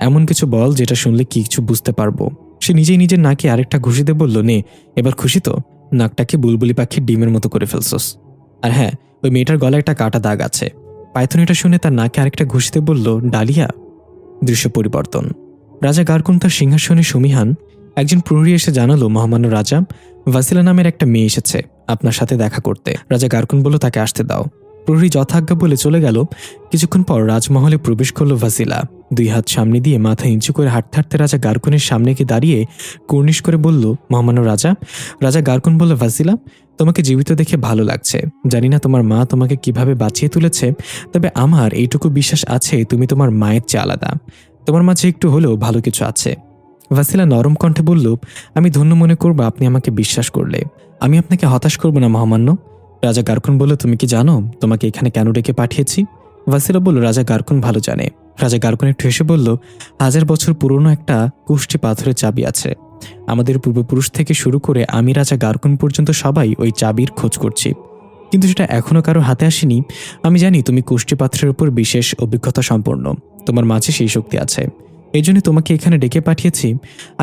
এমন কিছু বল যেটা শুনলে কিছু বুঝতে পারবো। সে নিজেই নিজের নাকে আরেকটা ঘুষি দিয়ে বলল, নে এবার খুশি তো? নাকটাকে বুলবুলি পাখির ডিমের মতো করে ফেলছস। আর হ্যাঁ, ওই মেয়েটার গলায় একটা কাটা দাগ আছে। পাইথন এটা শুনে তার নাকে আরেকটা ঘুষিতে বলল, ডালিয়া। দৃশ্য পরিবর্তন। রাজা গারকুন তার সিংহাসনে সুমিহান। একজন প্রহরী এসে জানালো, মহামান্য রাজা, ভাসিলা নামের একটা মেয়ে এসেছে আপনার সাথে দেখা করতে। রাজা গারকুন বলল, তাকে আসতে দাও। প্রহরী যথাজ্ঞা বলে চলে গেল। কিছুক্ষণ পর রাজমহলে প্রবেশ করলো ভাসিলা। দুই হাত সামনে দিয়ে মাথা নিচু করে হাঁটতে হাঁটতে রাজা গারকুনের সামনে গিয়ে দাঁড়িয়ে কুর্নিশ করে বলল, মহামান্য রাজা। রাজা গারকুন বলল, ভাসিলা, তোমাকে জীবিত দেখে ভালো লাগছে। জানি না তোমার মা তোমাকে কিভাবে বাঁচিয়ে তুলেছে, তবে আমার এইটুকু বিশ্বাস আছে তুমি তোমার মায়ের চেয়ে আলাদা। তোমার মাঝে একটু হলেও ভালো কিছু আছে। ভাসিলা নরম কণ্ঠে বলল, আমি ধন্য মনে করব আপনি আমাকে বিশ্বাস করলে। আমি আপনাকে হতাশ করব না মহামান্য। রাজা গারকুন বলল, তুমি কি জানো তোমাকে এখানে কেন ডেকে পাঠিয়েছি? ভাসিলা বলল, রাজা গারকুন ভালো জানে। রাজা গারকুন একটু হেসে বলল, 1000 বছর পুরনো একটা কুষ্টি পাথরের চাবি আছে। আমাদের পূর্বপুরুষ থেকে শুরু করে আমি রাজা গারকুন পর্যন্ত সবাই ওই চাবির খোঁজ করছি, কিন্তু সেটা এখনো কারো হাতে আসেনি। আমি জানি তুমি কুষ্টি পাথরের উপর বিশেষ অভিজ্ঞতা সম্পন্ন, তোমার মাঝে সেই শক্তি আছে। এই জন্য তোমাকে এখানে ডেকে পাঠিয়েছি।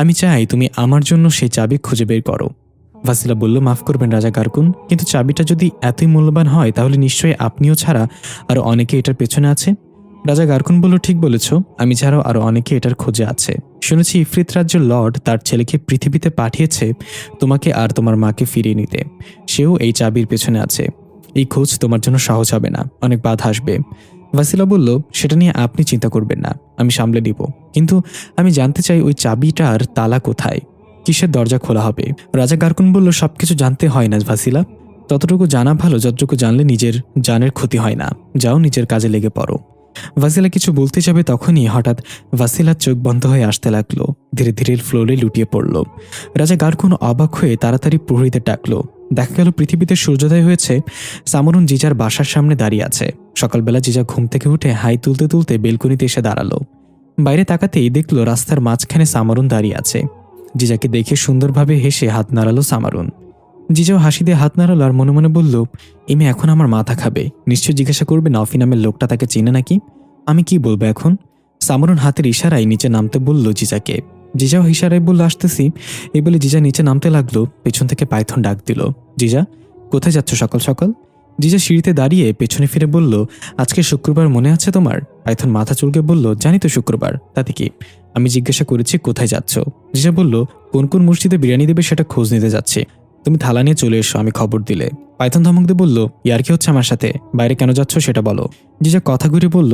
আমি চাই তুমি আমার জন্য সেই চাবি খুঁজে বের করো। ভাসিলা বলল, মাফ করবেন রাজা গারকুন, কিন্তু চাবিটা যদি এতই মূল্যবান হয় তাহলে নিশ্চয়ই আপনিও ছাড়া আরো অনেকে এটার পেছনে আছে। রাজা গারকুন বলল, ঠিক বলেছ, আমি ছাড়াও আরো অনেকে এটার খোঁজে আছে। শুনেছি ইফরিত রাজ্যের লর্ড তার ছেলেকে পৃথিবীতে পাঠিয়েছে তোমাকে আর তোমার মাকে ফিরিয়ে নিতে। সেও এই চাবির পেছনে আছে। এই খোঁজ তোমার জন্য সহজ হবে না, অনেক বাধা আসবে। ভাসিলা বলল, সেটা নিয়ে আপনি চিন্তা করবেন না, আমি সামলে নিব। কিন্তু আমি জানতে চাই ওই চাবিটার তালা কোথায়, কিসের দরজা খোলা হবে? রাজা গারকুন বলল, সবকিছু জানতে হয় না ভাসিলা, ততটুকু জানা ভালো যতটুকু জানলে নিজের জানের ক্ষতি হয় না। যাও, নিজের কাজে লেগে পড়ো। ভাসিলা কিছু বলতে যাবে, তখনই হঠাৎ ভাসিলার চোখ বন্ধ হয়ে আসতে লাগলো, ধীরে ধীরে ফ্লোরে লুটিয়ে পড়ল। রাজা গারকুন অবাক হয়ে তাড়াতাড়ি প্রহরীদের ডাকলো। দেখা গেল পৃথিবীতে সূর্যোদয় হয়েছে। সামরুন জিজার বাসার সামনে দাঁড়িয়ে আছে। সকালবেলা জিজা ঘুম থেকে উঠে হাই তুলতে তুলতে বেলকনিতে এসে দাঁড়ালো। বাইরে তাকাতেই দেখলো রাস্তার মাঝখানে সামরুন দাঁড়িয়ে আছে। জিজাকে দেখে সুন্দরভাবে হেসে হাত নাড়ালো সামারুন। জিজাও হাসি দিয়ে হাত নাড়ালো আর মনে মনে বলল, এই মেয়ে এখন আমার মাথা খাবে। নিশ্চয় জিজ্ঞাসা করবে নফি নামের লোকটা তাকে চেনে নাকি। আমি কি বলবো এখন? সামরুন হাতের ইশারায় নিচে নামতে বলল জিজাকে। জিজাও ইশারায় বলল, আসতেছি। এই বলে জিজা নিচে নামতে লাগলো। পেছন থেকে পাইথন ডাক দিল, জিজা কোথায় যাচ্ছ সকাল সকাল? জিজা সিঁড়িতে দাঁড়িয়ে পেছনে ফিরে বলল, আজকে শুক্রবার মনে আছে তোমার? পাইথন মাথা চুলকে বলল, জানি তো শুক্রবার, তাতে কি? আমি জিজ্ঞাসা করেছি কোথায় যাচ্ছ। জিজা বলল, কোন কোন মসজিদে বিরিয়ানি দেবে সেটা খোঁজ নিতে যাচ্ছি। তুমি থালা নিয়ে চলে এসো, আমি খবর দিলে। পাইথন ধমক দিয়ে বলল, ইয়ার কি হচ্ছে আমার সাথে? বাইরে কেন যাচ্ছ সেটা বলো। জিজা কথা ঘুরে বলল,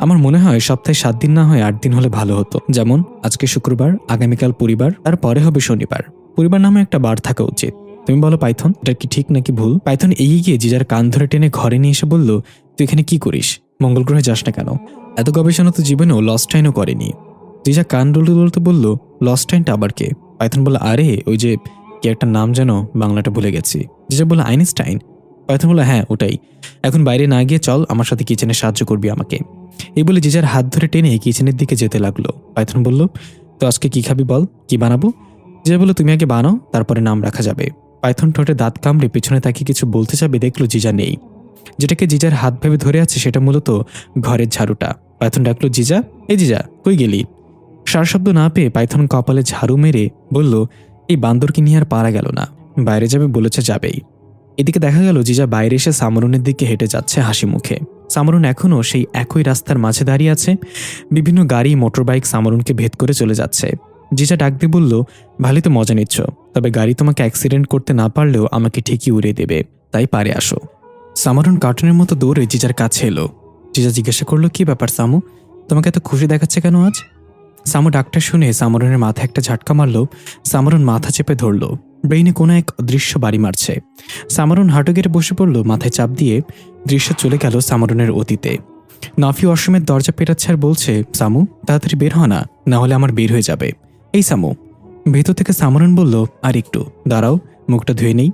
আমার মনে হয় সপ্তাহে 7 দিন না হয় 8 দিন হলে ভালো হতো। যেমন আজকে শুক্রবার, আগামীকাল পরিবার, তারপরে হবে শনিবার। পরিবার নামে একটা বার থাকা উচিত। তুমি বলো পাইথন, এটা কি ঠিক নাকি ভুল? পাইথন এগিয়ে গিয়ে জিজার কান ধরে টেনে ঘরে নিয়ে এসে বলল, তুই এখানে কি করিস? মঙ্গল গ্রহে যাস না কেন? এত গবেষণা তো জীবনেও লস্ট টাইনও করেনি। জিজা কান ডলতে ডলতে বলল, লস্ট টাইনটা আবার কে? পাইথন বলল, আরে ওই যে কি একটা নাম যেন, বাংলাটা ভুলে গেছি। জিজা বলল, আইনস্টাইন? পাইথন বলল, হ্যাঁ ওটাই। এখন বাইরে না গিয়ে চল, আমার সাথে কিচেনে সাহায্য করবি আমাকে। এই বলে জিজার হাত ধরে টেনে কিচেনের দিকে যেতে লাগলো। পাইথন বলল, তো আজকে কি খাবি বল, কি বানাবো? জিজা বলল, তুমি আগে বানাও, তারপরে নাম রাখা যাবে। পাইথন ঠোঁটে দাঁত কামড়ে পেছনে তাকে কিছু বলতে যাবে, দেখলো জিজা নেই। যেটাকে জিজার হাত ভেবে ধরে আছে সেটা মূলত ঘরের ঝাড়ুটা। পাইথন ডাকলো, জিজা, এই জিজা কই গেলি? সার শব্দ না পেয়ে পাইথন কপালে ঝাড়ু মেরে বলল, এই বান্দরকে নিয়ে আর পারা গেল না, বাইরে যাবে বলেছে যাবেই। এদিকে দেখা গেল জিজা বাইরে এসে সামরুনের দিকে হেঁটে যাচ্ছে হাসি মুখে। সামরুন এখনও সেই একই রাস্তার মাঝে দাঁড়িয়ে আছে। বিভিন্ন গাড়ি মোটরবাইক সামরুনকে ভেদ করে চলে যাচ্ছে। জিজা ডাক দিয়ে বলল, ভালোই তো মজা নিচ্ছ, তবে গাড়ি তোমাকে অ্যাক্সিডেন্ট করতে না পারলেও আমাকে ঠিকই উড়িয়ে দেবে, তাই পারে আসো। সামরুন কার্টুনের মতো দৌড়ে জিজার কাছে এলো। জিজা জিজ্ঞাসা করলো, কি ব্যাপার সামু, তোমাকে এত খুশি দেখাচ্ছে কেন আজ? সামু ডাক্তার শুনে সামরুনের মাথায় একটা ঝাটকা মারল। সামরুন মাথা চেপে ধরল, ব্রেইনে কোনো এক অদৃশ্য বাড়ি মারছে। সামরুন হাঁটু গেড়ে বসে পড়ল মাথায় চাপ দিয়ে। দৃশ্য চলে গেল সামরুনের অতীতে। নাফি ওয়াশরুমের দরজা পেটাচ্ছে আর বলছে, সামু তাড়াতাড়ি বের হ না হলে আমার বের হয়ে যাবে। এই সামু। ভেতর থেকে সামরুন বলল, আর একটু দাঁড়াও, মুখটা ধুয়ে নেই।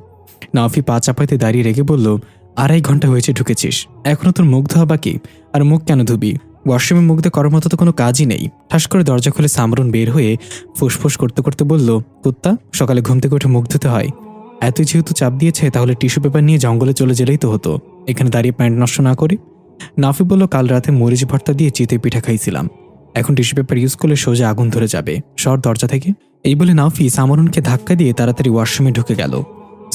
নাফি পা চাপাইতে দাঁড়িয়ে রেগে বলল, 2.5 ঘন্টা হয়েছে ঢুকেছিস, এখনো তোর মুখ ধোয়া বাকি? আর মুখ কেন ধুবি? ওয়াশরুমে মুখ দিয়ে করার মতো তো কোনো কাজই নেই। ঠাস করে দরজা খুলে সামরুন বের হয়ে ফুসফুস করতে করতে বলল, কুত্তা, সকালে ঘুম থেকে উঠে মুখ ধুতে হয়? এতই যেহেতু চাপ দিয়েছে তাহলে টিস্যু পেপার নিয়ে জঙ্গলে চলে গেলেই তো হতো, এখানে দাঁড়িয়ে প্যান্ট নষ্ট না করে। নাফি বলল, কাল রাতে মরিচ ভর্তা দিয়ে চিতই পিঠা খাইছিলাম, এখন টিস্যু পেপার ইউজ করলে সোজা আগুন ধরে যাবে, সর দরজা থেকে। এই বলে নাফি সামরুনকে ধাক্কা দিয়ে তাড়াতাড়ি ওয়াশরুমে ঢুকে গেল।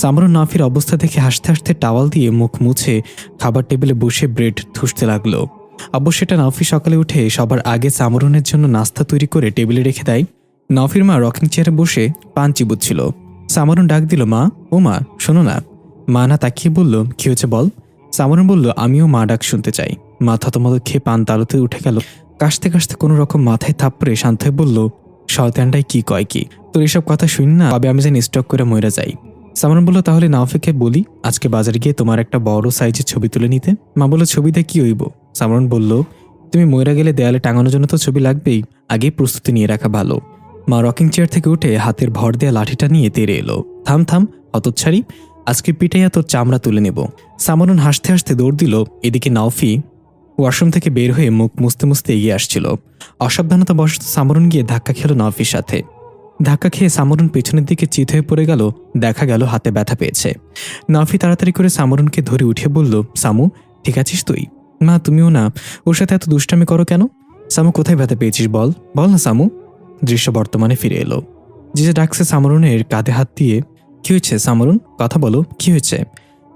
সামরুন নাফির অবস্থা দেখে হাসতে হাসতে টাওয়াল দিয়ে মুখ মুছে খাবার টেবিলে বসে ব্রেড থুসতে লাগলো। অবশ্য এটা নাফি সকালে উঠে সবার আগে সামরুনের জন্য নাস্তা তৈরি করে টেবিলে রেখে দেয়। নাফির মা রকিং চেয়ারে বসে পান চিবুচ্ছিল। সামরুন ডাক দিল, মা, ও মা, শোনো না। মা না তাকিয়ে বলল, কি হয়েছে বল। সামরুন বলল, আমিও মা ডাক শুনতে চাই। মা থতমত খেয়ে পান তালুতে উঠে গেল। কাশতে কাশতে কোনো রকম মাথায় থাপ্পড়ে শান্ত হয়ে বলল, শয়তানটাই কি কয় কি, তোর এসব কথা শুনি না কবে আমি যেন স্টক করে মরে যাই। সামরুন বলল, তাহলে নাফিকে বলি আজকে বাজারে গিয়ে তোমার একটা বড় সাইজের ছবি তুলে নিতে। মা বলল, ছবিতে কি হইব? সামরুন বলল, তুমি মইরা গেলে দেয়ালে টাঙানোর জন্য তো ছবি লাগবেই, আগেই প্রস্তুতি নিয়ে রাখা ভালো। মা রকিং চেয়ার থেকে উঠে হাতের ভর দেয়া লাঠিটা নিয়ে তেড়ে এলো। থাম থাম হতচ্ছাড়ি, আজকে পিটাইয়া তোর চামড়া তুলে নেব। সামরুন হাসতে হাসতে দৌড় দিল। এদিকে নাফি ওয়াশরুম থেকে বের হয়ে মুখ মুছতে মুছতে এগিয়ে আসছিল। অসাবধানতা বশত সামরুন গিয়ে ধাক্কা খেল নাফির সাথে। ধাক্কা খেয়ে সামরুন পেছনের দিকে চিত হয়ে পড়ে গেল। দেখা গেল হাতে ব্যথা পেয়েছে। নাফি তাড়াতাড়ি করে সামরুনকে ধরে উঠে বলল, সামু ঠিক আছিস তুই? মা, তুমিও না, ওর সাথে এত দুষ্টামি করো কেন? সামু, কোথায় ব্যথা পেয়েছিস বল, বল না সামু। দৃশ্য বর্তমানে ফিরে এলো। জিজা ডাকছে সামরুনের কাঁধে হাত দিয়ে, কি হয়েছে সামরুন, কথা বলো, কি হয়েছে?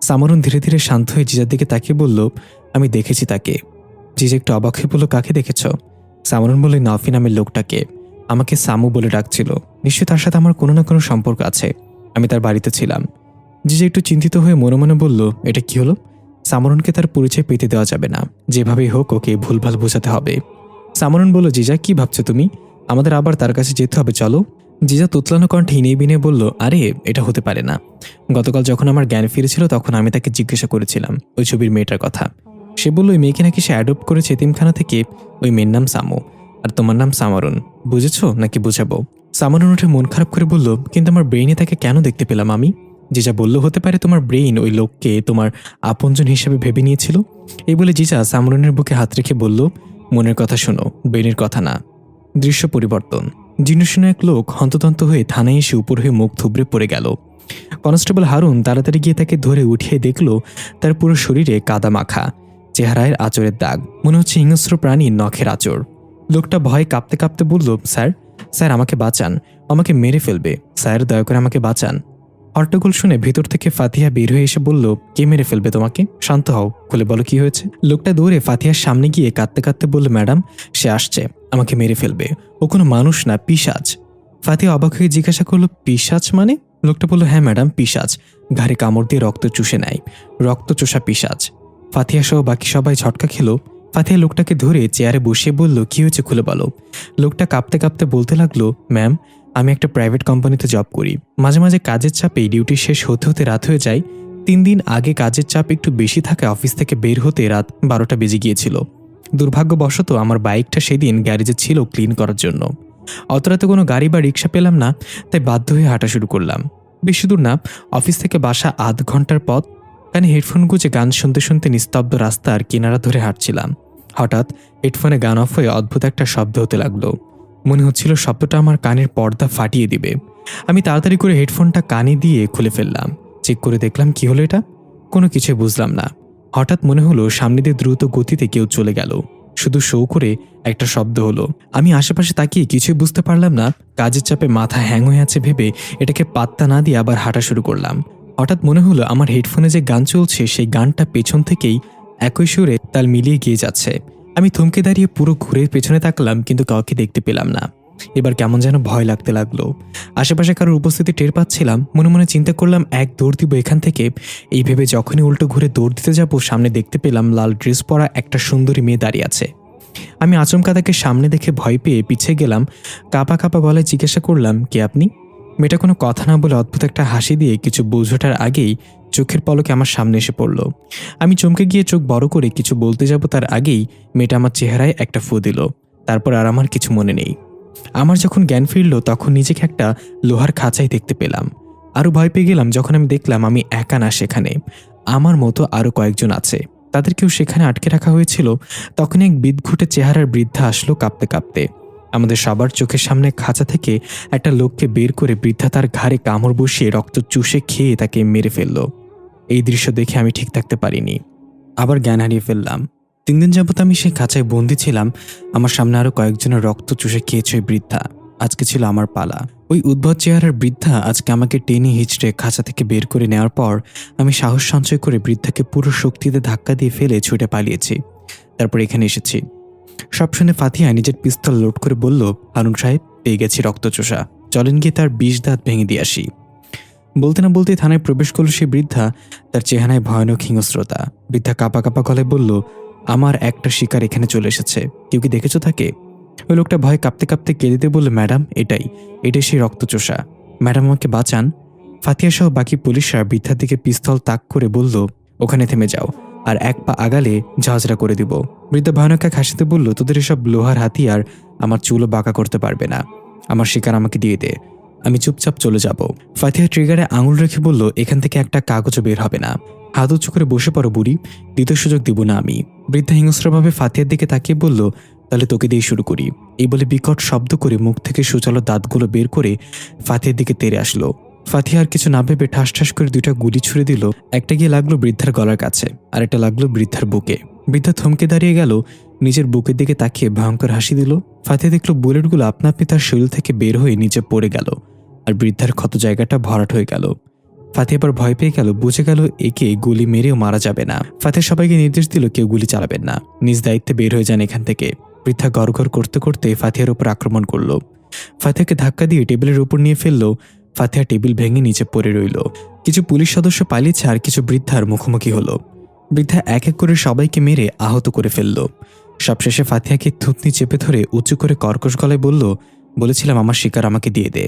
সামরুন ধীরে ধীরে শান্ত হয়ে জিজার দিকে তাকিয়ে বলল, আমি দেখেছি তাকে। জিজা একটু অবাক হয়ে বলল, কাকে দেখেছ? সামরুন বলল, নাফি নামের লোকটাকে, আমাকে সামু বলে ডাকছিল, নিশ্চয়ই তার সাথে আমার কোনো না কোনো সম্পর্ক আছে, আমি তার বাড়িতে ছিলাম। জিজা একটু চিন্তিত হয়ে মনে মনে বলল, এটা কি হলো? সামরুনকে তার পরিচয় পেতে দেওয়া যাবে না, যেভাবেই হোক ওকে ভুলভাল বোঝাতে হবে। সামরুন বলল, জিজা কি ভাবছো তুমি, আমাদের আবার তার কাছে যেতে হবে, চলো। জিজা তুতলানো কণ্ঠে হিনে বিনে বলল, আরে এটা হতে পারে না, গতকাল যখন আমার জ্ঞান ফিরেছিল তখন আমি তাকে জিজ্ঞাসা করেছিলাম ওই ছবির মেয়েটার কথা। সে বলল ওই মেয়েকে নাকি সে অ্যাডপ্ট করেছে এতিমখানা থেকে, ওই মেয়ের নাম সামু, আর তোমার নাম সামরুন, বুঝেছো নাকি বুঝাবো? সামরুন উঠে মন খারাপ করে বলল, কিন্তু আমার ব্রেইনে তাকে কেন দেখতে পেলাম আমি? জিজা বলল, হতে পারে তোমার ব্রেইন ওই লোককে তোমার আপনজন হিসেবে ভেবে নিয়েছিল। এই বলে জিজা সামরুনের বুকে হাত রেখে বলল, মনের কথা শোনো, ব্রেইনের কথা না। দৃশ্য পরিবর্তন। জীর্ণশীর্ণ এক লোক হন্তদন্ত হয়ে থানায় এসে উপর হয়ে মুখ থুবড়ে পড়ে গেল। কনস্টেবল হারুন তাড়াতাড়ি গিয়ে তাকে ধরে উঠিয়ে দেখল তার পুরো শরীরে কাদা মাখা, চেহারায় আঁচড়ের দাগ, মনে হচ্ছে হিংস্র প্রাণীর নখের আঁচড়। লোকটা ভয়ে কাঁপতে কাঁপতে বলল, স্যার, স্যার আমাকে বাঁচান, আমাকে মেরে ফেলবে, স্যার দয়া করে আমাকে বাঁচান। হট্টগোল শুনে ভেতর থেকে ফাতিহা বের হয়ে এসে বলল, কে মেরে ফেলবে তোমাকে, শান্ত হও, খুলে বলো কি হয়েছে। লোকটা দৌড়ে ফাতিহার সামনে গিয়ে কাঁদতে কাঁদতে বলল, ম্যাডাম সে আসছে, আমাকে মেরে ফেলবে, ও কোনো মানুষ না, পিশাচ। ফাতিহা অবাক হয়ে জিজ্ঞাসা করলো, পিশাচ মানে? লোকটা বলল, হ্যাঁ ম্যাডাম, পিশাচ, ঘাড়ে কামড় দিয়ে রক্ত চুষে নেয়, রক্ত চোষা পিশাচ। ফাতিহা সহ বাকি সবাই ঝটকা খেলো। ফাতিহা লোকটাকে ধরে চেয়ারে বসিয়ে বলল, কি হয়েছে খুলে বলো। লোকটা কাঁপতে কাঁপতে বলতে লাগলো, ম্যাম আমি একটা প্রাইভেট কোম্পানিতে জব করি, মাঝে মাঝে কাজের চাপে ডিউটি শেষ হতে হতে রাত হয়ে যায়। 3 দিন আগে কাজের চাপ একটু বেশি থাকায় অফিস থেকে বের হতে রাত 12টা বেজে গিয়েছিল। দুর্ভাগ্যবশত আমার বাইকটা সেদিন গ্যারেজে ছিল ক্লিন করার জন্য। অত রাতে কোনো গাড়ি বা রিক্সা পেলাম না, তাই বাধ্য হয়ে হাঁটা শুরু করলাম। বেশি দূর না, অফিস থেকে বাসা আধ ঘন্টার পথ। কানে হেডফোন গুঁজে গান শুনতে শুনতে নিস্তব্ধ রাস্তার কিনারা ধরে হাঁটছিলাম। হঠাৎ হেডফোনে গান অফ হয়ে অদ্ভুত একটা শব্দ হতে লাগলো। মনে হচ্ছিল শব্দটা আমার কানের পর্দা ফাটিয়ে দিবে। আমি তাড়াতাড়ি করে হেডফোনটা কানে দিয়ে খুলে ফেললাম। চেক করে দেখলাম কি হলো এটা, কোনো কিছুই বুঝলাম না। হঠাৎ মনে হলো সামনে দিয়ে দ্রুত গতিতে কেউ চলে গেল, শুধু শো করে একটা শব্দ হলো। আমি আশেপাশে তাকিয়ে কিছুই বুঝতে পারলাম না। কাজের চাপে মাথা হ্যাং হয়ে আছে ভেবে এটাকে পাত্তা না দিয়ে আবার হাঁটা শুরু করলাম। হঠাৎ মনে হলো আমার হেডফোনে যে গান চলছে সেই গানটা পেছন থেকেই একই সুরে তাল মিলিয়ে গিয়ে যাচ্ছে। আমি থমকে দাঁড়িয়ে পুরো ঘুরে পেছনে তাকালাম, কিন্তু কাউকে দেখতে পেলাম না। এবার কেমন যেন ভয় লাগতে লাগলো। আশেপাশে কারোর উপস্থিতি টের পাচ্ছিলাম। মনে মনে চিন্তা করলাম এক দৌড় দিব এখান থেকে। এই ভেবে যখনই উল্টো ঘুরে দৌড় দিতে যাব, সামনে দেখতে পেলাম লাল ড্রেস পরা একটা সুন্দরী মেয়ে দাঁড়িয়ে আছে। আমি আচমকা তাকে সামনে দেখে ভয় পেয়ে পিছিয়ে গেলাম। কাঁপা কাঁপা গলায় জিজ্ঞাসা করলাম, কে আপনি? মেয়েটা কোনো কথা না বলে অদ্ভুত একটা হাসি দিয়ে কিছু বোঝাটার আগেই চোখের পলকে আমার সামনে এসে পড়ল। আমি চমকে গিয়ে চোখ বড় করে কিছু বলতে যাব, তার আগেই মেয়েটা আমার চেহারায় একটা ফু দিল। তারপর আর আমার কিছু মনে নেই। আমার যখন জ্ঞান ফিরল তখন নিজেকে একটা লোহার খাঁচায় দেখতে পেলাম। আরও ভয় পেয়ে গেলাম যখন আমি দেখলাম আমি একা না সেখানে, আমার মতো আরও কয়েকজন আছে। তাদেরকেও সেখানে আটকে রাখা হয়েছিল। তখন এক বিদঘুটে চেহারার বৃদ্ধা আসলো কাঁপতে কাঁপতে। আমাদের সবার চোখের সামনে খাঁচা থেকে একটা লোককে বের করে বৃদ্ধা তার ঘাড়ে কামড় বসিয়ে রক্ত চুষে খেয়ে তাকে মেরে ফেলল। এই দৃশ্য দেখে আমি ঠিক থাকতে পারিনি, আবার জ্ঞান হারিয়ে ফেললাম। 3 দিন যাবত আমি সেই খাঁচায় বন্দি ছিলাম। আমার সামনে আরো কয়েকজনের রক্ত চুষে খেয়েছে ওই বৃদ্ধা। আজকে ছিল আমার পালা। ওই উদ্ভট চেহারার বৃদ্ধা আজকে আমাকে টেনে হিচড়ে খাঁচা থেকে বের করে নেওয়ার পর আমি সাহস সঞ্চয় করে বৃদ্ধাকে পুরো শক্তিতে ধাক্কা দিয়ে ফেলে ছুটে পালিয়েছি। তারপর এখানে এসেছি। সব শুনে ফাতিহা নিজের পিস্তল লোড করে বলল, হারুন সাহেব, পেয়ে গেছি রক্তচোষা, চলেন গিয়ে তার 20 দাঁত ভেঙে দিয়ে আসি। বলতে না বলতেই থানায় প্রবেশ করল সেই বৃদ্ধা। তার চেহারায় ভয়ানক হিংস্রতা। বৃদ্ধা কাঁপা কাঁপা গলায় বলল, আমার একটা শিকার এখানে চলে এসেছে, কেউ কি দেখেছো তাকে? ওই লোকটা ভয় কাঁপতে কাঁপতে কেঁদে বলল, ম্যাডাম, এটাই সেই রক্তচোষা। ম্যাডাম, আমাকে বাঁচান। ফাতিহা সহ বাকি পুলিশরা বৃদ্ধার দিকে পিস্তল তাক করে বলল, ওখানে থেমে যাও, আর 1 পা আগালে ঝাঁঝরা করে দিব। বৃদ্ধা ভয়ানক এক হাসিতে বলল, তোদের এসব লোহার হাতিয়ার আমার চুলও বাঁকা করতে পারবে না। আমার শিকার আমাকে দিয়ে দে, আমি চুপচাপ চলে যাব। ফাতিহা ট্রিগারে আঙুল রেখে বলল, এখান থেকে একটা কাগজও বের হবে না। হাত উঁচু করে বসে পড়ো বুড়ি, দ্বিতীয় সুযোগ দিব না আমি। বৃদ্ধা হিংস্রভাবে ফাতিহার দিকে তাকিয়ে বলল, তাহলে তোকে দিয়ে শুরু করি। এই বলে বিকট শব্দ করে মুখ থেকে সুচালো দাঁতগুলো বের করে ফাতিহার দিকে তেড়ে আসলো। ফাতিহা আর কিছু না ভেবে ঠাস ঠাস করে 2টা গুলি ছুড়ে দিল। একটা গিয়ে লাগলো বৃদ্ধার গলার কাছে, আর একটা লাগলো বৃদ্ধার বুকে। বৃদ্ধা থমকে দাঁড়িয়ে গেল, নিজের বুকের দিকে তাকিয়ে ভয়ঙ্কর হাসি দিল। ফাতিহা দেখলো বুলেটগুলো আপনা আপনি তার শরীর থেকে বের হয়ে নিচে পড়ে গেল, আর বৃদ্ধার ক্ষত জায়গাটা ভরাট হয়ে গেল। ফাতিহা এবার ভয় পেয়ে গেল, বুঝে গেল একে গুলি মেরেও মারা যাবে না। ফাতিহা সবাইকে নির্দেশ দিল কেউ গুলি চালাবেন না, নিজ দায়িত্বে বের হয়ে যান এখান থেকে। বৃদ্ধা গড়গড় করতে করতে ফাতিহার উপর আক্রমণ করলো। ফাতিহাকে ধাক্কা দিয়ে টেবিলের উপর নিয়ে ফেললো। ফাতিহা টেবিল ভেঙে নিচে পড়ে রইল। কিছু পুলিশ সদস্য পালিয়েছে, আর কিছু বৃদ্ধার মুখোমুখি হলো। বৃদ্ধা এক এক করে সবাইকে মেরে আহত করে ফেলল। সবশেষে ফাতিহাকে থুতনি চেপে ধরে উঁচু করে কর্কশ গলায় বলল, বলেছিলাম আমার শিকার আমাকে দিয়ে দে,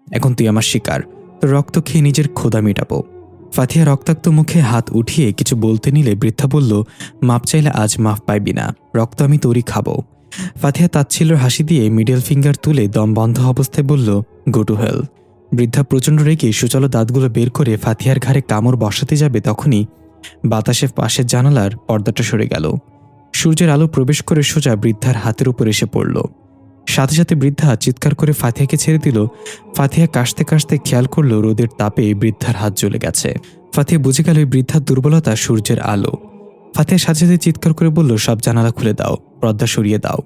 এখন তুই আমার শিকার, তো রক্ত খেয়ে নিজের ক্ষুধা মেটাবো। ফাতিহা রক্তাক্ত মুখে হাত উঠিয়ে কিছু বলতে নিলে বৃদ্ধা বলল, মাপ চাইলে আজ মাফ পাইবি না, রক্ত আমি তোরই খাবো। ফাতিহা তাচ্ছিল্যের হাসি দিয়ে মিডল ফিঙ্গার তুলে দম বন্ধ অবস্থায় বলল, গো টু হেল। বৃদ্ধা প্রচণ্ড রেগে সুচালো দাঁতগুলো বের করে ফাতিহার ঘাড়ে কামড় বসাতে যাবে, তখনই বাতাসে পাশের জানালার পর্দাটা সরে গেল। সূর্যের আলো প্রবেশ করে সোজা বৃদ্ধার হাতের উপর এসে পড়ল। সাথে সাথে বৃদ্ধা চিৎকার করে ফাতিহাকে ছেড়ে দিল। ফাতিহা কাশতে কাশতে খেয়াল করলো রোদের তাপে বৃদ্ধার হাত জ্বলে গেছে। ফাতিহা বুঝে গেল বৃদ্ধার দুর্বলতা সূর্যের আলো। ফাতিহার সাথে সাথে চিৎকার করে বলল, সব জানালা খুলে দাও, পর্দা সরিয়ে দাও।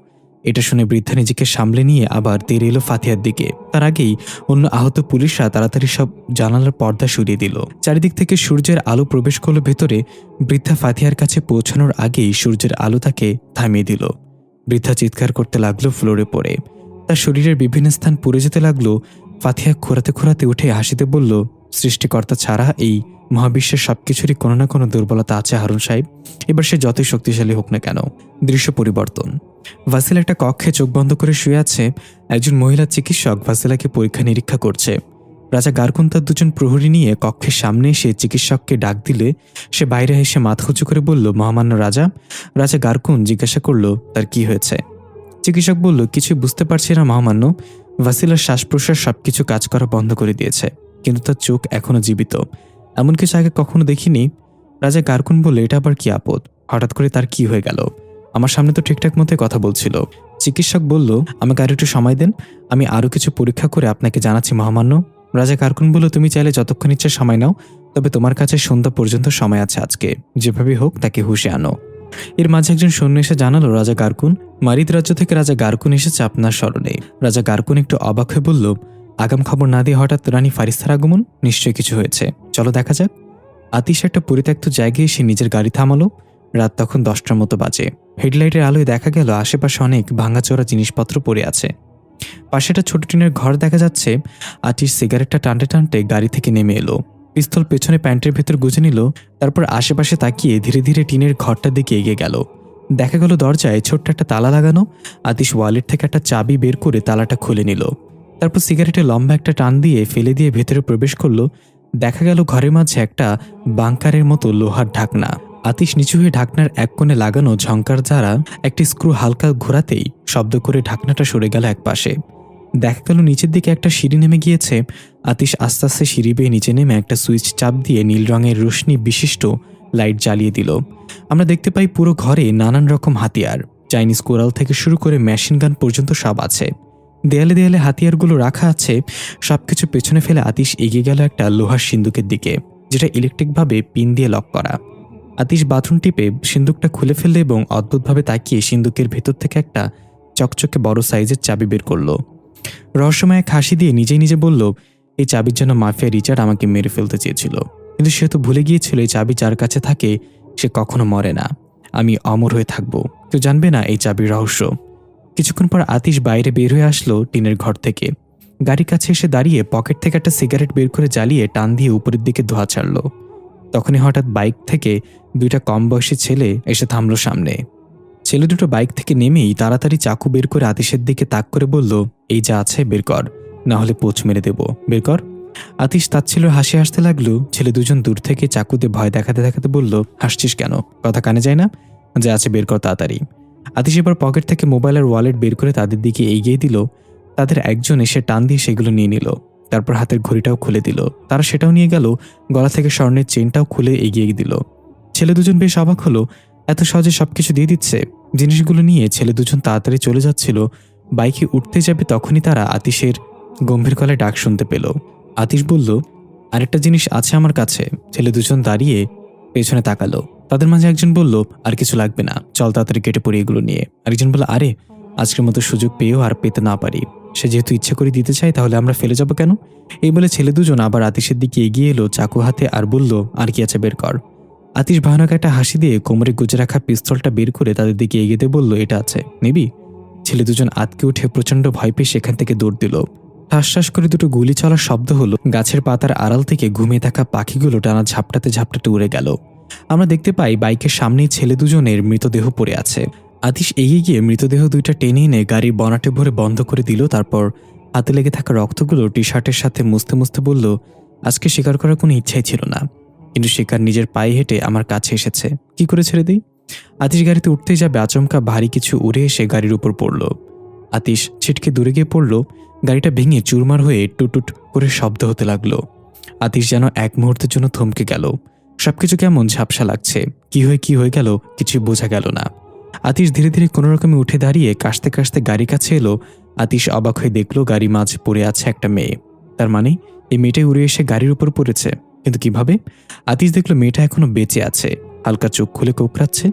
এটা শুনে বৃদ্ধা নিজেকে সামলে নিয়ে আবার তেড়ে এলো ফাতিহার দিকে। তার আগেই অন্য আহত পুলিশরা তাড়াতাড়ি সব জানালার পর্দা সরিয়ে দিল। চারিদিক থেকে সূর্যের আলো প্রবেশ করলো ভেতরে। বৃদ্ধা ফাতিহার কাছে পৌঁছানোর আগেই সূর্যের আলো তাকে থামিয়ে দিল। বৃদ্ধা চিৎকার করতে লাগলো ফ্লোরে পড়ে। তার শরীরের বিভিন্ন স্থান পুড়ে যেতে লাগলো। ফাতিহা খোঁড়াতে খোঁড়াতে উঠে হাসিতে বলল, সৃষ্টিকর্তা ছাড়া এই মহাবিশ্বের সবকিছুরই কোনো না কোনো দুর্বলতা আছে হারুন সাহেব, এবার সে যতই শক্তিশালী হোক না কেন। দৃশ্য পরিবর্তন। ভাসিলা একটা কক্ষে চোখ বন্ধ করে শুয়ে আছে। একজন মহিলা চিকিৎসক ভাসিলাকে পরীক্ষা নিরীক্ষা করছে। রাজা গারকুন তার 2জন প্রহরী নিয়ে কক্ষের সামনে এসে চিকিৎসককে ডাক দিলে সে বাইরে এসে মাথা উঁচু করে বলল, মহামান্য রাজা। রাজা গারকুন জিজ্ঞাসা করল, তার কি হয়েছে? চিকিৎসক বলল, কিছুই বুঝতে পারছি না মহামান্য। ভাসিলার শ্বাস প্রশ্বাস সবকিছু কাজ করা বন্ধ করে দিয়েছে, কিন্তু তার চোখ এখনো জীবিত। এমন কিছু আগে কখনো দেখিনি। রাজা গারকুন বলল, এটা আবার কি আপদ? হঠাৎ করে তার কি হয়ে গেল? আমার সামনে তো ঠিকঠাক মতোই কথা বলছিল। চিকিৎসক বলল, আমাকে আর একটু সময় দেন, আমি আরও কিছু পরীক্ষা করে আপনাকে জানাচ্ছি মহামান্য। রাজা গারকুন বলল, তুমি চাইলে যতক্ষণ ইচ্ছে সময় নাও, তবে তোমার কাছে সন্ধ্যা পর্যন্ত সময় আছে। আজকে যেভাবে হোক তাকে হুঁশে আনো। এর মাঝে একজন সৈন্য এসে জানালো, রাজা গারকুন, মারিদ রাজ্য থেকে রাজা গারকুন এসেছে আপনার স্মরণে। রাজা গারকুন একটু অবাক হয়ে বলল, আগাম খবর না দিয়ে হঠাৎ রানী ফারিস্তার আগমন, নিশ্চয়ই কিছু হয়েছে, চলো দেখা যাক। আতিশ একটা পরিত্যক্ত জায়গায় এসে নিজের গাড়ি থামালো। রাত তখন 10টার মতো বাজে। হেডলাইটের আলোয় দেখা গেল আশেপাশে অনেক ভাঙাচোরা জিনিসপত্র পড়ে আছে। পাশে একটা ছোট টিনের ঘর দেখা যাচ্ছে। আতিশ সিগারেটটা টানতে টানতে গাড়ি থেকে নেমে এলো, পিস্তল পেছনে প্যান্টের ভেতর গুজে নিল। তারপর আশেপাশে তাকিয়ে ধীরে ধীরে টিনের ঘরটার দিকে এগিয়ে গেল। দেখা গেল দরজায় ছোট্ট একটা তালা লাগানো। আতিশ ওয়ালেট থেকে একটা চাবি বের করে তালাটা খুলে নিল। তারপর সিগারেটে লম্বা একটা টান দিয়ে ফেলে দিয়ে ভেতরে প্রবেশ করলো। দেখা গেল ঘরের মাঝে একটা বাংকারের মতো লোহার ঢাকনা। আতিশ নিচু হয়ে ঢাকনার এক কোণে লাগানো ঝংকার দ্বারা একটি স্ক্রু হালকা ঘোরাতেই শব্দ করে ঢাকনাটা সরে গেল একপাশে। দেখা গেল নিচের দিকে একটা সিঁড়ি নেমে গিয়েছে। আতিশ আস্তে আস্তে সিঁড়ি বেয়ে নিচে নেমে একটা সুইচ চাপ দিয়ে নীল রঙের রোশনি বিশিষ্ট লাইট জ্বালিয়ে দিল। আমরা দেখতে পাই পুরো ঘরে নানান রকম হাতিয়ার, চাইনিজ কোরাল থেকে শুরু করে মেশিন গান পর্যন্ত সব আছে। দেয়ালে দেয়ালে হাতিয়ারগুলো রাখা আছে। সবকিছু পেছনে ফেলে আতিশ এগিয়ে গেল একটা লোহার সিন্দুকের দিকে, যেটা ইলেকট্রিকভাবে পিন দিয়ে লক করা। আতিশ বাথরুম টিপে সিন্দুকটা খুলে ফেললে এবং অদ্ভুতভাবে তাকিয়ে সিন্দুকের ভেতর থেকে একটা চকচকে বড় সাইজের চাবি বের করলো। রহস্যময় এক হাসি দিয়ে নিজেই নিজে বলল, এই চাবির জন্য মাফিয়া রিচার্ড আমাকে মেরে ফেলতে চেয়েছিল, কিন্তু সে তো ভুলে গিয়েছিল এই চাবি যার কাছে থাকে সে কখনো মরে না। আমি অমর হয়ে থাকবো, কেউ জানবে না এই চাবির রহস্য। কিছুক্ষণ পর আতিশ বাইরে বের হয়ে আসলো টিনের ঘর থেকে। গাড়ির কাছে এসে দাঁড়িয়ে পকেট থেকে একটা সিগারেট বের করে জ্বালিয়ে টান দিয়ে উপরের দিকে ধোঁয়া ছাড়লো। তখনই হঠাৎ বাইক থেকে দুইটা কম বয়সী ছেলে এসে থামলো সামনে। ছেলে দুটো বাইক থেকে নেমেই তাড়াতাড়ি চাকু বের করে আতিশের দিকে তাক করে বলল, এই যা আছে বের কর, না হলে পোঁচ মেরে দেব, বের কর। আতিশ তাচ্ছিল্য হাসি হাসতে লাগলো। ছেলে দুজন দূর থেকে চাকুতে ভয় দেখাতে দেখাতে বলল, হাসছিস কেন, কথা কানে যায় না, যা আছে বের কর তাড়াতাড়ি। আতিশ এবার পকেট থেকে মোবাইল আর ওয়ালেট বের করে তাদের দিকে এগিয়ে দিল। তাদের একজন এসে টান দিয়ে সেগুলো নিয়ে নিল। তারপর হাতের ঘড়িটাও খুলে দিল। তারা সেটাও নিয়ে গেল। গলা থেকে স্বর্ণের চেনটাও খুলে এগিয়ে দিল। ছেলে দুজন বেশ অবাক হলো, এত সহজে সবকিছু দিয়ে দিচ্ছে। জিনিসগুলো নিয়ে ছেলে দুজন তাড়াতাড়ি চলে যাচ্ছিল। বাইকে উঠতে যাবে তখনই তারা আতিশের গম্ভীর গলায় ডাক শুনতে পেল। আতিশ বলল, আরেকটা জিনিস আছে আমার কাছে। ছেলে দুজন দাঁড়িয়ে পেছনে তাকালো। তাদের মাঝে একজন বলল, আর কিছু লাগবে না, চল তাড়াতাড়ি কেটে পড়ি এগুলো নিয়ে। আরেকজন বলল, আরে আজকের মতো সুযোগ পেয়েও আর পেতে না পারি, সে যেহেতু ইচ্ছে করে দিতে চায় তাহলে আমরা ফেলে যাব কেন। এই বলে ছেলে দুজন আবার আতিশের দিকে এগিয়ে এলো চাকু হাতে আর বলল, আর কি আছে বের কর। আতিশ ভয়ানক একটা হাসি দিয়ে কোমরে গুজে রাখা পিস্তলটা বের করে তাদের দিকে এগিয়ে বলল, এটা আছে, নিবি। ছেলে দুজন আতকে উঠে প্রচন্ড ভয় পেয়ে সেখান থেকে দৌড় দিল। ঠাস করে দুটো গুলি চলার শব্দ হলো। গাছের পাতার আড়াল থেকে ঘুমিয়ে থাকা পাখিগুলো টানা ঝাপটাতে ঝাপটাতে উড়ে গেল। আমরা দেখতে পাই বাইকের সামনেই ছেলে দুজনের মৃতদেহ পড়ে আছে। আতিশ এগিয়ে গিয়ে মৃতদেহ দুইটা টেনে এনে গাড়ির বনাটে ভরে বন্ধ করে দিল। তারপর হাতে লেগে থাকা রক্তগুলো টি শার্টের সাথে মুছতে মুছতে বলল, আজকে শিকার করার কোনো ইচ্ছাই ছিল না, কিন্তু শিকার নিজের পায়ে হেঁটে আমার কাছে এসেছে, কি করে ছেড়ে দিই। আতিশ গাড়িতে উঠতেই যাবে আচমকা ভারী কিছু উড়ে এসে গাড়ির উপর পড়ল। আতিশ ছিটকে দূরে গিয়ে পড়ল। গাড়িটা ভেঙে চুরমার হয়ে টুটুট করে শব্দ হতে লাগলো। আতিশ যেন এক মুহূর্তের জন্য থমকে গেল। সবকিছু কেমন ঝাপসা লাগছে, কি হয়ে গেল কিছুই বোঝা গেল না। আতিশ ধীরে ধীরে কোনো রকমে উঠে দাঁড়িয়ে কাশতে কাশতে গাড়ির কাছে এলো। আতিশ অবাক হয়ে দেখলো গাড়ি মাঝে পড়ে আছে একটা মেয়ে। তার মানে এই মেয়েটাই উড়ে এসে গাড়ির উপর পড়েছে, কিন্তু কিভাবে? আতিশ দেখলো মেয়েটা এখনো বেঁচে আছে, হালকা চোখ খুলে কোঁকড়াচ্ছে।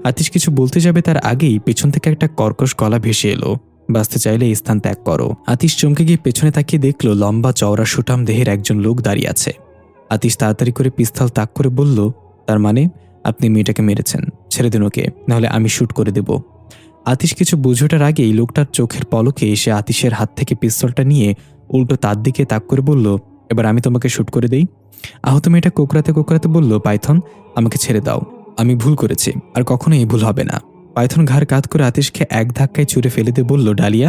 আতিশ কিছু বলতে যাবে তার আগেই পেছন থেকে একটা কর্কশ গলা ভেসে এলো, বাঁচতে চাইলে এই স্থান ত্যাগ করো। আতিশ চমকে গিয়ে পেছনে তাকিয়ে দেখলো লম্বা চওড়া সুঠাম দেহের একজন লোক দাঁড়িয়ে আছে। আতিশ তাড়াতাড়ি করে পিস্তল তাক করে বলল, তার মানে আপনি মেয়েটাকে মেরেছেন, ছেড়ে দিন ওকে, নাহলে আমি শুট করে দেব। আতিশ কিছু বুঝোটার আগেই লোকটার চোখের পলকে এসে আতিশের হাত থেকে পিস্তলটা নিয়ে উল্টো তার দিকে তাক করে বলল, এবার আমি তোমাকে শুট করে দেই। আহত মেয়েটা কোকড়াতে কোকড়াতে বলল, পাইথন আমাকে ছেড়ে দাও, আমি ভুল করেছি, আর কখনো এই ভুল হবে না। পাইথন ঘাড় কাত করে আতিশকে এক ধাক্কায় ছুঁড়ে ফেলে দিয়ে বলল, ডালিয়া,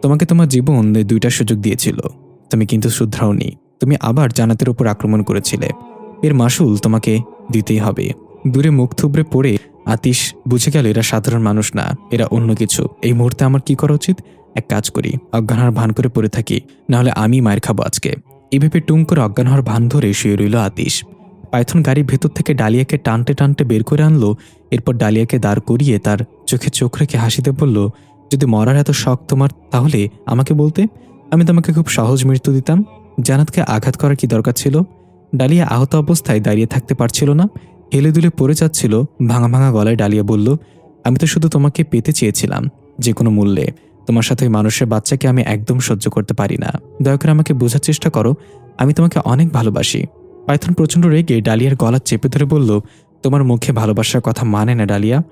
তোমাকে তোমার জীবন দুইটা সুযোগ দিয়েছিল, তুমি কিন্তু শুধরাওনি। তুমি আবার জান্নাতের উপর আক্রমণ করেছিলে, এর মাসুল তোমাকে দিতেই হবে। দূরে মুখ থুবড়ে পড়ে আতিশ বুঝে গেল এরা সাধারণ মানুষ না, এরা অন্য কিছু। এই মুহূর্তে আমার কি করা উচিত? এক কাজ করি, অজ্ঞান হওয়ার ভান করে পড়ে থাকি, নাহলে আমি মায়ের খাবো আজকে। এই ভেবে টুম করে অজ্ঞান হওয়ার ভান ধরে শুয়ে রইল আতিশ। পাইথন গাড়ির ভেতর থেকে ডালিয়াকে টানতে টানতে বের করে আনলো। এরপর ডালিয়াকে দাঁড় করিয়ে তার চোখে চোখ রেখে হাসিতে বলল, যদি মরার এত শখ তোমার তাহলে আমাকে বলতে, আমি তোমাকে খুব সহজ মৃত্যু দিতাম। জান্নাতকে আঘাত করার কি দরকার ছিল? ডালিয়া আহত অবস্থায় দাঁড়িয়ে থাকতে পারছিল না, হেলে দুলে পড়ে যাচ্ছিল। ভাঙা ভাঙা গলায় ডালিয়া বলল, আমি তো শুধু তোমাকে পেতে চেয়েছিলাম, যে কোনো মূল্যে। তোমার সাথে ওই মানুষের বাচ্চাকে আমি একদম সহ্য করতে পারি না। দয়া করে আমাকে বোঝার চেষ্টা করো, আমি তোমাকে অনেক ভালোবাসি। পাইথন প্রচণ্ড রেগে ডালিয়ার গলা চেপে ধরে বলল, তোমার মুখে ভালোবাসার কথা মানে না ডালিয়া।